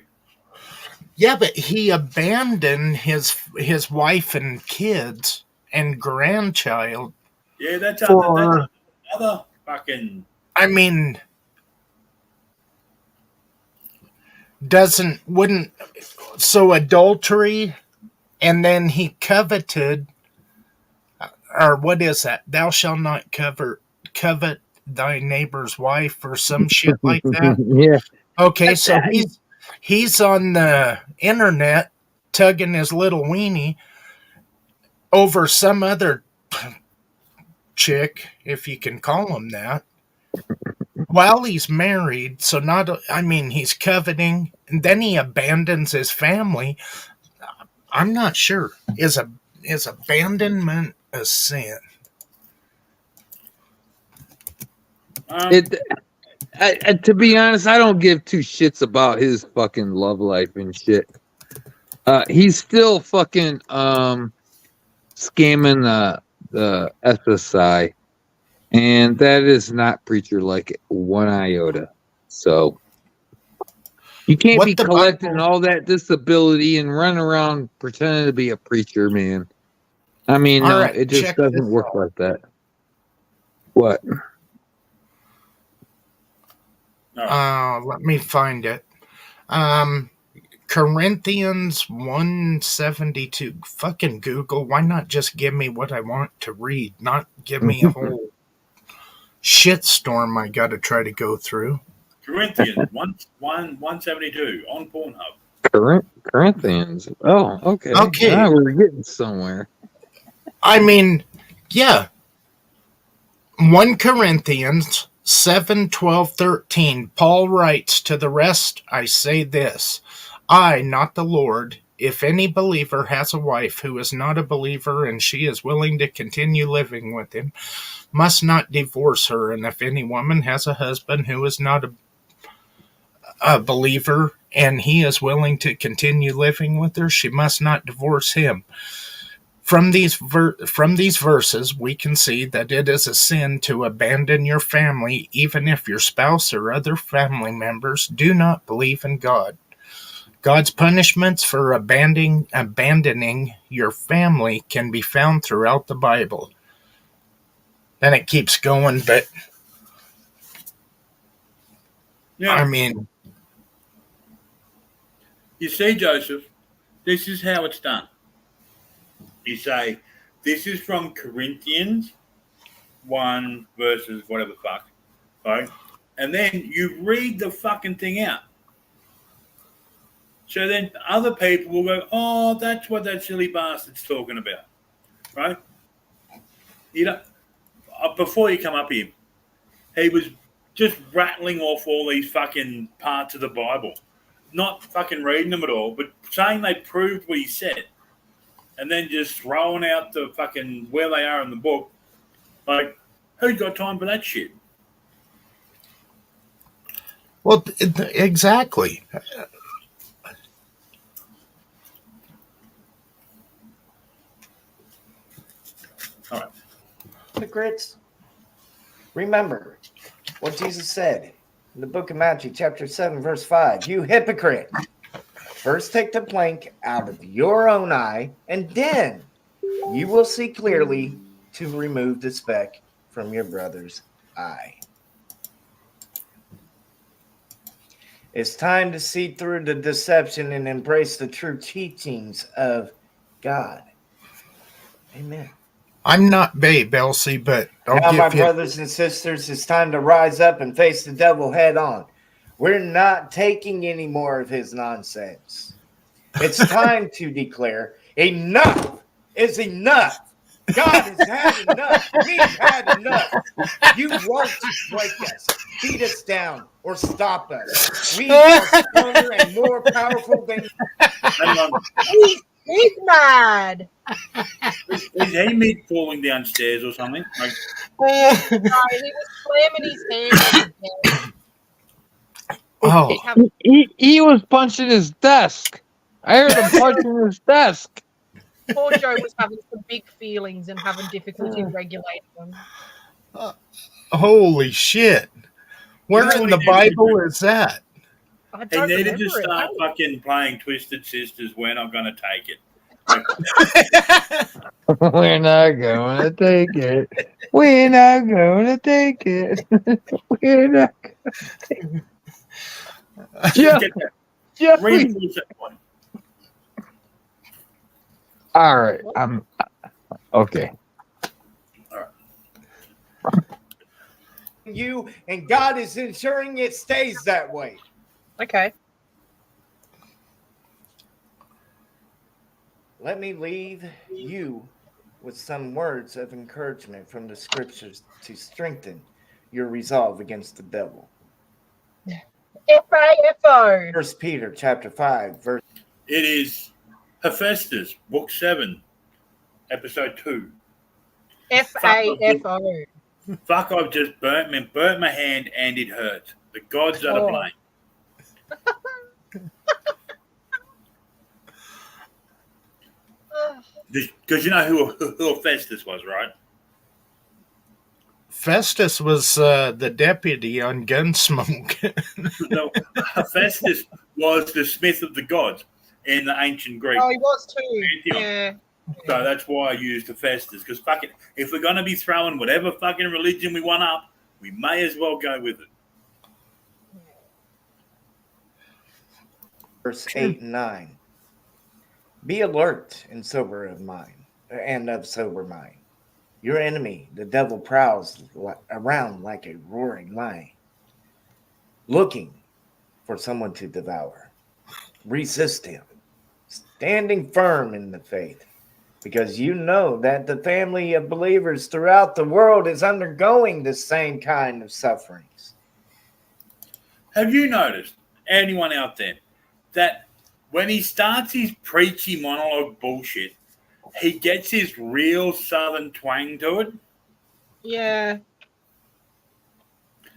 Yeah, but he abandoned his wife and kids and grandchild Yeah, that's for. other fucking. I mean, wouldn't so adultery, and then he coveted, or what is that? Thou shalt not covet thy neighbor's wife or some shit like that. Yeah. Okay, so he's on the internet tugging his little weenie over some other chick, if you can call him that, while he's married. So he's coveting, and then he abandons his family. I'm not sure. Is abandonment a sin? To be honest, I don't give two shits about his fucking love life and shit. He's still fucking scamming the SSI, and that is not preacher like one iota. So you can't What be the collecting Bible- all that disability and run around pretending to be a preacher, man. I mean, All no, right, it just check doesn't this work out. like that. What? Let me find it. Corinthians 172. Fucking Google, why not just give me what I want to read, not give me a whole shitstorm I gotta try to go through. Corinthians 172 on Pornhub. Corinthians. Oh, okay. Okay. Ah, we're getting somewhere. I mean, yeah. 1 Corinthians 7, 12, 13. Paul writes, to the rest I say this, I, not the Lord, if any believer has a wife who is not a believer and she is willing to continue living with him, must not divorce her. And if any woman has a husband who is not a believer and he is willing to continue living with her, she must not divorce him. From these verses, we can see that it is a sin to abandon your family, even if your spouse or other family members do not believe in God. God's punishments for abandoning your family can be found throughout the Bible. Then it keeps going, but Yeah. I mean, You see, Joseph, this is how it's done. You say, this is from Corinthians 1 verses whatever the fuck, right? And then you read the fucking thing out. So then other people will go, oh, that's what that silly bastard's talking about, right? You know, before you come up here, he was just rattling off all these fucking parts of the Bible, not fucking reading them at all, but saying they proved what he said, and then just throwing out the fucking where they are in the book. Like, who's got time for that shit? well, exactly. All right. Hypocrites, remember what Jesus said in the book of Matthew, chapter 7, verse 5. You hypocrite, first take the plank out of your own eye, and then you will see clearly to remove the speck from your brother's eye. It's time to see through the deception and embrace the true teachings of God. Amen. I'm not Babe, Elsie, but Now, my brothers and sisters, it's time to rise up and face the devil head on. We're not taking any more of his nonsense. It's time to declare enough is enough. God has had enough. We've had enough. You won't break us, beat us down, or stop us. We are stronger and more powerful than. He's mad. Is he mid falling downstairs or something? Like, No, he was slamming his hand on his head. Oh, He was punching his desk. I heard him punching his desk. Poor Joe was having some big feelings and having difficulty regulating them. holy shit. Where You know in what the he did? Bible is that? I He don't needed remember to start it. fucking playing Twisted Sisters. We're not going to take it. We're not gonna take it. We're not gonna take it. We're not. Just get that. Joey. Reinforce that one. All right. I'm okay. You and God is ensuring it stays that way. Okay. Let me leave you with some words of encouragement from the scriptures to strengthen your resolve against the devil. F-A-F-O. 1 Peter chapter 5, verse It is Hephaestus, Book 7, Episode 2. F-A-F-O. Fuck, I've just burnt my hand and it hurts. The gods are to Oh. blame. Because you know who Hephaestus was, right? Festus was the deputy on Gunsmoke. No, Hephaestus was the smith of the gods in the ancient Greek. Oh, he was too. Pantheon. Yeah. So that's why I used Hephaestus. Because fuck it, if we're going to be throwing whatever fucking religion we want up, we may as well go with it. verse 8 and 9. Be alert and sober of mind, and of sober mind. Your enemy, the devil, prowls around like a roaring lion, looking for someone to devour. Resist him, standing firm in the faith, because you know that the family of believers throughout the world is undergoing the same kind of sufferings. Have you noticed, anyone out there, that when he starts his preachy monologue bullshit, he gets his real southern twang to it? Yeah.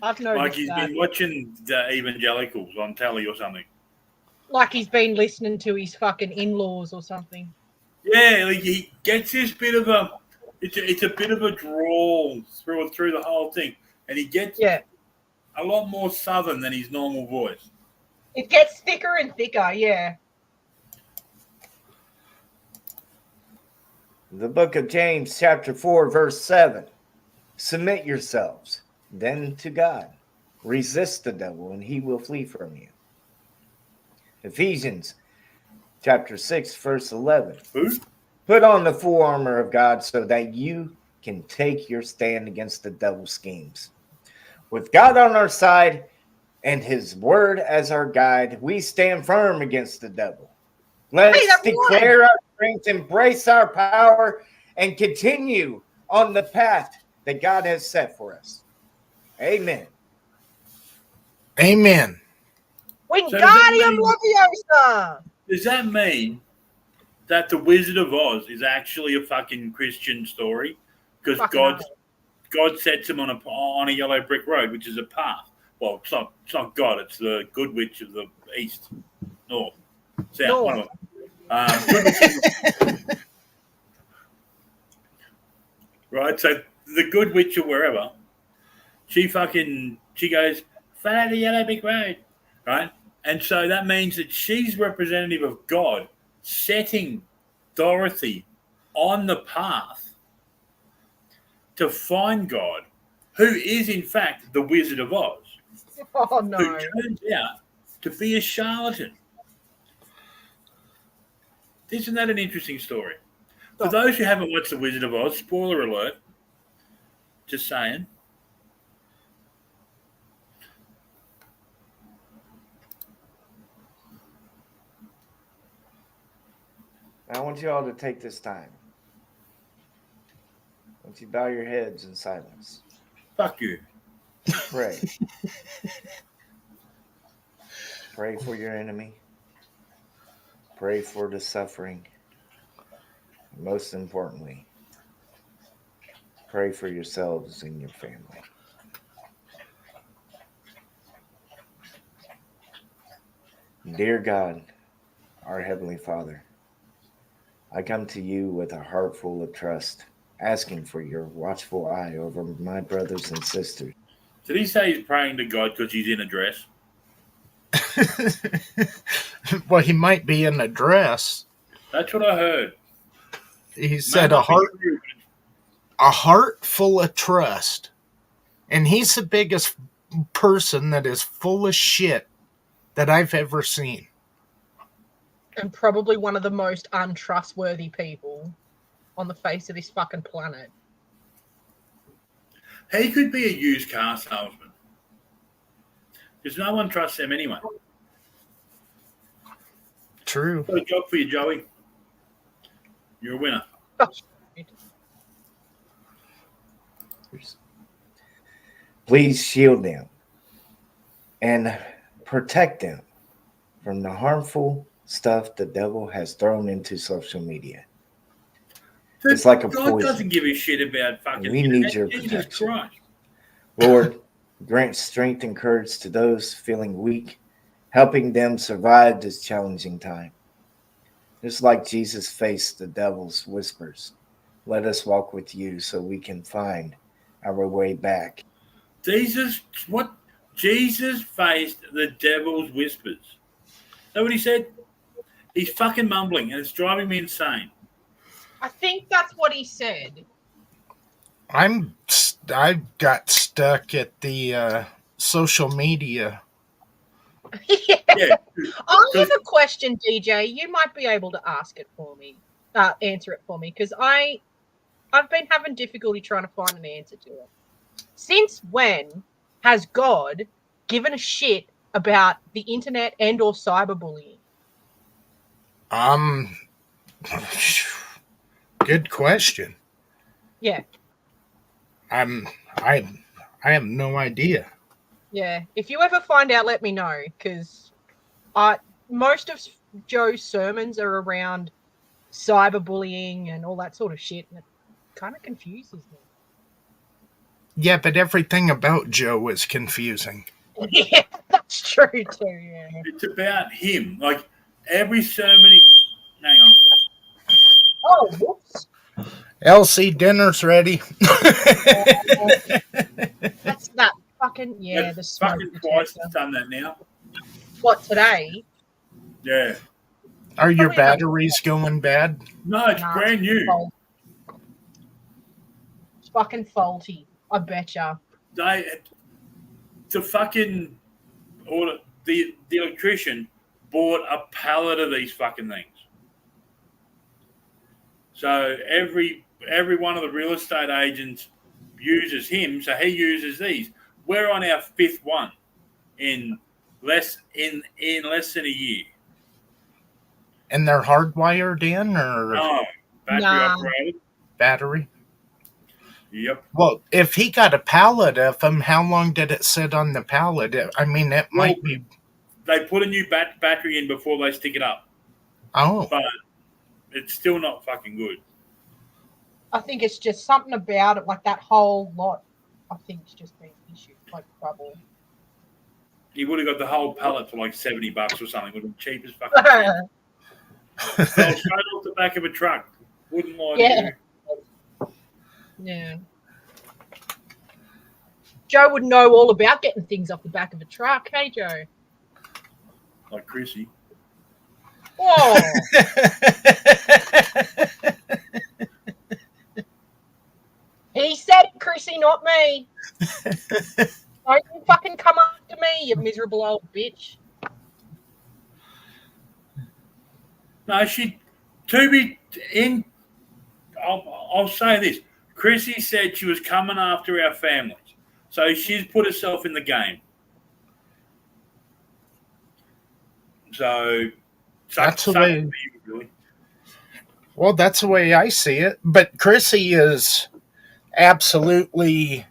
I've noticed Like he's that. been watching the evangelicals on telly or something. Like he's been listening to his fucking in-laws or something. Yeah, like he gets this bit of a, it's a bit of a drawl through the whole thing, and he gets Yeah. a lot more southern than his normal voice. It gets thicker and thicker, yeah. The book of James, chapter 4, verse 7. Submit yourselves then to God. Resist the devil, and he will flee from you. Ephesians, chapter 6, verse 11. Who? Put on the full armor of God so that you can take your stand against the devil's schemes. With God on our side and his word as our guide, we stand firm against the devil. Let's declare our strength, embrace our power, and continue on the path that God has set for us. Amen. Amen. Wingardium Leviosa! Does that mean that the Wizard of Oz is actually a fucking Christian story? Because God sets him on a yellow brick road, which is a path. Well, it's not God. It's the Good Witch of the East, North, South. One of them. Right. So the Good Witch or wherever, she goes follow the yellow brick road, right? And so that means that she's representative of God, setting Dorothy on the path to find God, who is in fact the Wizard of Oz. Oh, no. Who turns out to be a charlatan. Isn't that an interesting story? For those who haven't watched The Wizard of Oz, spoiler alert, just saying. I want you all to take this time. I want you to bow your heads in silence. Fuck you. Pray. Pray for your enemy. Pray for the suffering. And most importantly, pray for yourselves and your family. Dear God, our Heavenly Father, I come to you with a heart full of trust, asking for your watchful eye over my brothers and sisters. Did he say he's praying to God because he's in a dress? Well, he might be in a dress. That's what I heard. He said May not be true, a heart full of trust. And he's the biggest person that is full of shit that I've ever seen. And probably one of the most untrustworthy people on the face of this fucking planet. he could be a used car salesman. Because no one trusts him anyway. True. Got a job for you, Joey. You're a winner. Please shield them and protect them from the harmful stuff the devil has thrown into social media. It's like a God poison. doesn't give a shit about fucking We need your Jesus protection. Christ. Lord, grant strength and courage to those feeling weak, helping them survive this challenging time. Just like Jesus faced the devil's whispers, let us walk with you so we can find our way back. Jesus faced the devil's whispers. Is that what he said? He's fucking mumbling and it's driving me insane. I think that's what he said. I got stuck at the social media. Yeah. Yeah. I have a question, DJ. You might be able to answer it for me, because I've been having difficulty trying to find an answer to it. Since when has God given a shit about the internet and or cyberbullying? Good question. Yeah. I have no idea. Yeah. If you ever find out, let me know, because most of Joe's sermons are around cyberbullying and all that sort of shit, and it kind of confuses me. Yeah, but everything about Joe is confusing. Yeah, that's true too. Yeah. It's about him. Like every sermon. Hang on. Oh, whoops. Elsie, dinner's ready. That's that fucking the smoke Fucking twice detector. it's done that now. What, today? Yeah. Are your Probably not. batteries going bad? No, it's Nah, brand new. faulty. It's fucking faulty. I betcha. The fucking or the electrician bought a pallet of these fucking things. So every one of the real estate agents uses him, so he uses these. We're on our fifth one in less than a year. And they're hardwired in or No, battery operated. battery? Yep. Well, if he got a pallet of them, how long did it sit on the pallet? I mean, it might be. They put a new battery in before they stick it up. Oh. But it's still not fucking good. I think it's just something about it, like that whole lot. I think it's just been issued, like trouble. He would have got the whole pallet for like $70 or something. Would have been cheap as fucking shit. Fell straight off the back of a truck. Wouldn't lie to you. Yeah. Joe would know all about getting things off the back of a truck, hey Joe? Like Chrissy. Oh. He said it, Chrissy, not me. Don't you fucking come after me, you miserable old bitch. No, I'll say this. Chrissy said she was coming after our families. So she's put herself in the game. So That's the way. you, really. Well, that's the way I see it. But Chrissy is absolutely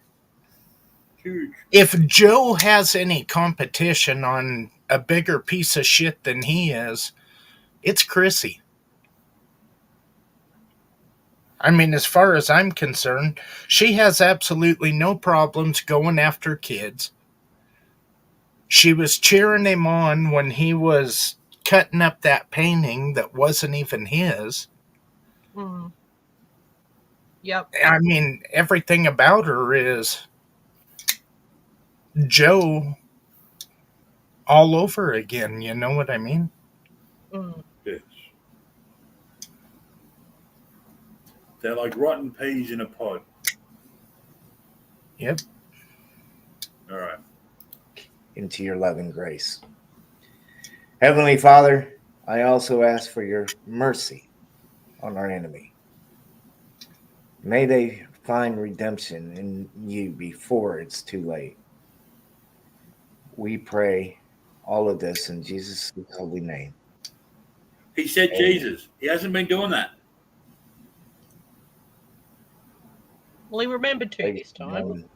Huge. If Joe has any competition on a bigger piece of shit than he is, it's Chrissy. I mean, as far as I'm concerned, she has absolutely no problems going after kids. She was cheering him on when he was cutting up that painting that wasn't even his. Mm. Yep. I mean, everything about her is Joe all over again. You know what I mean? Mm. Yes. They're like rotten peas in a pod. Yep. All right. into your loving grace. Heavenly Father, I also ask for your mercy on our enemy. May they find redemption in you before it's too late. We pray all of this in Jesus' holy name. He said Amen. Jesus. He hasn't been doing that. Well, he remembered to Ladies this and time. gentlemen,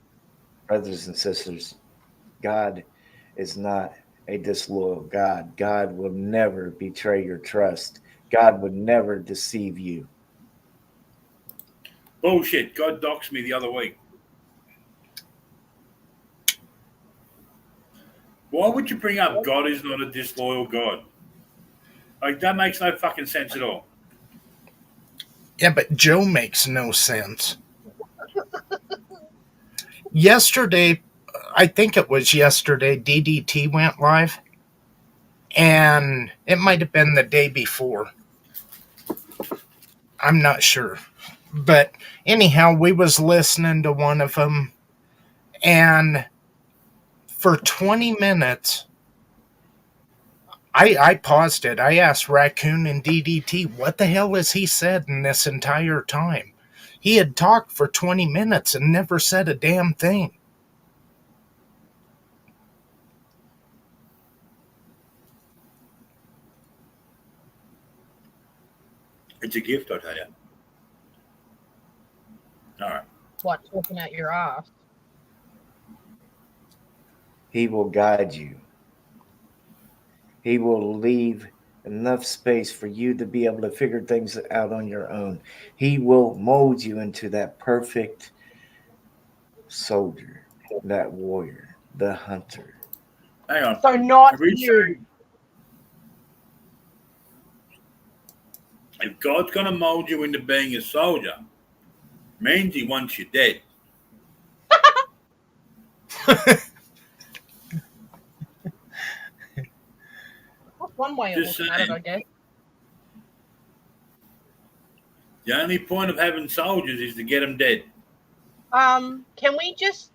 brothers and sisters, God is not a disloyal God. God will never betray your trust. God would never deceive you. Bullshit. God doxed me the other week. Why would you bring up God is not a disloyal God? Like, that makes no fucking sense at all. Yeah, but Joe makes no sense. Yesterday, I think it was yesterday, DDT went live. And it might have been the day before. I'm not sure. But anyhow, we was listening to one of them. And for 20 minutes, I paused it. I asked Raccoon and DDT, what the hell has he said in this entire time? He had talked for 20 minutes and never said a damn thing. It's a gift, I tell you. All right. What, talking out your ass? He will guide you. He will leave enough space for you to be able to figure things out on your own. He will mold you into that perfect soldier, that warrior, the hunter. Hang on. So not Have you you. If God's going to mold you into being a soldier, means he wants you dead. That's one way of Just looking at it, saying. I guess. The only point of having soldiers is to get them dead. Can we just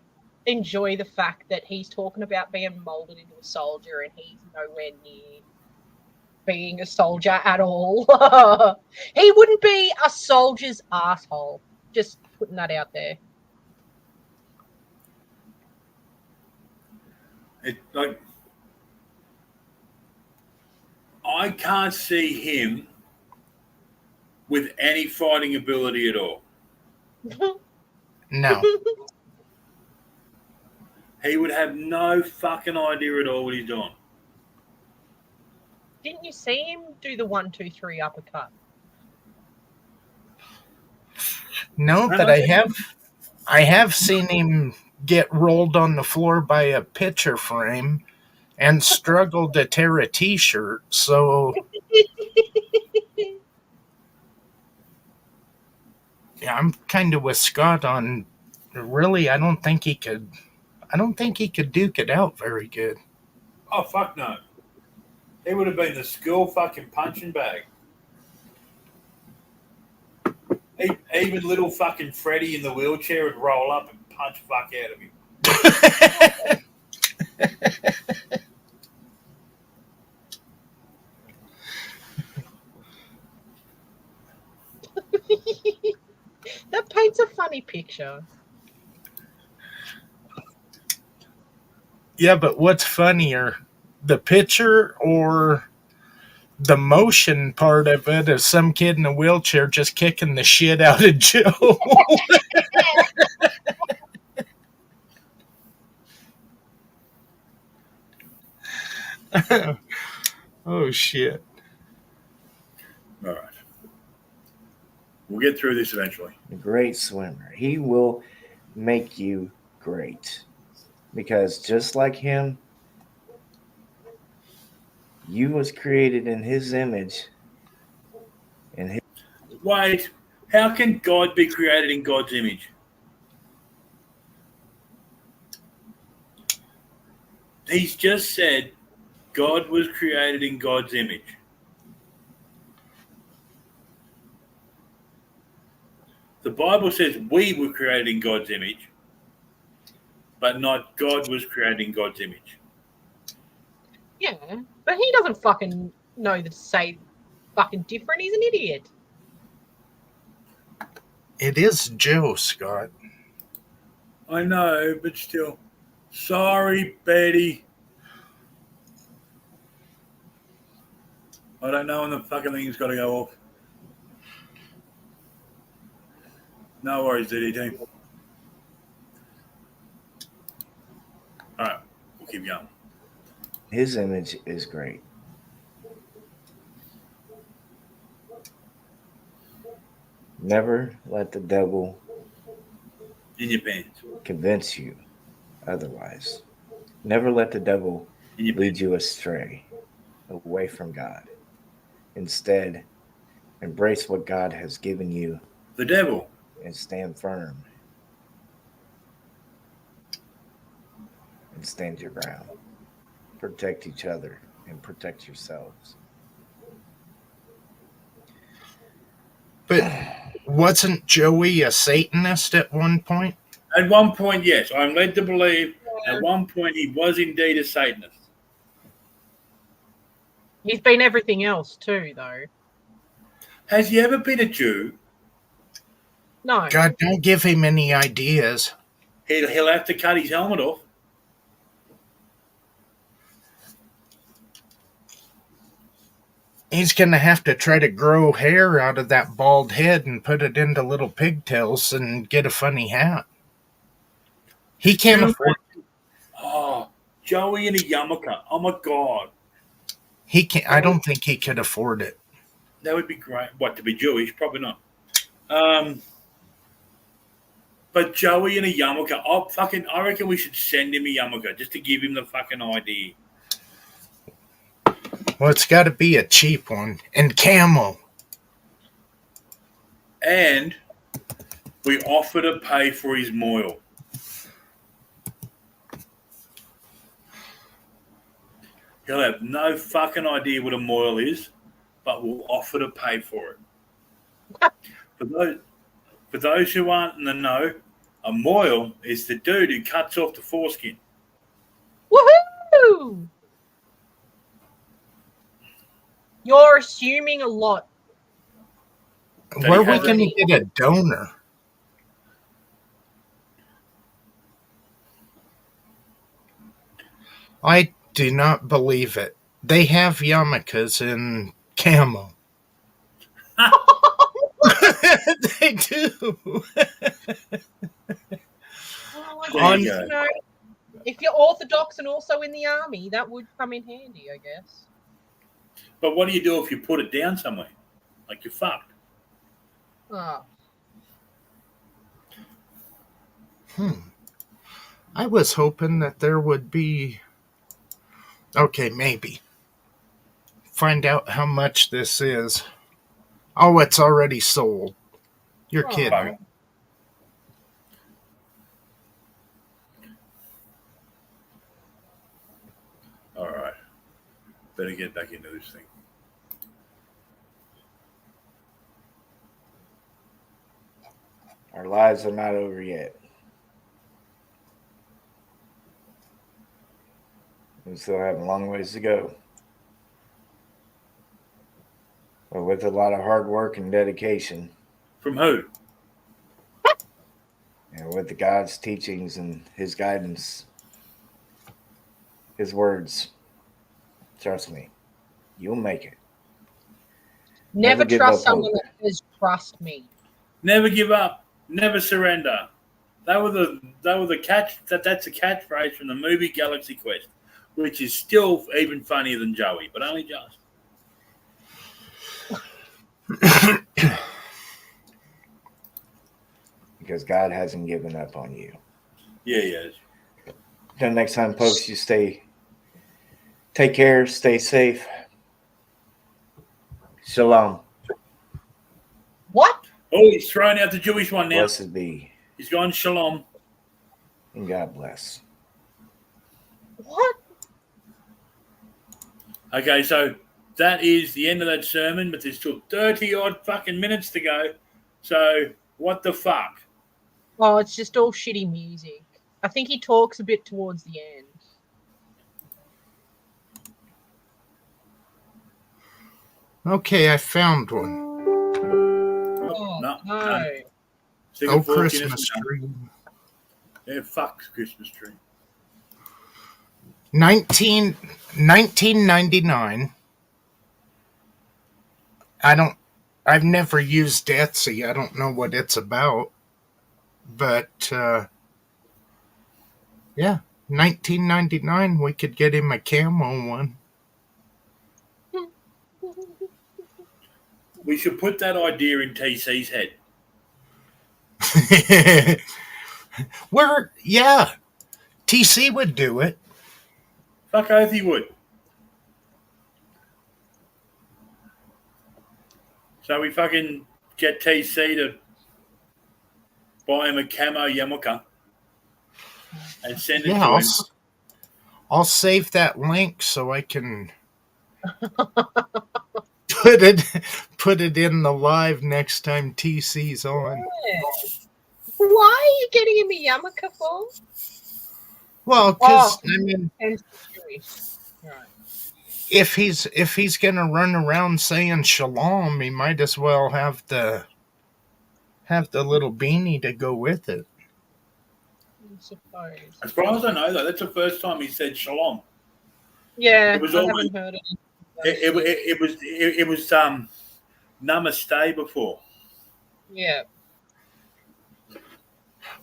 enjoy the fact that he's talking about being molded into a soldier and he's nowhere near being a soldier at all? He wouldn't be a soldier's asshole. Just putting that out there. It, like, I can't see him with any fighting ability at all. No. He would have no fucking idea at all what he's doing. Didn't you see him do the 1, 2, 3 uppercut? No, but I have seen him get rolled on the floor by a picture frame and struggle to tear a t-shirt. So yeah, I'm kind of with Scott on really I don't think he could duke it out very good. Oh, fuck no. He would have been the school fucking punching bag. Even little fucking Freddy in the wheelchair would roll up and punch fuck out of him. That paints a funny picture. Yeah, but what's funnier, the picture or the motion part of it of some kid in a wheelchair just kicking the shit out of Joe? Oh, shit. All right. We'll get through this eventually. A great swimmer. He will make you great. Because just like him, you was created in his image. And his Wait, how can God be created in God's image? He's just said God was created in God's image. The Bible says we were created in God's image, but not God was created in God's image. Yeah, but he doesn't fucking know to say fucking different. He's an idiot. It is Joe, Scott. I know, but still. Sorry, Betty. I don't know when the fucking thing's got to go off. No worries, DDT. All right, we'll keep going. His image is great. Never let the devil In your pants. convince you otherwise. Never let the devil In your lead pants. you astray away from God. Instead, embrace what God has given you The devil. and stand firm and stand your ground. Protect each other and protect yourselves. But wasn't Joey a Satanist at one point? At one point, yes. I'm led to believe at one point he was indeed a Satanist. He's been everything else too, though. Has he ever been a Jew? No. God, don't give him any ideas. He'll have to cut his helmet off. He's going to have to try to grow hair out of that bald head and put it into little pigtails and get a funny hat. He can't Jew- afford. Oh, Joey in a yarmulke. Oh my God. He can't. I don't think he could afford it. That would be great. What, to be Jewish? Probably not. But Joey in a yarmulke. I reckon we should send him a yarmulke just to give him the fucking idea. Well, it's got to be a cheap one and camo. And we offer to pay for his moil. He'll have no fucking idea what a moil is, but we'll offer to pay for it. For those who aren't in the know, a moil is the dude who cuts off the foreskin. Woohoo! You're assuming a lot. That Where he are we has going to get a donor? I do not believe it. They have yarmulkes in camo. They do. Well, There you go. you know, if you're Orthodox and also in the army, that would come in handy, I guess. But what do you do if you put it down somewhere? Like you're fucked. Oh. I was hoping that there would be. Okay, maybe. Find out how much this is. Oh, it's already sold. You're Oh. kidding. Fuck. All right. Better get back into this thing. Our lives are not over yet. We still have a long ways to go. But with a lot of hard work and dedication, From who? and with the God's teachings and His guidance, His words, trust me, you'll make it. Never give trust up someone hope. that says, trust me. Never give up. Never surrender. That's a catchphrase from the movie Galaxy Quest, which is still even funnier than Joey, but only just. Because God hasn't given up on you. Yeah, he is. Until next time, folks, you take care, stay safe. Shalom. What? Oh, he's throwing out the Jewish one now. Blessed be, He's gone shalom. and God bless. What? Okay, so that is the end of that sermon, but there's still 30 odd fucking minutes to go. So what the fuck? Oh, it's just all shitty music. I think he talks a bit towards the end. Okay, I found one. Oh, No. Stick a Oh, fork in Christmas his mouth. tree. Yeah, fuck Christmas tree. 1999. I've never used Etsy. I don't know what it's about. But, yeah, 1999, we could get him a camo one. We should put that idea in TC's head. Yeah, TC would do it. Fuck oath he would. So we fucking get TC to buy him a camo yarmulke and send it Yeah, to him. I'll save that link so I can put it in the live next time TC's on. Yeah. Why are you getting him a yarmulke for? Well, because I mean, right. if he's gonna run around saying shalom, he might as well have the little beanie to go with it. I suppose. As far as I know, though, that's the first time he said shalom. Yeah, It was I always- haven't heard it. It was namaste before. Yeah.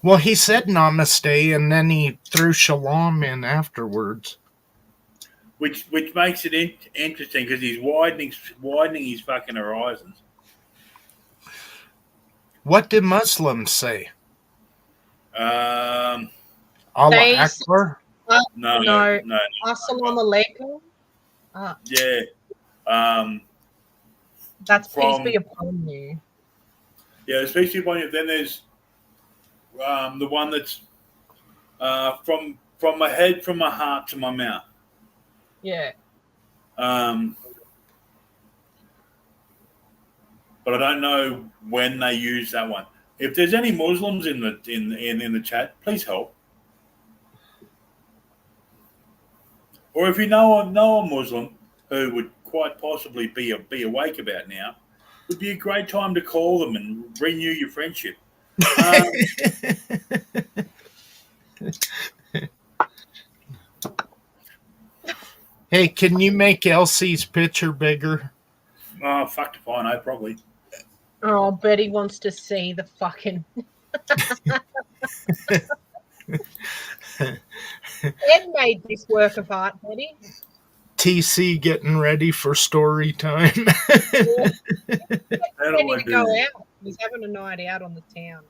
Well, he said namaste and then he threw shalom in afterwards. Which makes it interesting because he's widening his fucking horizons. What do Muslims say? Um, Allah They- Akbar? no. Assalamu alaikum. Yeah. That's peace From- be upon you. Yeah, especially when then there's the one that's from my head, from my heart to my mouth. Yeah. But I don't know when they use that one. If there's any Muslims in the chat, please help. Or if you know a Muslim who would quite possibly be awake about now, would be a great time to call them and renew your friendship. Hey, can you make Elsie's picture bigger? Oh, fuck if I know, probably. Oh, Betty wants to see the fucking. Ed made this work of art, Betty. TC getting ready for story time. How Ready do I to do go that? out. He's having a night out on the town,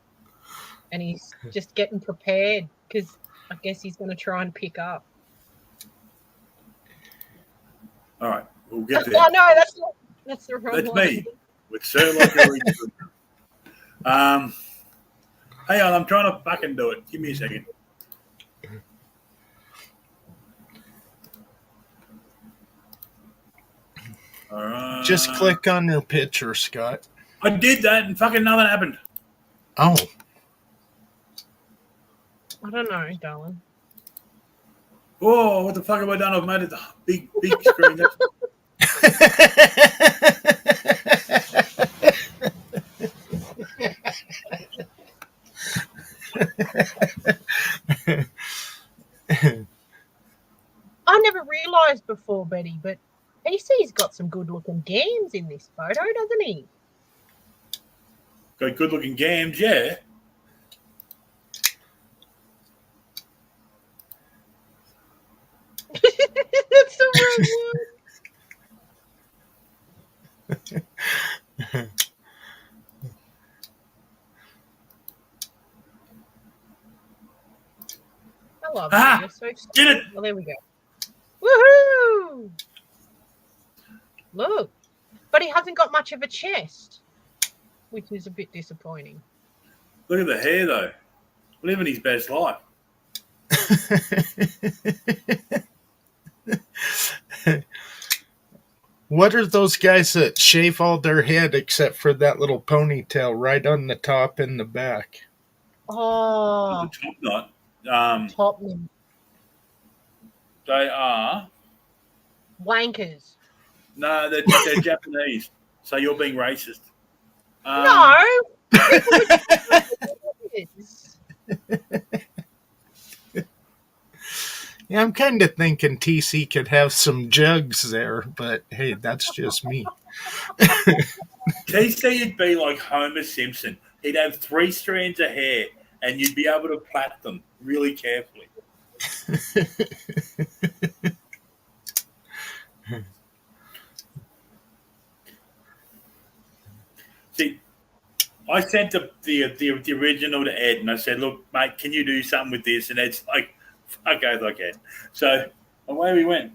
and he's just getting prepared because I guess he's going to try and pick up. All right, we'll get Oh there. no, that's the wrong That's one. me. With Sir like a hang on, I'm trying to fucking do it. Give me a second. All right. Just click on your picture, Scott. I did that and fucking nothing happened. Oh, I don't know, darling. Oh, what the fuck have I done? I've made it the big screen. I never realised before, Betty, but PC's got some good-looking games in this photo, doesn't he? Got good looking games, yeah. That's the wrong one. I love Ah, you. You're so did it. Well, there we go. Woohoo! Look, but he hasn't got much of a chest, which is a bit disappointing. Look at the hair though. Living his best life. What are those guys that shave all their head except for that little ponytail right on the top and the back? Oh, The top knot. Tottenham They are wankers. no, they're Japanese. So you're being racist. No, people are just Yeah, I'm kind of thinking TC could have some jugs there, but hey, that's just me. TC would be like Homer Simpson. He'd have 3 strands of hair, and you'd be able to plait them really carefully. See, I sent the original to Ed, and I said, "Look, mate, can you do something with this?" And Ed's like, "Fuck oath, I can." So away we went,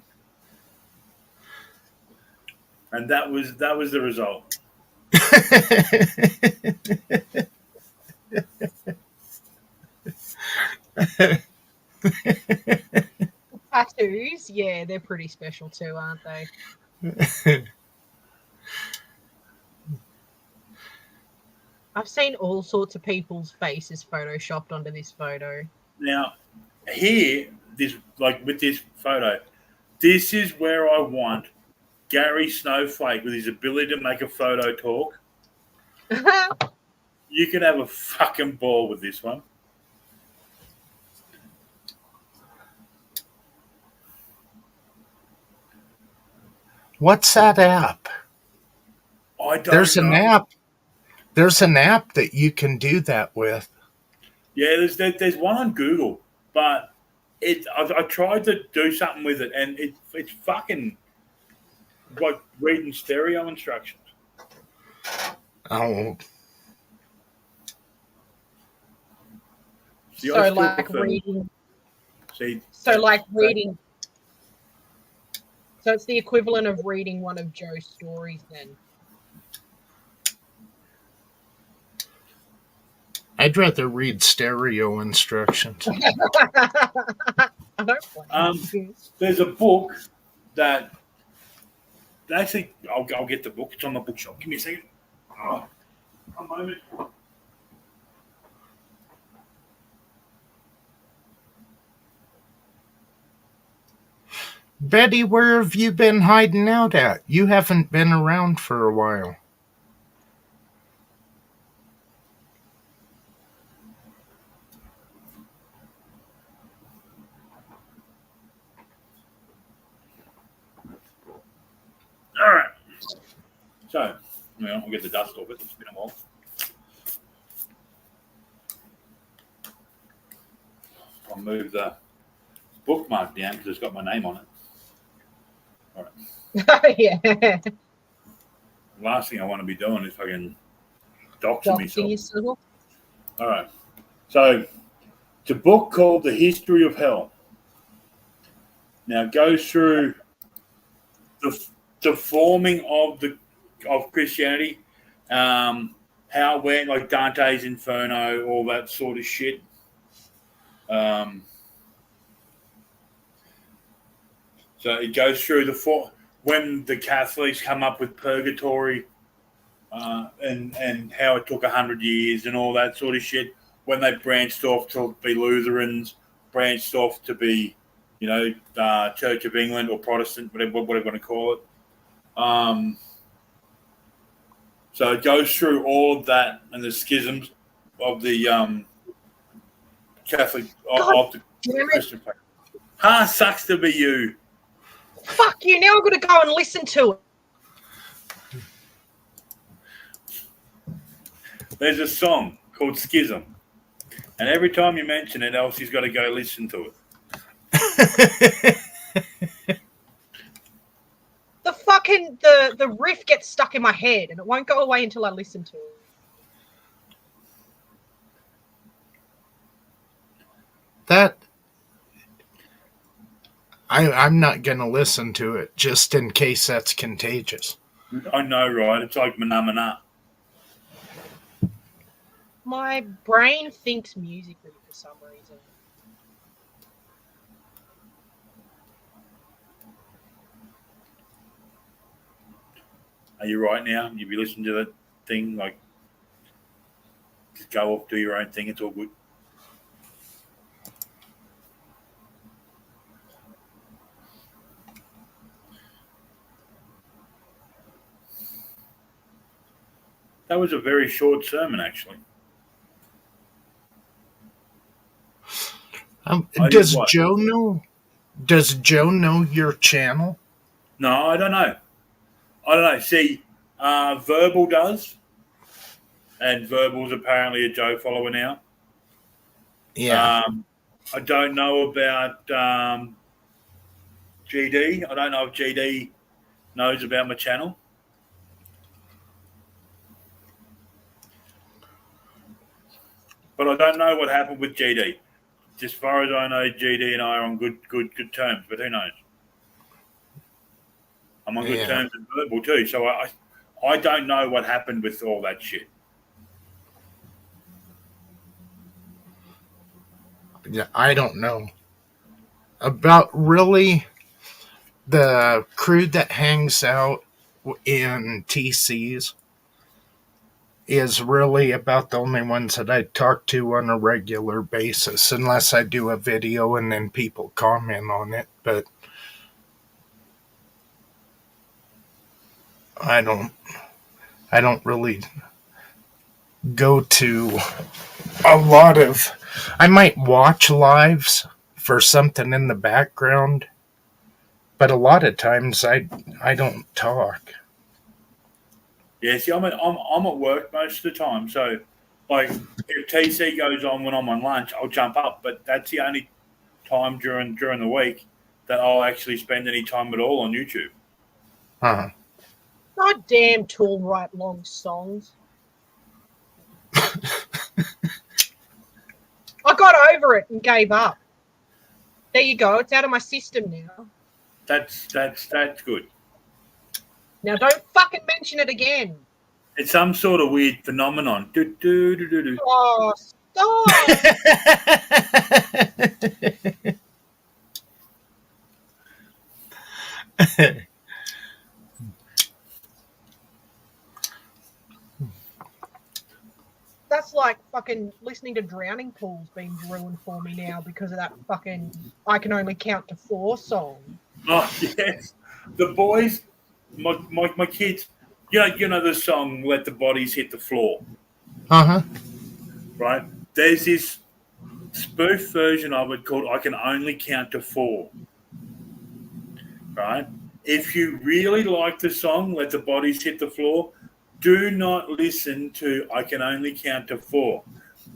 and that was the result. tattoos. Yeah, they're pretty special too, aren't they? I've seen all sorts of people's faces photoshopped onto this photo. Now, here, this like with this photo, this is where I want Gary Snowflake with his ability to make a photo talk. You can have a fucking ball with this one. What's that app? I don't There's know. an app. There's an app that you can do that with. Yeah, there's one on Google, but I tried to do something with it, and it's fucking like reading stereo instructions. Oh, See, So I still like prefer- reading. See, So like reading. So it's the equivalent of reading one of Joe's stories then. I'd rather read stereo instructions. I don't blame you. There's a book that actually I'll get the book. It's on my bookshelf. Give me a second. Oh, a moment. Betty, where have you been hiding out at? You haven't been around for a while. All right. So, I'll get the dust off it. It's been a while. I'll move the bookmark down because it's got my name on it. All right. Yeah. The last thing I want to be doing is fucking doxing myself. Yourself. All right. So, it's a book called The History of Hell. Now, it goes through the forming of Christianity, how it went, like Dante's Inferno, all that sort of shit. So it goes through when the Catholics come up with purgatory, and how it took 100 years and all that sort of shit. When they branched off to be Lutherans, branched off to be, Church of England or Protestant, whatever you want to call it. So it goes through all of that and the schisms of the Catholic of the Christian faith. Sucks to be you. Fuck you! Now I'm going to go and listen to it. There's a song called Schism, and every time you mention it, Elsie's got to go listen to it. The riff gets stuck in my head, and it won't go away until I listen to it. I'm not going to listen to it just in case that's contagious. I know, right? It's like Mana. My brain thinks musically for some reason. Are you right now? You be listening to that thing, like, just go off, do your own thing. It's all good. That was a very short sermon, actually. I did Does what? Joe know? Does Joe know your channel? No, I don't know. See, Verbal does, and Verbal's apparently a Joe follower now. Yeah. I don't know about GD. I don't know if GD knows about my channel. But I don't know what happened with GD. As far as I know, GD and I are on good terms. But who knows? I'm on good Yeah. terms with Verbal too. So I don't know what happened with all that shit. Yeah, I don't know. About really the crew that hangs out in TCs is really about the only ones that I talk to on a regular basis, unless I do a video and then people comment on it. But I don't really go to a lot of. I might watch lives for something in the background, but a lot of times I don't talk. Yeah, see, I'm at work most of the time. So, like, if TC goes on when I'm on lunch, I'll jump up. But that's the only time during the week that I'll actually spend any time at all on YouTube. Huh. God damn Tool write long songs. I got over it and gave up. There you go. It's out of my system now. That's good. Now don't fucking mention it again. It's some sort of weird phenomenon. Do, do, do, do, do. Oh, stop. That's like fucking listening to Drowning Pool's being ruined for me now because of that fucking I Can Only Count to 4 song. Oh yes, the boys, my kids. You know the song "Let the Bodies Hit the Floor," Uh-huh. right? There's this spoof version of it called "I Can Only Count to 4," right? If you really like the song "Let the Bodies Hit the Floor," do not listen to "I Can Only Count to 4."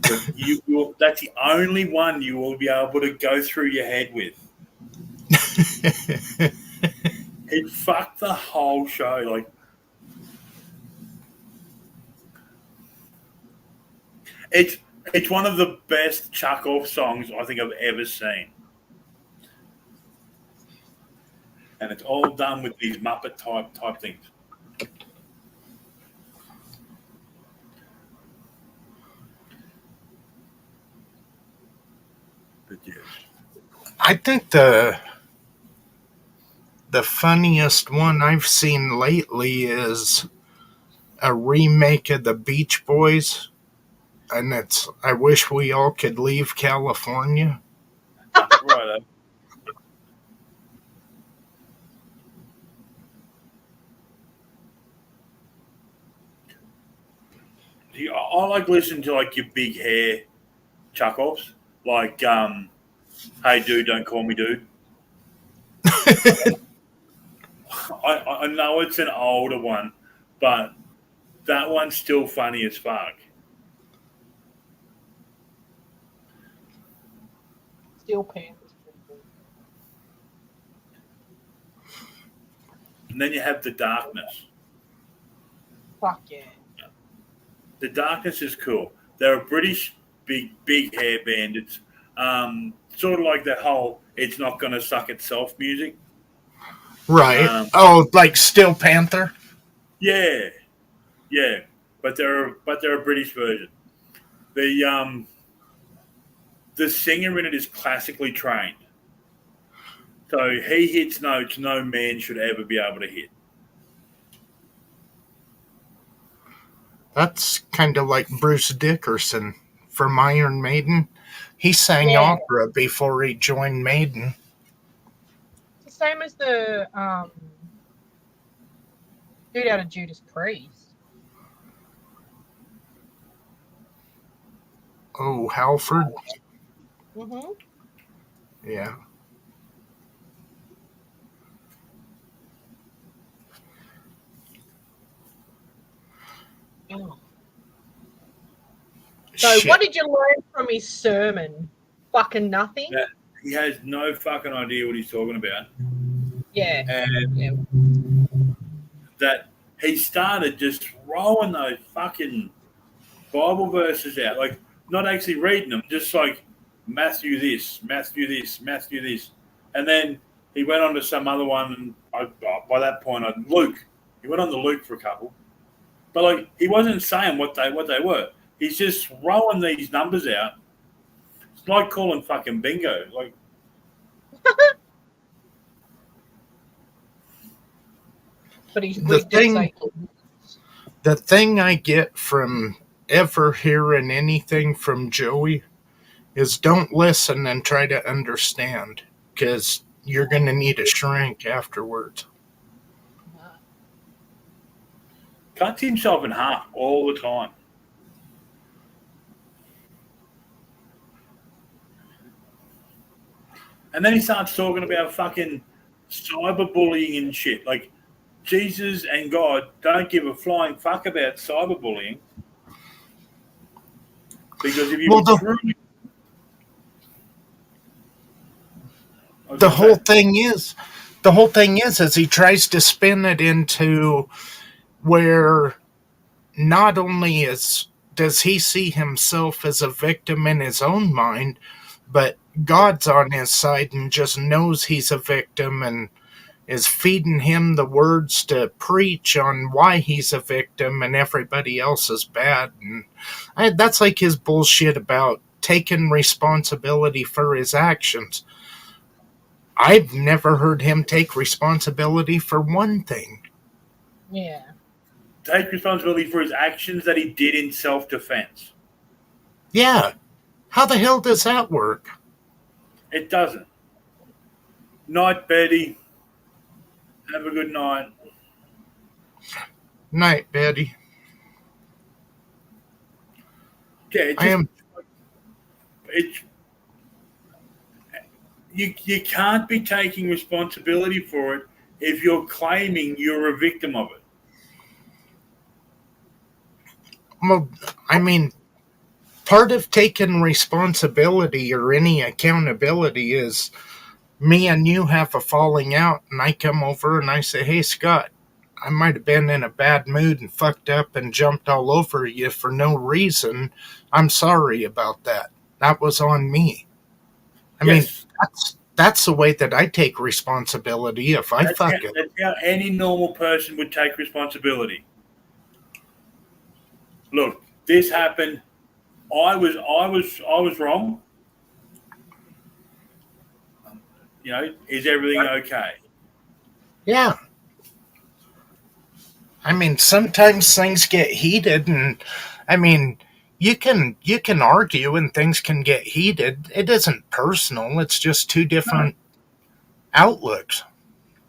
That's the only one you will be able to go through your head with. It fucked the whole show. Like, it's one of the best chuck off songs I think I've ever seen, and it's all done with these Muppet type things. But yes. I think the funniest one I've seen lately is a remake of the Beach Boys, and it's I Wish We All Could Leave California. Right. I like listening to like your big hair chuck offs, like "Hey dude, don't call me dude." I know it's an older one, but that one's still funny as fuck. Steel Panthers. And then you have The Darkness. Fuck yeah. The Darkness is cool. They're a British big hair band. It's sort of like that whole "it's not gonna suck itself" music. Right. Like Steel Panther? Yeah, yeah, but they're a British version. The singer in it is classically trained, so he hits notes no man should ever be able to hit. That's kind of like Bruce Dickinson from Iron Maiden. He sang Yeah. opera before he joined Maiden. It's the same as the dude out of Judas Priest. Oh, Halford? Mm-hmm. Yeah. Oh. So, Shit. what did you learn from his sermon? Fucking nothing. That he has no fucking idea what he's talking about, Yeah. and Yeah. that he started just throwing those fucking Bible verses out, like not actually reading them, just like Matthew this, Matthew this, Matthew this, and then he went on to some other one. And by that point, Luke. He went on to Luke for a couple, but like he wasn't saying what they were. He's just throwing these numbers out. It's like calling fucking bingo. Like But he The did thing- say The thing I get from ever hearing anything from Joey is don't listen and try to understand, because you're going to need a shrink afterwards. cuts himself in half all the time. And then he starts talking about fucking cyberbullying and shit. Like, Jesus and God don't give a flying fuck about cyberbullying. Because if you Well, truly... The whole thing is he tries to spin it into where not only does he see himself as a victim in his own mind, but God's on his side and just knows he's a victim and is feeding him the words to preach on why he's a victim and everybody else is bad. And that's like his bullshit about taking responsibility for his actions. I've never heard him take responsibility for one thing. Yeah. Take responsibility for his actions that he did in self-defense. Yeah. How the hell does that work? It doesn't. Night, Betty. Have a good night. Night, Betty. Yeah, you can't be taking responsibility for it if you're claiming you're a victim of it. Well, I mean, part of taking responsibility or any accountability is me and you have a falling out, and I come over and I say, hey, Scott, I might have been in a bad mood and fucked up and jumped all over you for no reason. I'm sorry about that. That was on me. I mean, that's the way that I take responsibility if I fuck it. That's how any normal person would take responsibility. Look, this happened. I was wrong. You know, is everything okay? Yeah. I mean, sometimes things get heated, and I mean, you can argue and things can get heated. It isn't personal. It's just two different outlooks.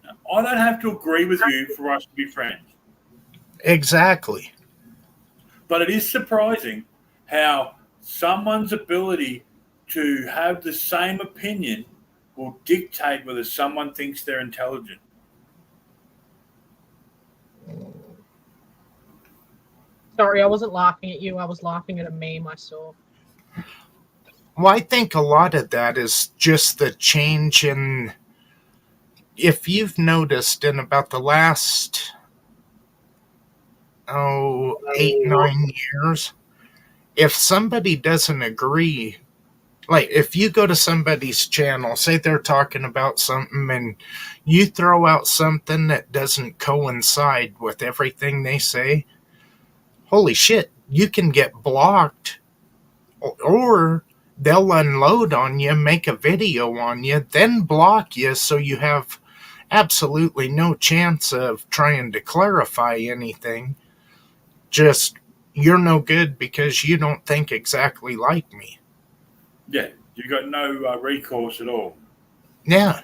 I don't have to agree with you for us to be friends. Exactly. But it is surprising how someone's ability to have the same opinion will dictate whether someone thinks they're intelligent. Sorry, I wasn't laughing at you. I was laughing at a meme I saw. Well, I think a lot of that is just the change in. If you've noticed in about the last 8-9 years, if somebody doesn't agree, like if you go to somebody's channel, say they're talking about something and you throw out something that doesn't coincide with everything they say, holy shit, you can get blocked, or they'll unload on you, make a video on you, then block you so you have absolutely no chance of trying to clarify anything. Just you're no good because you don't think exactly like me. Yeah, you got no recourse at all. Yeah.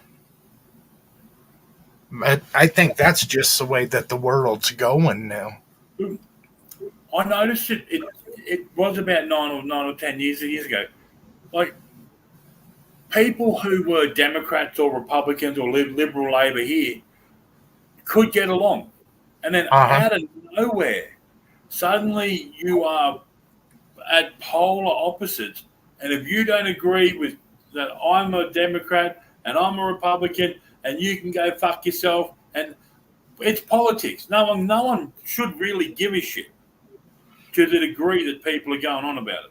But I think that's just the way that the world's going now. I noticed it was about 9 or 10 years ago. Like people who were Democrats or Republicans or Liberal Labor here could get along, and then Uh huh. out of nowhere, suddenly you are at polar opposites. And if you don't agree with that, I'm a Democrat and I'm a Republican, and you can go fuck yourself. And it's politics. No one should really give a shit to the degree that people are going on about it.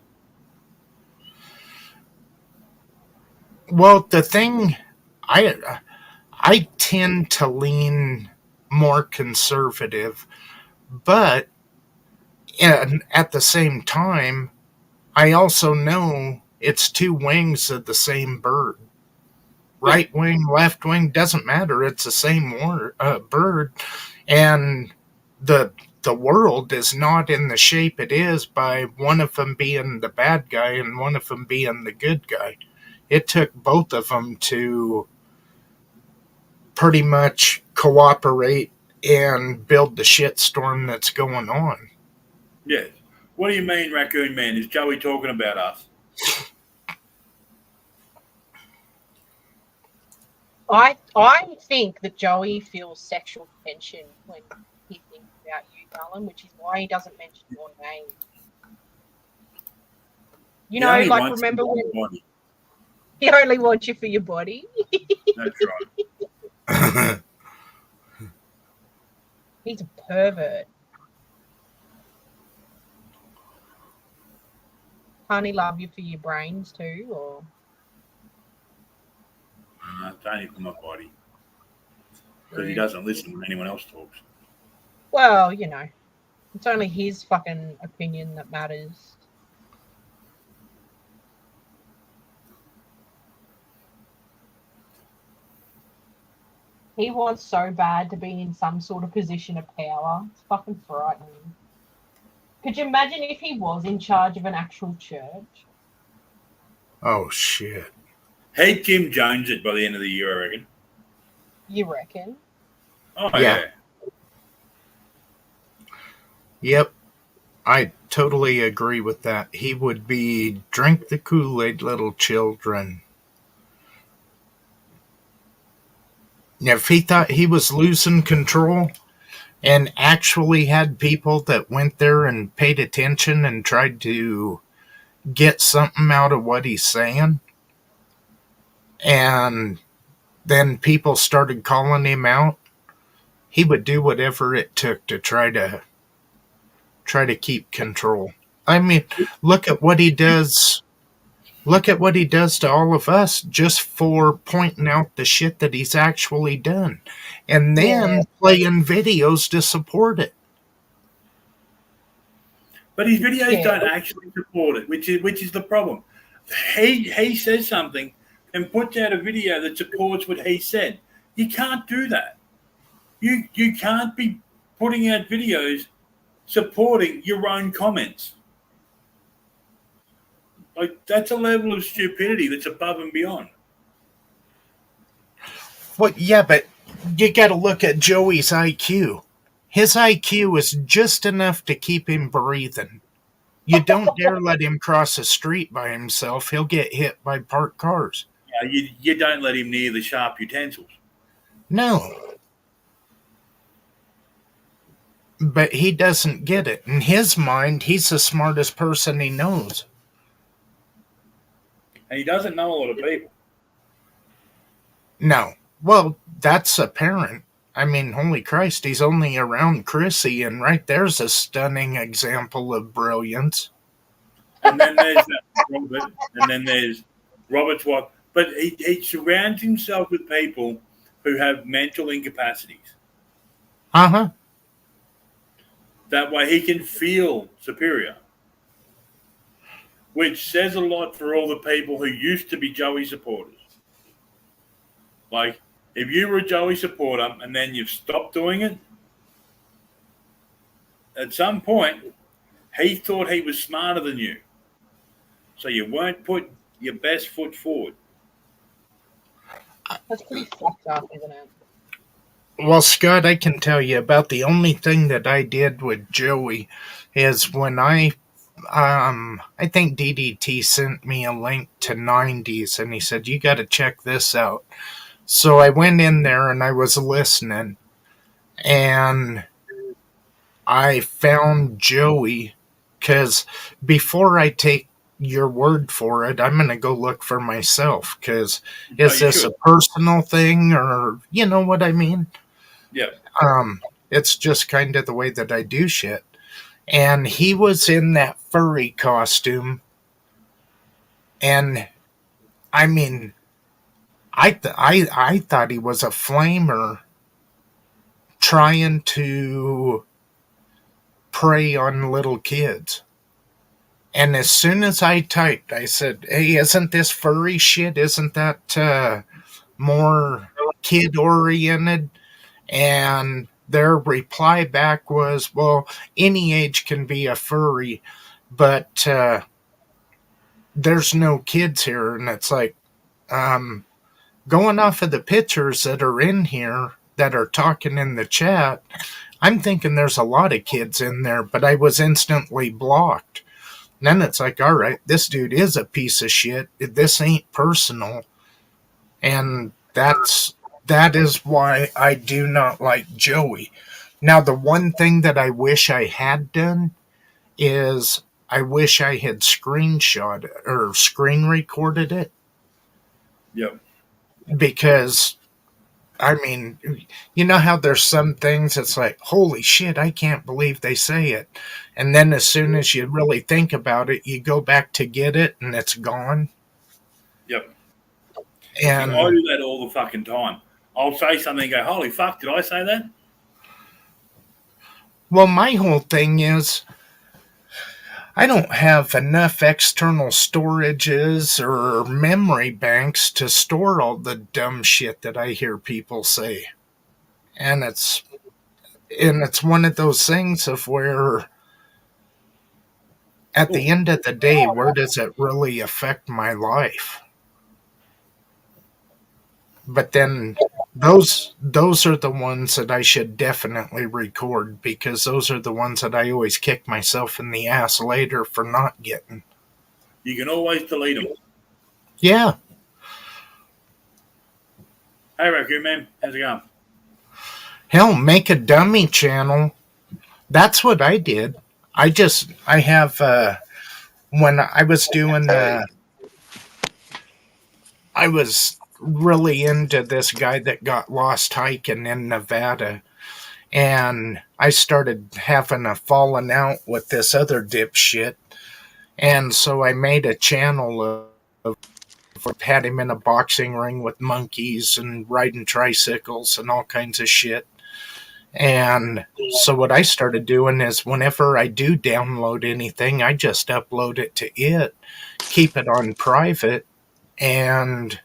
Well, the thing, I I tend to lean more conservative, but at the same time, I also know it's two wings of the same bird. Yeah, Right wing, left wing, doesn't matter. It's the same bird, and the the world is not in the shape it is by one of them being the bad guy and one of them being the good guy. It took both of them to pretty much cooperate and build the shitstorm that's going on. yes. What do you mean, Raccoon Man? Is Joey talking about us? I think that Joey feels sexual tension when he thinks about you, Alan, which is why he doesn't mention your name. You He know, only like wants remember to when body. he only wants you for your body? That's right. He's a pervert. Can't he love you for your brains too? Or It's only for my body because he doesn't listen when anyone else talks. well, you know, it's only his fucking opinion that matters. He wants so bad to be in some sort of position of power. It's fucking frightening. Could you imagine if he was in charge of an actual church? Oh shit. Hey, Jim Jones it by the end of the year, I reckon. You reckon? Oh, Yeah. yeah. Yep. I totally agree with that. He would be drink the Kool-Aid, little children. If he thought he was losing control and actually had people that went there and paid attention and tried to get something out of what he's saying, and then people started calling him out, he would do whatever it took to try to keep control. I mean, look at what he does. Look at what he does to all of us just for pointing out the shit that he's actually done and then playing videos to support it. But his videos Yeah. don't actually support it, which is the problem. He says something and puts out a video that supports what he said. You can't do that. You can't be putting out videos supporting your own comments. Like that's a level of stupidity that's above and beyond. Well, yeah, but you got to look at Joey's IQ. His IQ is just enough to keep him breathing. You don't dare let him cross a street by himself. He'll get hit by parked cars. You don't let him near the sharp utensils. No. But he doesn't get it. In his mind, he's the smartest person he knows. And he doesn't know a lot of people. No. Well, that's apparent. I mean, holy Christ, he's only around Chrissy, and right there's a stunning example of brilliance. And then there's Robert, and then there's Robert's wife. But he surrounds himself with people who have mental incapacities. Uh huh. That way he can feel superior. Which says a lot for all the people who used to be Joey supporters. Like, if you were a Joey supporter and then you've stopped doing it, at some point, He thought he was smarter than you. So you weren't put your best foot forward. That's pretty fucked up, isn't it? Well, Scott, I can tell you about the only thing that I did with Joey is when I think DDT sent me a link to 90s and he said, you got to check this out. So I went in there and I was listening and I found Joey because before I take your word for it, I'm going to go look for myself because is you this should. a personal thing or you know what I mean? Yeah. It's just kind of the way that I do shit. And he was in that furry costume. And I mean, I thought he was a flamer trying to prey on little kids. And as soon as I typed, I said, hey, isn't this furry shit? Isn't that more kid oriented? And their reply back was, well, any age can be a furry, but there's no kids here. And it's like, going off of the pictures that are in here that are talking in the chat, I'm thinking there's a lot of kids in there, but I was instantly blocked. And then it's like, all right, this dude is a piece of shit. This ain't personal. And that is why I do not like Joey. Now, the one thing that I wish I had done is I wish I had screenshot or screen recorded it Yep. because I mean, you know how there's some things it's like, holy shit, I can't believe they say it. And then as soon as you really think about it, you go back to get it and it's gone. Yep. And I do that all the fucking time. I'll say something and go, holy fuck, did I say that? well, my whole thing is I don't have enough external storages or memory banks to store all the dumb shit that I hear people say. And it's one of those things of where at the end of the day, where does it really affect my life? But then those are the ones that I should definitely record because those are the ones that I always kick myself in the ass later for not getting. You can always delete them. Yeah. Hey, Raccoon Man, how's it going? Hell, make a dummy channel. That's what I did. I have when I was doing I was really into this guy that got lost hiking in Nevada. And I started having a falling out with this other dipshit. And so I made a channel of had him in a boxing ring with monkeys and riding tricycles and all kinds of shit. And so what I started doing is whenever I do download anything, I just upload it to it, keep it on private, and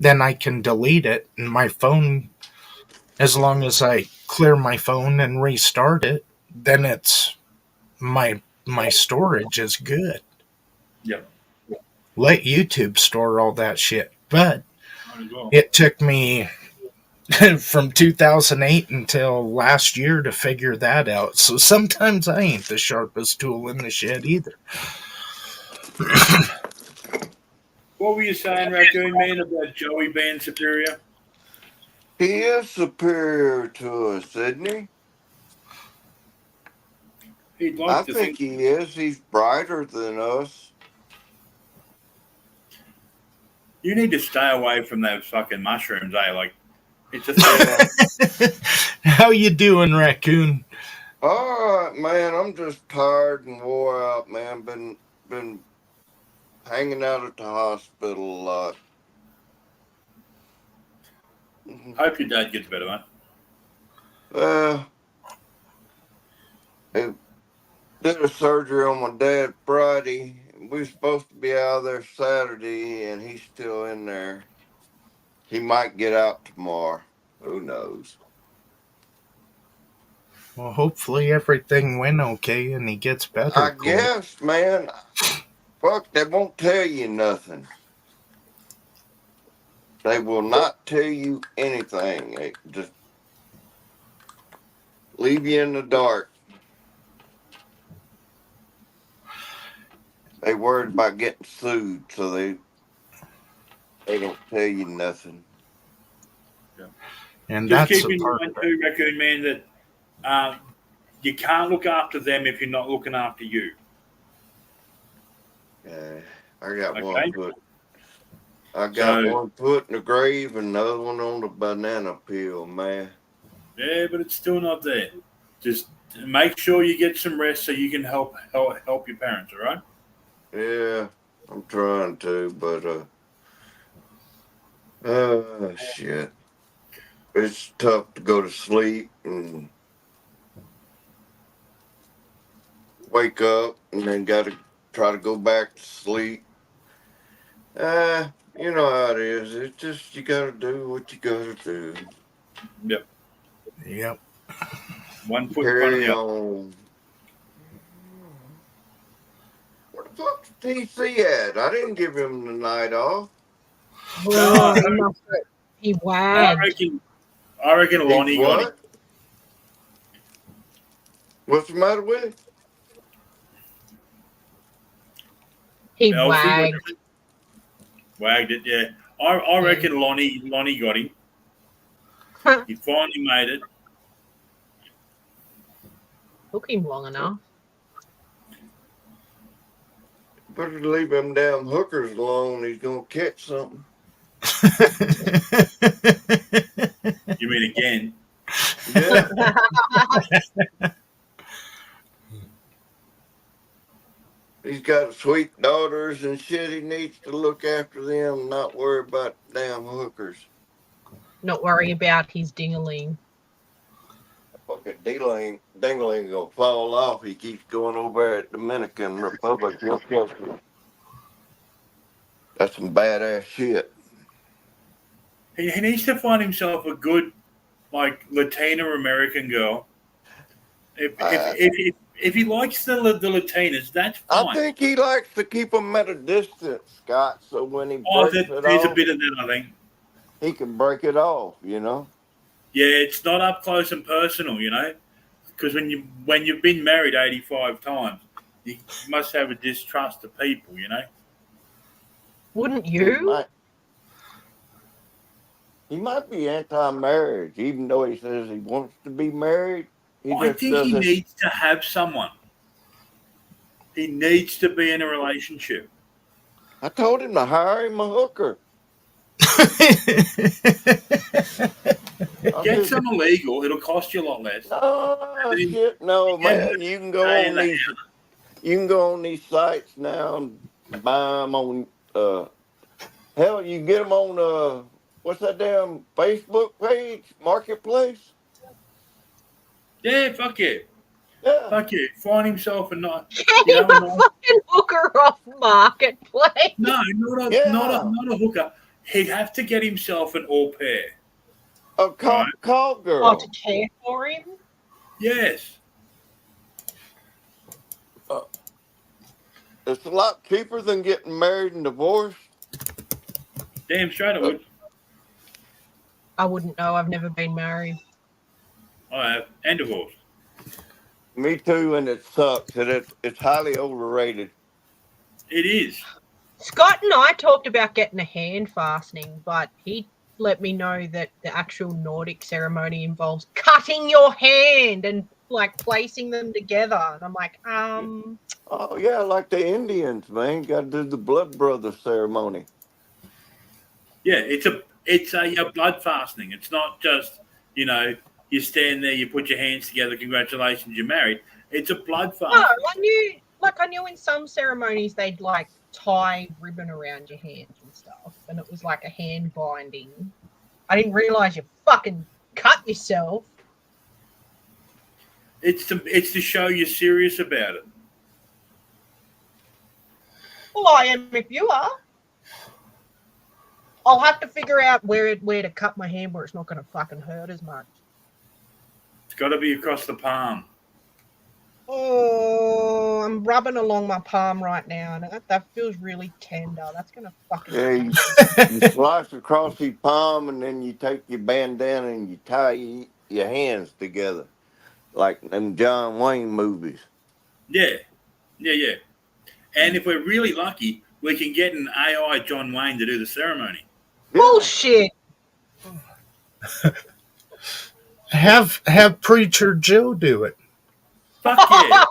then I can delete it. And my phone, as long as I clear my phone and restart it, then it's my storage is good. Yep. Let YouTube store all that shit. But Might as well. it took me from 2008 until last year to figure that out. So sometimes I ain't the sharpest tool in the shed either. What were you saying, Raccoon Man, about Joey being superior? He is superior to us, isn't he? He'd I like to think think. he is. He's brighter than us. You need to stay away from those fucking mushrooms, eh? Like, it's just How you doing, Raccoon? All right, man. I'm just tired and wore out, man. Been hanging out at the hospital a lot. hope your dad gets better, mate. They did a surgery on my dad Friday. We were supposed to be out of there Saturday, and he's still in there. He might get out tomorrow. Who knows? Well, hopefully everything went okay and he gets better I quick. guess, man. Fuck, they won't tell you nothing. They will not tell you anything. They just leave you in the dark. They worried about getting sued, so they don't tell you nothing. And Just that's keep a in part mind of it. too, Raccoon Man, that you can't look after them if you're not looking after you. Yeah, I got one Okay? foot. I got So, one foot in the grave and the other one on the banana peel, man. yeah, but it's still not there. Just make sure you get some rest so you can help your parents, all right? Yeah, I'm trying to, but shit. It's tough to go to sleep and wake up and then got to try to go back to sleep. You know how it is. It's just you got to do what you got to do. Yep. Yep. One foot in front of Carry the other. on. Where the fuck's TC at? I didn't give him the night off. No, He must have. He I wagged. reckon He's Lonnie got him. what? What's the matter with him? He Elsie, wagged. wagged it, yeah. I reckon Lonnie got him. He finally made it. Took him long enough. Better leave them damn hookers alone. He's gonna catch something. You mean again? Yeah. He's got sweet daughters and shit. He needs to look after them, not worry about damn hookers. Not worry about his dingaling. Fucking dingling gonna fall off. He keeps going over at Dominican Republic. He'll catch him. That's some badass shit. He needs to find himself a good, like, Latino American girl. If he likes the Latinas, that's I fine. think he likes to keep them at a distance, Scott. So when he Oh, breaks it there's a off, bit of that, I think. he can break it off. You know. Yeah, it's not up close and personal, you know, because when you've been married 85 times, you must have a distrust of people, you know. Wouldn't you? He might be anti-marriage, even though he says he wants to be married. He I just think he doesn't. needs to have someone. He needs to be in a relationship. I told him to hire him a hooker. Get some illegal; it'll cost you a lot less. Oh shit, no man! You can go on these. You can go on these sites now and buy them on. Hell, you can get them on. What's that damn Facebook page? Marketplace. Yeah, fuck it. Yeah. Fuck it. Find himself a night. Get him a fucking hooker off Marketplace. No, not a hooker. He'd have to get himself an au pair. A call girl. Oh, to care for him? Yes. It's a lot cheaper than getting married and divorced. Damn straight I would. I wouldn't know. I've never been married. I have. And divorced. Me too, and it sucks. And it's highly overrated. It is. Scott and I talked about getting a hand fastening, but he let me know that the actual Nordic ceremony involves cutting your hand and like placing them together. And I'm like, Oh yeah, like the Indians, man. Got to do the blood brother ceremony. Yeah, it's a blood fastening. It's not just, you know, you stand there, you put your hands together, congratulations, you're married. It's a blood fastening. No, I knew in some ceremonies they'd like tie ribbon around your hands and stuff, and it was like a hand binding. I didn't realize you fucking cut yourself. It's to show you're serious about it. Well, I am if you are. I'll have to figure out where to cut my hand where it's not going to fucking hurt as much. It's got to be across the palm. Oh, I'm rubbing along my palm right now, and that feels really tender. That's gonna fucking. Yeah, you slice across your palm, and then you take your bandana and you tie your hands together, like them John Wayne movies. Yeah. And if we're really lucky, we can get an AI John Wayne to do the ceremony. Yeah. Bullshit. Have Preacher Joe do it. Fuck yeah.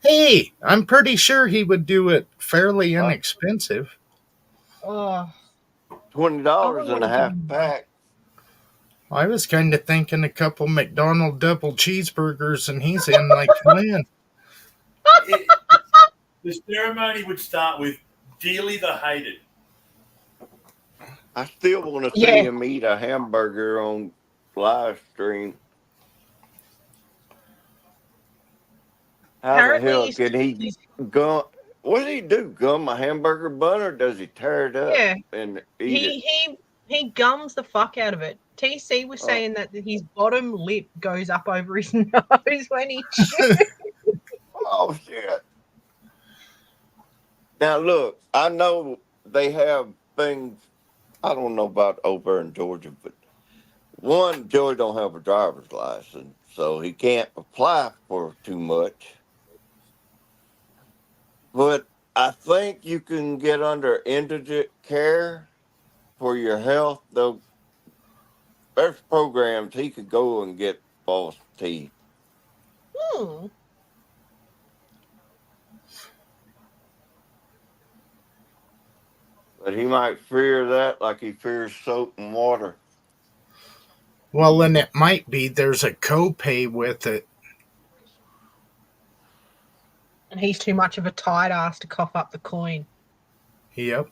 Hey, I'm pretty sure he would do it fairly inexpensive. Oh, $20 and a half pack. I was kind of thinking a couple McDonald double cheeseburgers, and he's in like man. The ceremony would start with "Dearly the Hated." I still want to see him eat a hamburger on live stream. How Apparently the hell can he gum? What does he do? Gum a hamburger bun, or does he tear it up and eat it? He gums the fuck out of it. TC was saying that his bottom lip goes up over his nose when he chews. Oh shit! Now look, I know they have things. I don't know about over in Georgia, but one, Joey don't have a driver's license, so he can't apply for too much. But I think you can get under indigent care for your health. Though there's programs he could go and get false teeth. But he might fear that like he fears soap and water. Well, then it might be there's a copay with it. And he's too much of a tight ass to cough up the coin. Yep.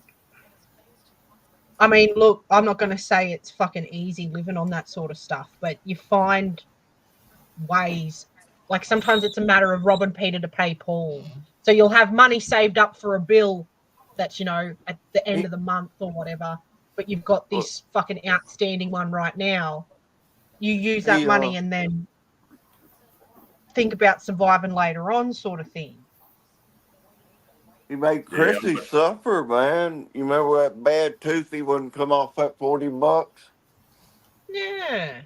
I mean, look, I'm not going to say it's fucking easy living on that sort of stuff, but you find ways. Like sometimes it's a matter of robbing Peter to pay Paul. So you'll have money saved up for a bill that's, at the end of the month or whatever, but you've got this fucking outstanding one right now. You use that money and then think about surviving later on, sort of thing. He made Chrissy suffer, man. You remember that bad tooth he wouldn't come off at $40? Yeah.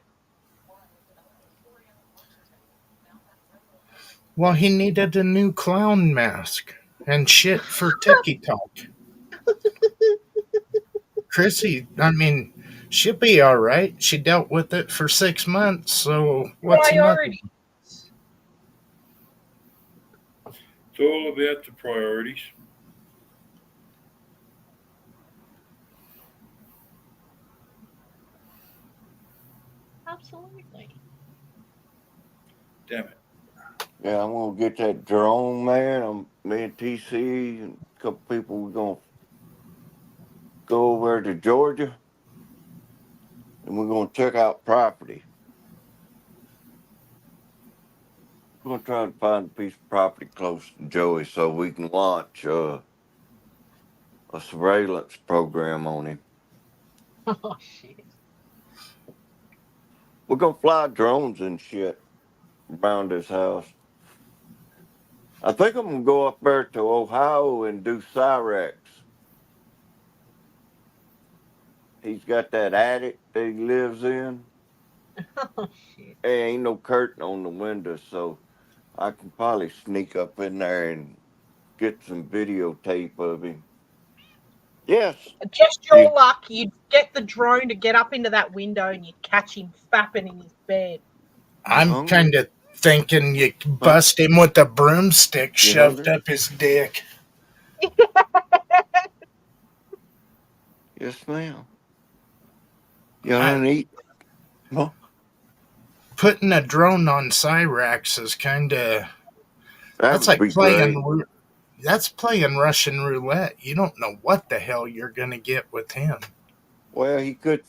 Well, he needed a new clown mask and shit for TikTok. Chrissy, I mean, she'll be all right. She dealt with it for 6 months, so what's Priority. It's all about the priorities. Absolutely. Damn it. Yeah, I'm gonna get that drone, man. Me and TC and a couple people. We're gonna go over to Georgia, and we're gonna check out property. We're gonna try and find a piece of property close to Joey so we can launch a surveillance program on him. Oh shit. We're gonna fly drones and shit around his house. I think I'm gonna go up there to Ohio and do Cyrex. He's got that attic that he lives in. Oh shit. There ain't no curtain on the window, so I can probably sneak up in there and get some videotape of him. Yes. Just your luck, you'd get the drone to get up into that window and you'd catch him fapping in his bed. I'm kind of thinking you bust him with a broomstick shoved up his dick. Yes, ma'am. You want to eat? Huh? Putting a drone on Cyrax is kind of... That's like playing... That's playing Russian roulette. You don't know what the hell you're going to get with him. Well, he could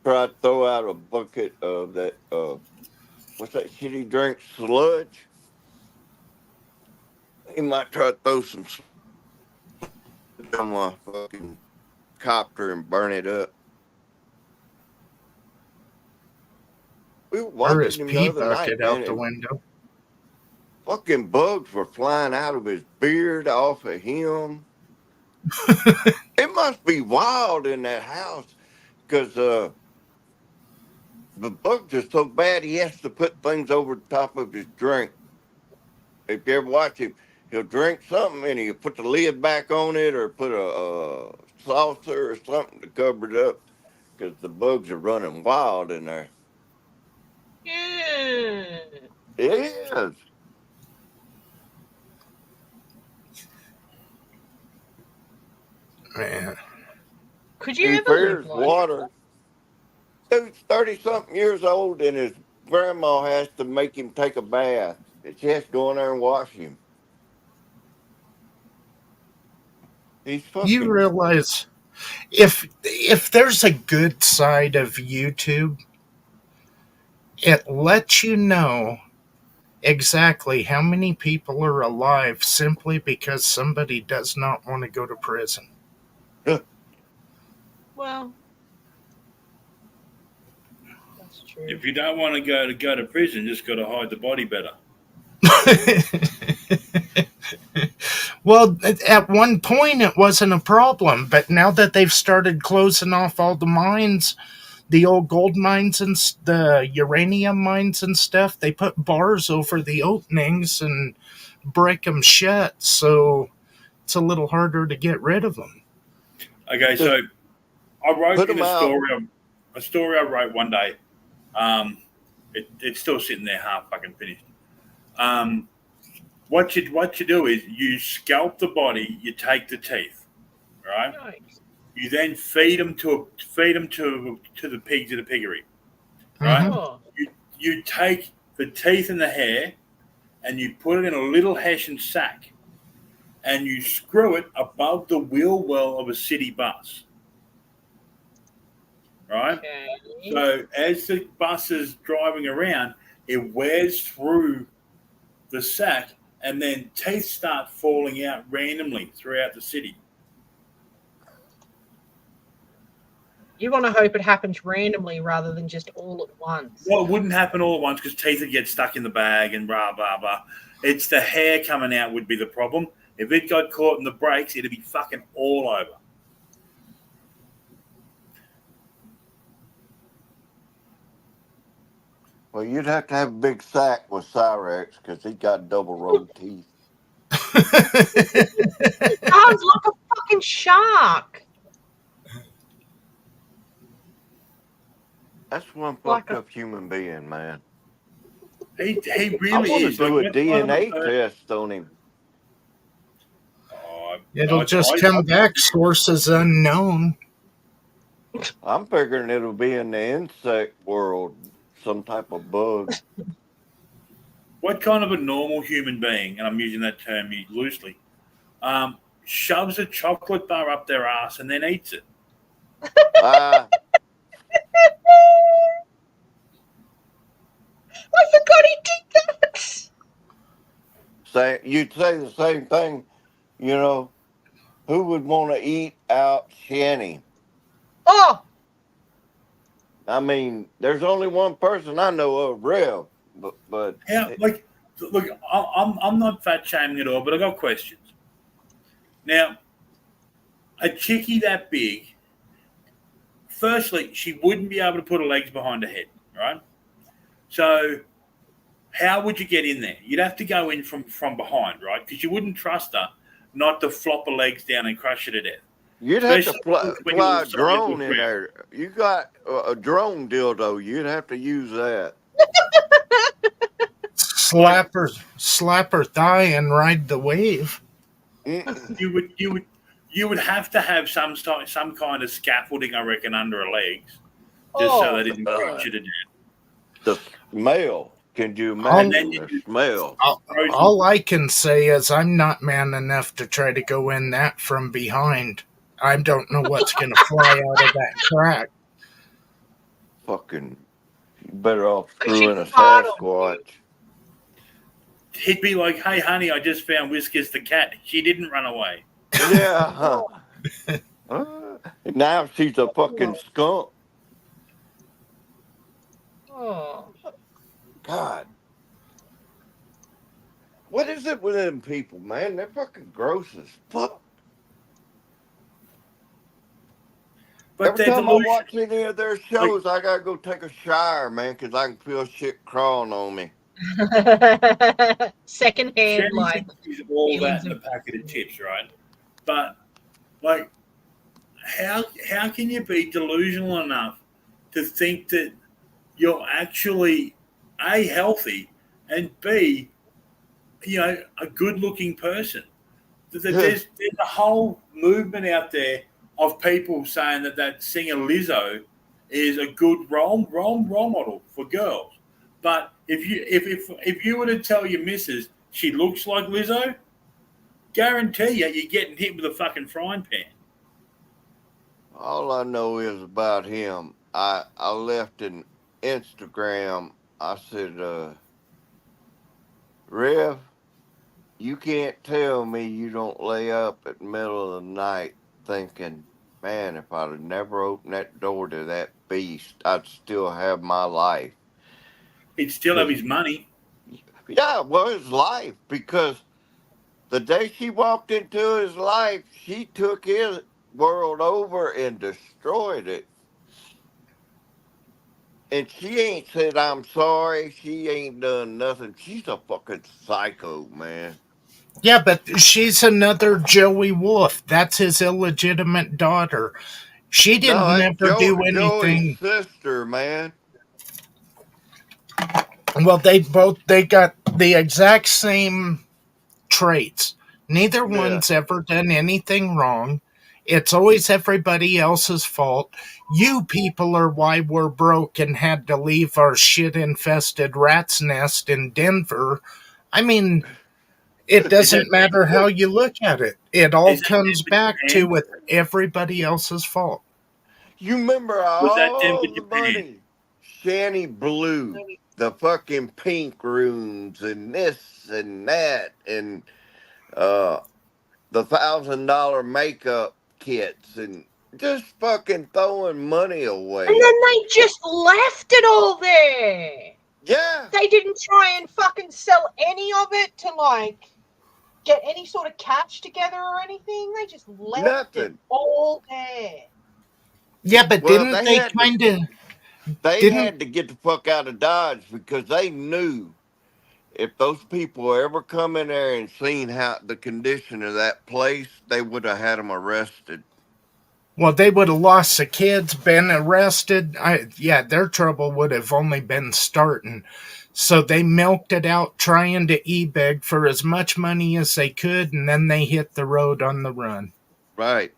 try to throw out a bucket of that, what's that shit he drinks? Sludge? He might try to throw some on my fucking copter and burn it up. We were Or his watching him the pee other night, bucket man, out the and window. fucking bugs were flying out of his beard, off of him. It must be wild in that house because the bugs are so bad he has to put things over the top of his drink. If you ever watch him, he'll drink something and he'll put the lid back on it or put a saucer or something to cover it up because the bugs are running wild in there. Yeah. It is. Man. Could you He ever live fears like water. Dude's 30 something years old and his grandma has to make him take a bath. She has to go in there and wash him. He's You fucking. realize if there's a good side of YouTube, it lets you know exactly how many people are alive simply because somebody does not want to go to prison. well, that's true. If you don't want to go to prison, just got to hide the body better. Well, at one point it wasn't a problem, but now that they've started closing off all the mines, the old gold mines and the uranium mines and stuff, they put bars over the openings and break them shut, so it's a little harder to get rid of them. Okay, Just so I wrote put in them out. a story I wrote one day. It's still sitting there half fucking finished. What you do is you scalp the body, you take the teeth, right? Nice. You then feed them to the pigs at a piggery, right? Mhm. Oh, You take the teeth and the hair, and you put it in a little hessian sack, and you screw it above the wheel well of a city bus, right? okay. So as the bus is driving around, it wears through the sack, and then teeth start falling out randomly throughout the city. You want to hope it happens randomly rather than just all at once. Well, it wouldn't happen all at once because teeth would get stuck in the bag and blah, blah, blah. It's the hair coming out would be the problem. If it got caught in the brakes, it'd be fucking all over. Well, you'd have to have a big sack with Cyrex because he's got double row teeth. It sounds like a fucking shark. That's one Like fucked a- up human being, man. He I really want to is. do a Like, DNA test on him. It'll just come back sources unknown. I'm figuring it'll be in the insect world, some type of bug. What kind of a normal human being, and I'm using that term loosely, shoves a chocolate bar up their ass and then eats it? Uh, I forgot he did that. you'd say the same thing, you know. Who would want to eat out Shanny? Oh, I mean, there's only one person I know of, Rev, but Yeah, like, look, I'm not fat shaming at all, but I got questions. Now, a chickie that big, firstly, she wouldn't be able to put her legs behind her head, right? So, how would you get in there? You'd have to go in from behind, right? Because you wouldn't trust her not to flop her legs down and crush her to death. you'd have to Especially when fly you're a drone in inside there. You got a drone dildo. You'd have to use that. Slap her thigh and ride the wave. You would have to have some kind of scaffolding, I reckon, under her legs, just so they didn't crush you to death. The smell. Can you imagine the smell? All I can say is I'm not man enough to try to go in that from behind. I don't know what's going to fly out of that crack. Fucking, you better off Could screwing you a fart on Sasquatch. He'd be like, "Hey, honey, I just found Whiskers the cat. She didn't run away." Yeah. Now she's a fucking skunk. Oh. God. What is it with them people, man? They're fucking gross as fuck. But Every they're time I delusional. watch any of their shows, I gotta go take a shower, man, because I can feel shit crawling on me. Secondhand, Shanny like, thinks she's all that feelings in a of. packet of chips, right? But like, how can you be delusional enough to think that you're actually A, healthy, and B, a good looking person? There's a whole movement out there of people saying that singer Lizzo is a good role model for girls. But if you were to tell your missus she looks like Lizzo, guarantee you're getting hit with a fucking frying pan. All I know is about him. I left an Instagram. I said, Rev, you can't tell me you don't lay up at the middle of the night thinking, man, if I'd have never opened that door to that beast, I'd still have my life. He'd still have 'Cause- his money. yeah, well, his life, because the day she walked into his life, she took his world over and destroyed it. And she ain't said, I'm sorry. She ain't done nothing. She's a fucking psycho, man. Yeah, but she's another Joey Wolf. That's his illegitimate daughter. She No, didn't that's ever do Joey's anything. sister, man. Well, they got the exact same traits. Neither Yeah. one's ever done anything wrong. It's always everybody else's fault. You people are why we're broke and had to leave our shit infested rat's nest in Denver. I mean, it Is that doesn't matter how you look at it. It all is that comes Denver back to Japan? with everybody else's fault. You remember Was that Denver all the Japan? money Shanny blew, the fucking pink rooms and this and that and uh the $1,000 makeup kits and just fucking throwing money And away. then they just left it all there. Yeah. They didn't try and fucking sell any of it to, like, get any sort of cash together or anything. They just left it Nothing. all there. Yeah, but Well, didn't they they didn't had to get the fuck out of Dodge because they knew if those people were ever come in there and seen how the condition of that place, they would have had them arrested. well, they would have lost the kids, been arrested. Yeah, their trouble would have only been starting. So they milked it out trying to e-beg for as much money as they could, and then they hit the road on the run. Right.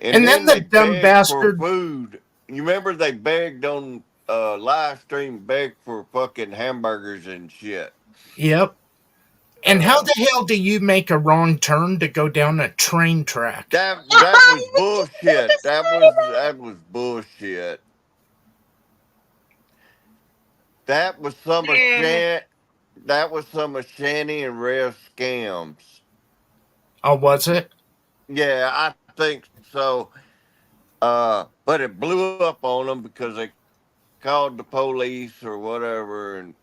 And And then then the they dumb begged for bastard, food. You remember they begged on live stream, begged for fucking hamburgers and shit. yep. And how Uh, the hell do you make a wrong turn to go down a train track? that was You were just about bullshit. to say that. That was bullshit. That was some of Yeah. that was some of Shanny and Rev's scams. Oh, was it? Yeah, I think so. But it blew up on them because they called the police or whatever, and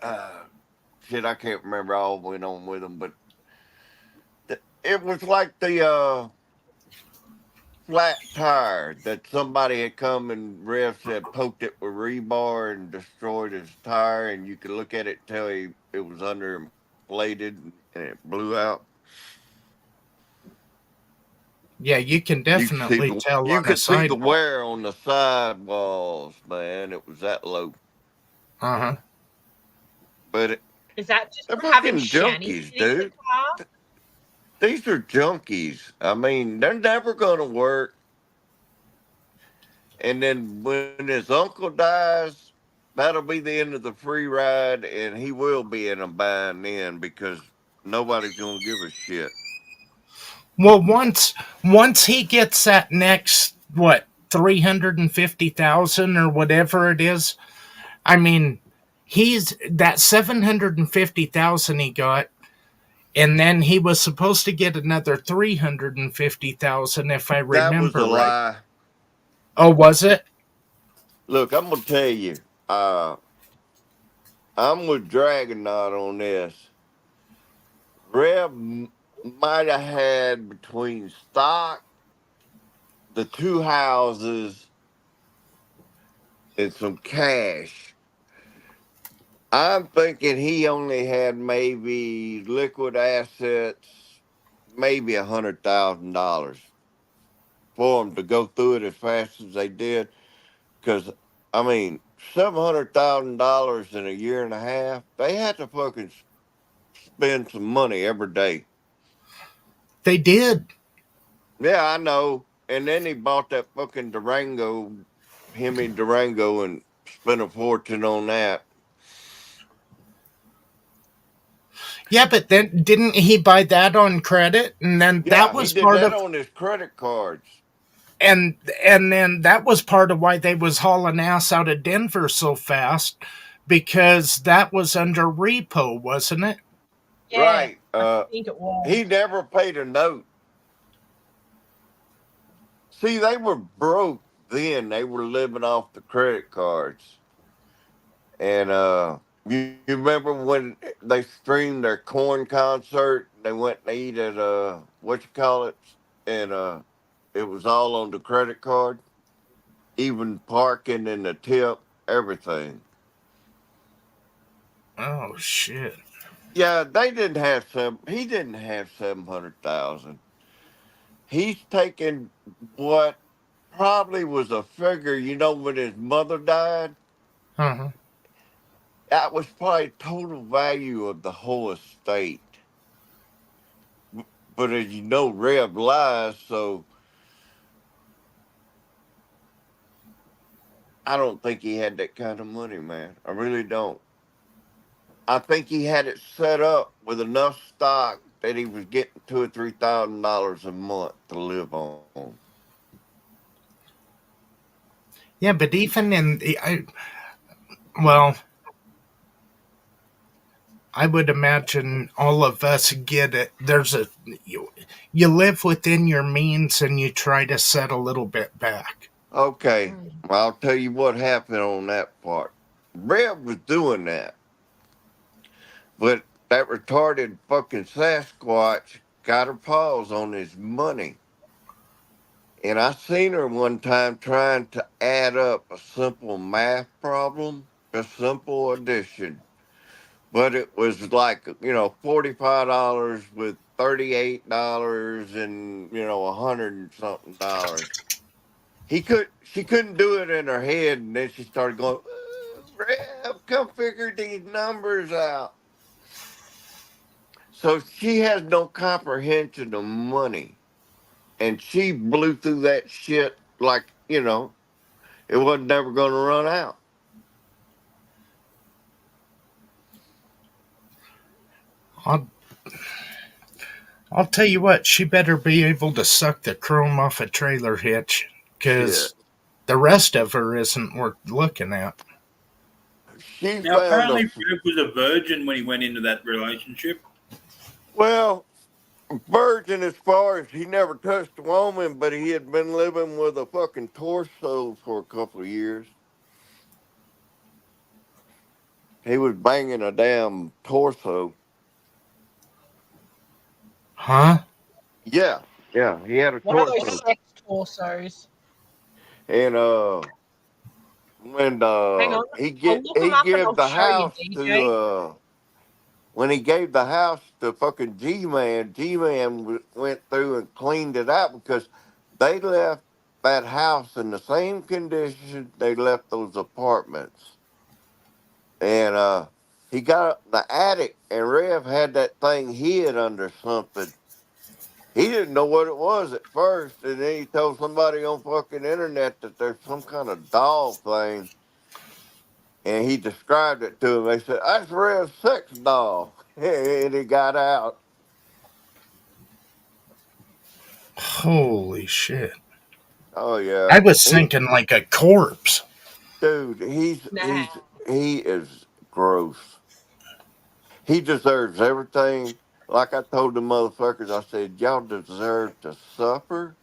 uh, shit, I can't remember all went on with them, but it was like the flat tire that somebody had come and Rev said poked it with rebar and destroyed his tire, and you could look at it and tell it was underinflated and it blew out. Yeah, you can definitely tell You on a could see the sidewalk. wear on the sidewalls, man. It was that low. Uh huh. But Is that just they're from having fucking Shanny junkies, sitting in the dude. car? These are junkies. I mean, they're never gonna work. And then when his uncle dies, that'll be the end of the free ride, and he will be in a bind then because nobody's gonna give a shit. Well, once he gets that next what 350,000 or whatever it is, I mean, he's that 750,000 he got, and then he was supposed to get another 350,000 if I That was a remember right. lie. Oh, was it? Look, I'm gonna tell you. I'm with Dragonaut on this. Rev might have had between stock, the two houses, and some cash. I'm thinking he only had maybe liquid assets, maybe $100,000 for him to go through it as fast as they did. Because, I mean, $700,000 in a year and a half, they had to fucking spend some money every day. They did. Yeah, I know. And then he bought that fucking Durango, Hemi Durango, and spent a fortune on that. Yeah, but then didn't he buy that on credit? And then that Yeah, he was did part that of on his credit cards. and then that was part of why they was hauling ass out of Denver so fast, because that was under repo, wasn't it? Yeah, Right. I think it was. He never paid a note. See, they were broke then. They were living off the credit cards. And you remember when they streamed their corn concert? They went and ate at what you call it, and it was all on the credit card, even parking and the tip, everything. Oh shit. Yeah, they didn't have some. He didn't have 700,000. He's taken what probably was a figure. You know, when his mother died, Uh-huh. that was probably total value of the whole estate. But as you know, Rev lies, so I don't think he had that kind of money, man. I really don't. I think he had it set up with enough stock that he was getting $2,000 or $3,000 a month to live on. Yeah, but even in well, I would imagine all of us get it. You live within your means and you try to set a little bit back. Okay, well, I'll tell you what happened on that part. Rev was doing that, but that retarded fucking Sasquatch got her paws on his money. And I seen her one time trying to add up a simple math problem, a simple addition. But it was like, $45 with $38 and, 100 and something dollars. She couldn't do it in her head, and then she started going, "Ooh, Rev, come figure these numbers out." So she has no comprehension of money. And she blew through that shit like, it wasn't never going to run out. I'll I'll tell you what, she better be able to suck the chrome off a trailer hitch, Shit. because the rest of her isn't worth looking at. She Now, found a, apparently, Fred was a virgin when he went into that relationship. well, virgin as far as he never touched a woman, but he had been living with a fucking torso for a couple of years. He was banging a damn torso. Huh? Yeah, yeah, he had a One of torso. those sex torsos. And when Hang on, he I'll get look them he up and gave I'll the show you, house to DJ. when he gave the house to fucking G-Man went through and cleaned it out because they left that house in the same condition they left those apartments. And he got up in the attic, and Rev had that thing hid under something. He didn't know what it was at first, and then he told somebody on fucking internet that there's some kind of doll thing, and he described it to him. They said, "That's Rev's sex doll," and he got out. Holy shit. Oh yeah, I was thinking like a corpse. dude, Nah. he is gross. He deserves everything. Like I told the motherfuckers, I said, y'all deserve to suffer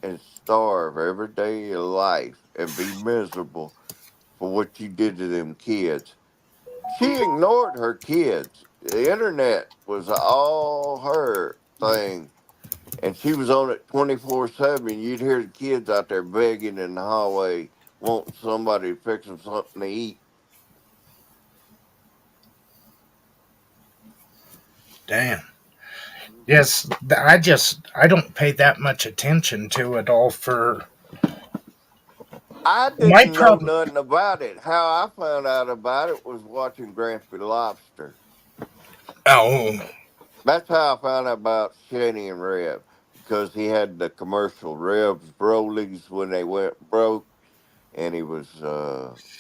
and starve every day of your life and be miserable. for what you did to them kids. She ignored her kids. The internet was all her thing, and she was on it 24/7. You'd hear the kids out there begging in the hallway, wanting somebody to fix them something to eat. Damn. Yes, I don't pay that much attention to it all for I my didn't know problem. nothing about it. How I found out about it was watching Grampy Lobster. Oh, That's how I found out about Shanny and Rev, because he had the commercial Rev's Rollies when they went broke, and he was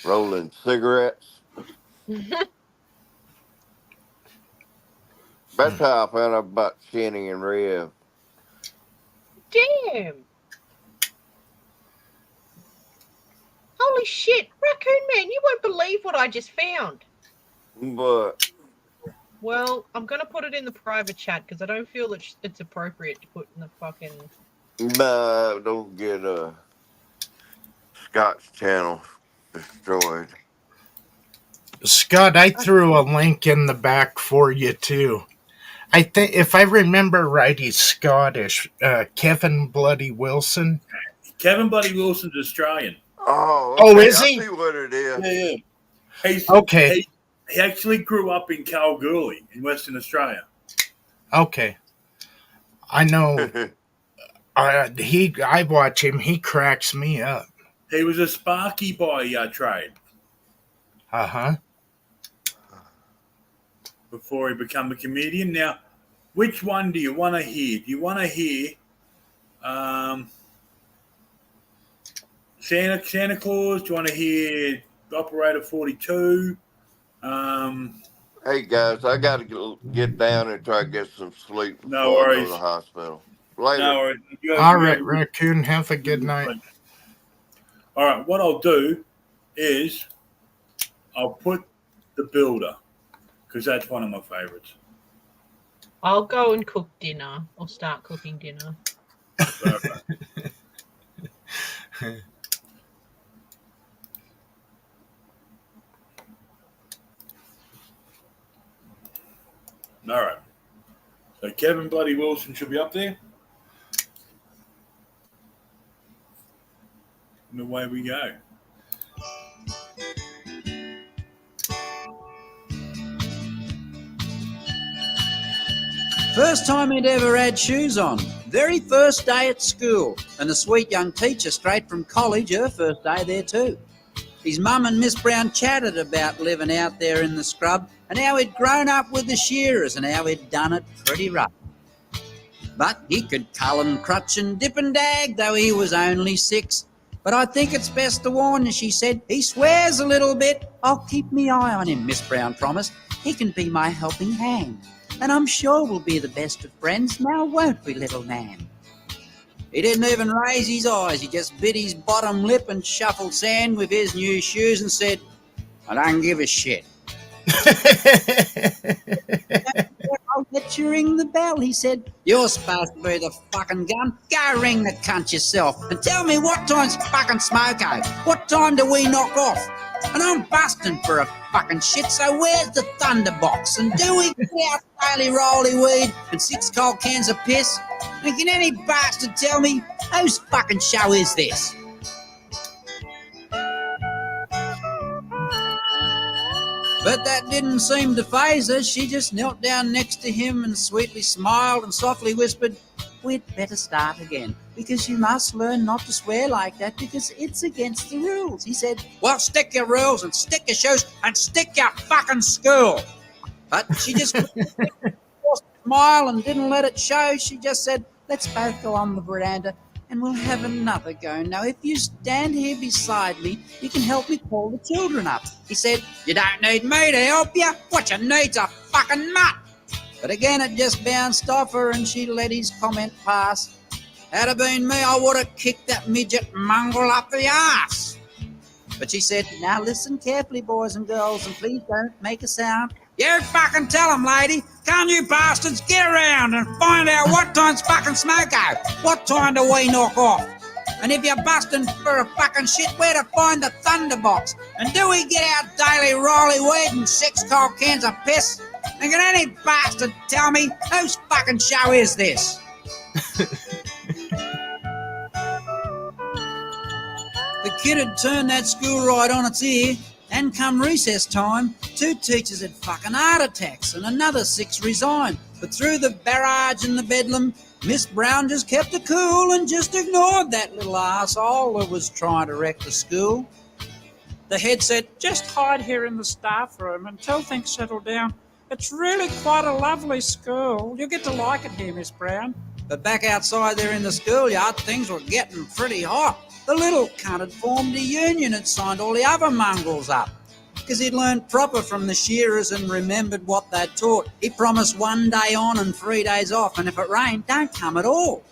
rolling cigarettes. That's how I found out about Shanny and Rev. Damn. Holy shit, Raccoon Man, you won't believe what I just found. But Well, I'm going to put it in the private chat because I don't feel that it's appropriate to put in the fucking... nah, don't get Scott's channel destroyed. Scott, I threw a link in the back for you too. I think if I remember right, he's Scottish. Kevin Bloody Wilson. Kevin Bloody Wilson's Australian. Oh, Oh, okay, is I he? see what it is. Yeah. He's, Okay. He actually grew up in Kalgoorlie in Western Australia. Okay. I know. I watch him. He cracks me up. He was a Sparky by trade Uh-huh. before he became a comedian. Now, which one do you want to hear? Do you want to hear Santa Claus? Do you want to hear Operator 42? Hey guys, I got to get down and try to get some sleep before No I go to worries. the hospital. Later. No worries. All right, Raccoon, have a good night. All right, what I'll do is I'll put The Builder because that's one of my favorites. I'll go and cook dinner or start cooking dinner. All right. So Kevin Bloody Wilson should be up there. And away we go. First time he'd ever had shoes on. Very first day at school. And the sweet young teacher straight from college, her first day there too. His mum and Miss Brown chatted about living out there in the scrub and how he'd grown up with the shearers and how he'd done it pretty rough. But he could cull and crutch and dip and dag, though he was only 6. But I think it's best to warn you, she said. He swears a little bit. I'll keep me eye on him, Miss Brown promised. He can be my helping hand. And I'm sure we'll be the best of friends, now won't we, little man? He didn't even raise his eyes. He just bit his bottom lip and shuffled sand with his new shoes and said, I don't give a shit. I'll let you ring the bell, he said. You're supposed to be the fucking gun. Go ring the cunt yourself and tell me what time's fucking smoko. What time do we knock off? And I'm busting for a fucking shit, so where's the thunderbox? And do we get out daily rolly weed and 6 cold cans of piss? And can any bastard tell me whose fucking show is this? But that didn't seem to faze her. She just knelt down next to him and sweetly smiled and softly whispered, we'd better start again, because you must learn not to swear like that, because it's against the rules. He said, well, stick your rules and stick your shoes and stick your fucking school. But she just smiled and didn't let it show. She just said, let's both go on the veranda and we'll have another go. Now, if you stand here beside me, you can help me call the children up. He said, you don't need me to help you. What you need's a fucking mutt. But again, it just bounced off her and she let his comment pass. Had it been me, I would have kicked that midget mongrel up the arse. But she said, now listen carefully, boys and girls, and please don't make a sound. You fucking tell them, lady. Can't you bastards get around and find out what time's fucking smoko? What time do we knock off? And if you're busting for a fucking shit, where to find the thunderbox? And do we get our daily rolly weed and 6 cold cans of piss? And can any bastard tell me whose fucking show is this? The kid had turned that school ride on its ear, and come recess time, 2 teachers had fucking heart attacks and another 6 resigned. But through the barrage and the bedlam, Miss Brown just kept it cool and just ignored that little arsehole that was trying to wreck the school. The head said, just hide here in the staff room until things settle down. It's really quite a lovely school. You'll get to like it here, Miss Brown. But back outside there in the schoolyard, things were getting pretty hot. The little cunt had formed a union and signed all the other mongrels up. Because he'd learned proper from the shearers and remembered what they'd taught. He promised 1 day on and 3 days off, and if it rained, don't come at all.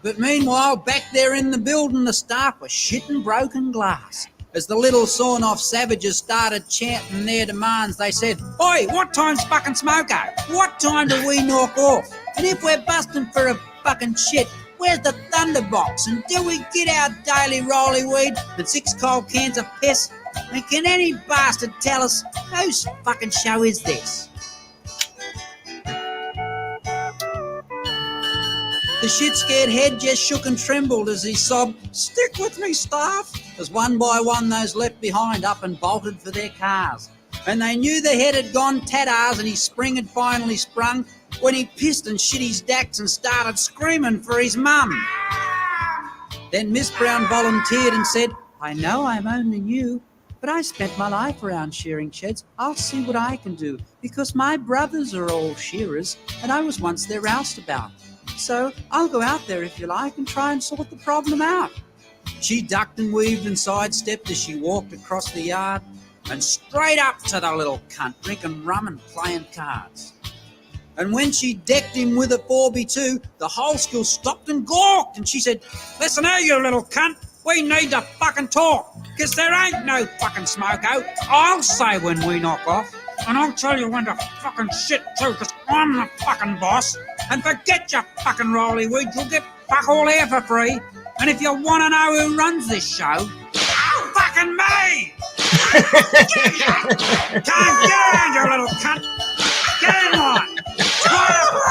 But meanwhile, back there in the building, the staff were shitting broken glass. As the little sawn-off savages started chanting their demands, they said, "Oi, what time's fucking smoko? What time do we knock off? And if we're busting for a fucking shit, where's the thunderbox? And do we get our daily rolly weed and 6 cold cans of piss? And can any bastard tell us whose fucking show is this?" The shit-scared head just shook and trembled as he sobbed, "Stick with me, staff," as one by one those left behind up and bolted for their cars. And they knew the head had gone tattars and his spring had finally sprung when he pissed and shit his dacks and started screaming for his mum. Then Miss Brown volunteered and said, "I know I'm only new, but I spent my life around shearing sheds. I'll see what I can do, because my brothers are all shearers and I was once their roustabout. So I'll go out there if you like and try and sort the problem out." She ducked and weaved and sidestepped as she walked across the yard and straight up to the little cunt, drinking rum and playing cards. And when she decked him with a 4x2, the whole school stopped and gawked, and she said, "Listen here, you little cunt, we need to fucking talk, because there ain't no fucking smoko. I'll say when we knock off, and I'll tell you when to fucking shit too, because I'm the fucking boss. And forget your fucking rolly weed, you'll get fuck all here for free. And if you want to know who runs this show, fucking me! Can't get around, you little cunt. Get in line.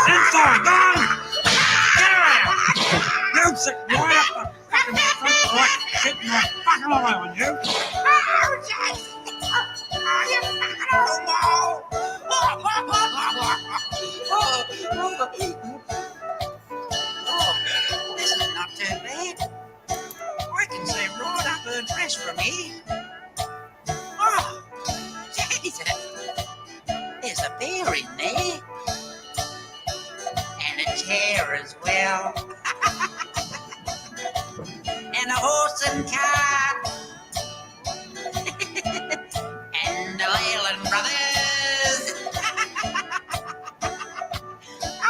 Inside, go on. Get around. You sit right up the fucking front right, sitting right fucking all over you. This is not too bad. I can see right up her dress from here. Oh, Jesus. There's a bear in there. And a chair as well. And a horse and cart. And the Whalen Brothers.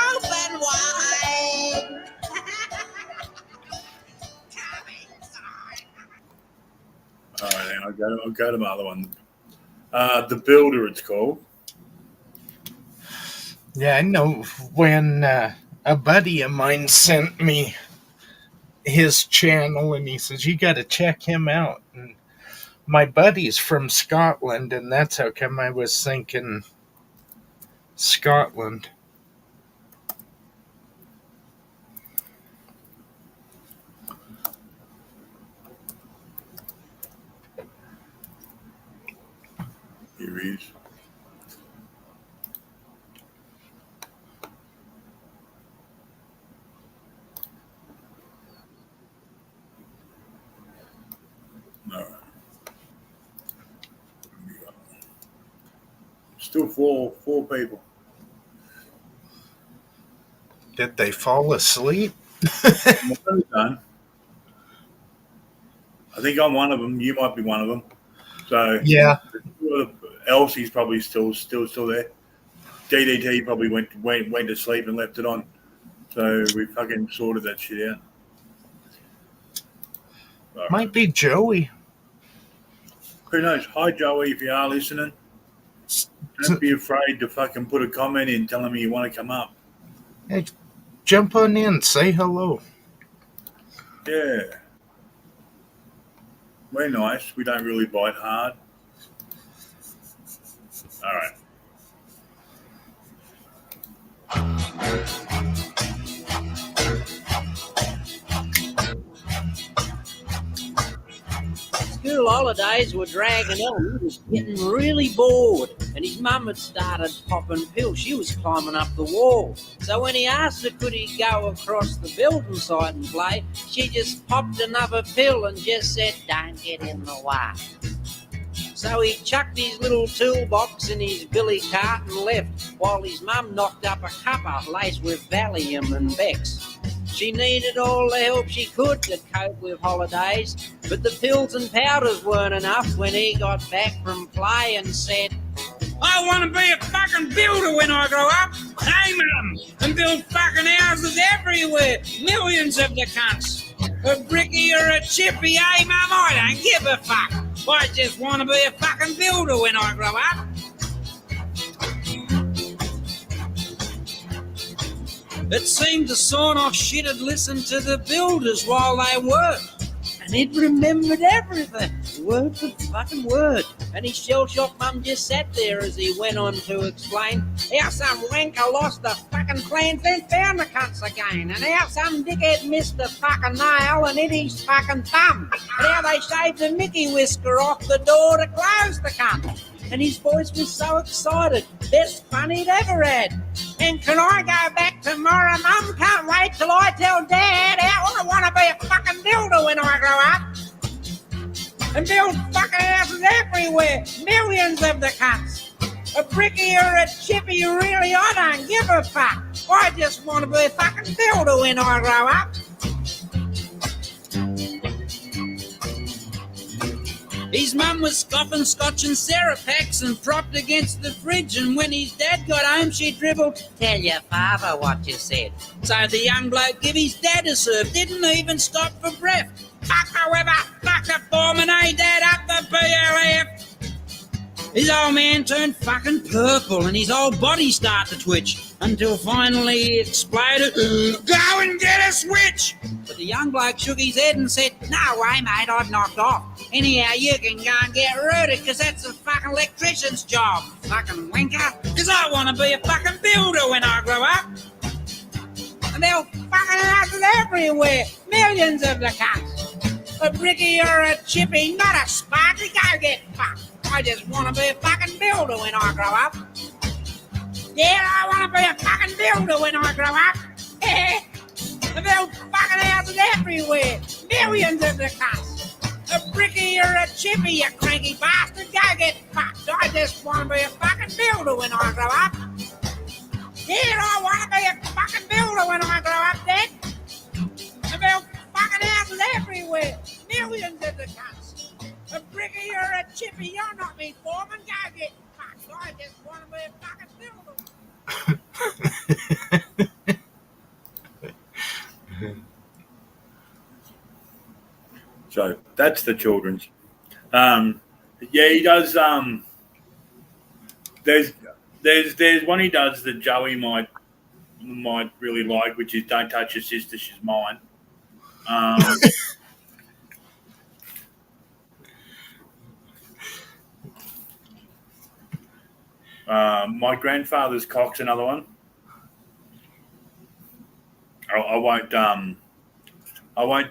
Open wide. Come inside. All right, I'll go to my other one. The Builder, it's called. Yeah, I know when a buddy of mine sent me his channel and he says, "You got to check him out." And my buddy's from Scotland, and that's how come I was thinking Scotland. Here he is. All right. Still four people. Did they fall asleep? I'm done. I think I'm one of them. You might be one of them. So Yeah. Elsie's probably still there. DDT probably went to sleep and left it on. So we fucking sorted that shit out. All Might right. be Joey. Who knows? Hi Joey, if you are listening. Don't be afraid to fucking put a comment in telling me you want to come up. Hey, jump on in, say hello. Yeah. We're nice. We don't really bite hard. All right. School holidays were dragging on. He was getting really bored, and his mum had started popping pills. She was climbing up the wall. So when he asked her could he go across the building site and play, she just popped another pill and just said, "Don't get in the way." So he chucked his little toolbox in his billy cart and left, while his mum knocked up a cuppa laced with Valium and Bex. She needed all the help she could to cope with holidays, but the pills and powders weren't enough when he got back from play and said, "I want to be a fucking builder when I grow up. Hey, Mum, and build fucking houses everywhere. Millions of the cunts. A bricky or a chippy, hey, Mum, I don't give a fuck. I just want to be a fucking builder when I grow up." It seemed to sawn off shit had listened to the builders while they worked, and he'd remembered everything, word for fucking word. And his shell-shocked mum just sat there as he went on to explain how some wanker lost the fucking plans, then found the cunts again, and how some dickhead missed a fucking nail and hit his fucking thumb, and how they shaved a Mickey whisker off the door to close the cunt. And his voice was so excited, best fun he'd ever had. "And can I go back tomorrow, Mum? Can't wait till I tell Dad how I want to be a fucking builder when I grow up. And build fucking houses everywhere, millions of the cunts. A bricky or a chippy, really, I don't give a fuck. I just want to be a fucking builder when I grow up." His mum was scoffing scotch and Sarah packs and propped against the fridge, and when his dad got home she dribbled, "Tell your father what you said." So the young bloke give his dad a serve, didn't even stop for breath. "Fuck the weather, fuck the foreman, hey Dad, up the BLF." His old man turned fucking purple and his whole body started to twitch until finally he exploded, "Go and get a switch!" But the young bloke shook his head and said, "No way, mate, I've knocked off. Anyhow, you can go and get rooted because that's a fucking electrician's job, fucking wanker, because I want to be a fucking builder when I grow up. And there'll fucking houses everywhere, millions of the cunts. A bricky or a chippy, not a sparky, go get fucked. I just want to be a fucking builder when I grow up. Yeah, I want to be a fucking builder when I grow up. Yeah. And build fucking houses everywhere, millions of the cunts. A bricky or a chippy, you cranky bastard, go get fucked. I just want to be a fucking builder when I grow up. Yeah, I want to be a fucking builder when I grow up, Dad. And build fucking houses everywhere, millions of the cunts. A bricky or a chippy, you're not me foreman, go get fucked. I just want to be a fucking builder. So that's the children's. Yeah, he does. There's one he does that Joey might really like, which is "Don't touch your sister, she's mine." My grandfather's cock's another one. I won't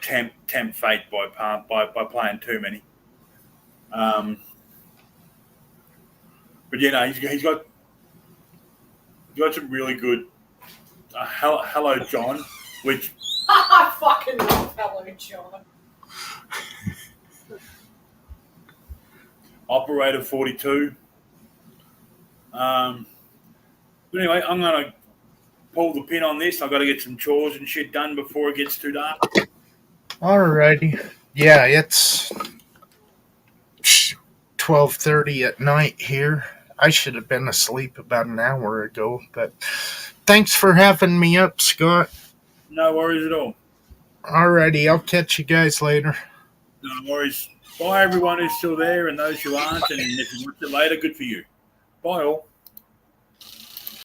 tempt fate by playing too many. But you know, he's got some really good. Hello, John, which I fucking love Hello, John. Operator 42. But anyway, I'm gonna pull the pin on this. I've got to get some chores and shit done before it gets too dark. Alrighty. Yeah, it's 12:30 at night here. I should have been asleep about an hour ago, but thanks for having me up, Scott. No worries at all. Alrighty, I'll catch you guys later. No worries. Bye, everyone who's still there and those who aren't. And if you watch it later, good for you. Bye, all.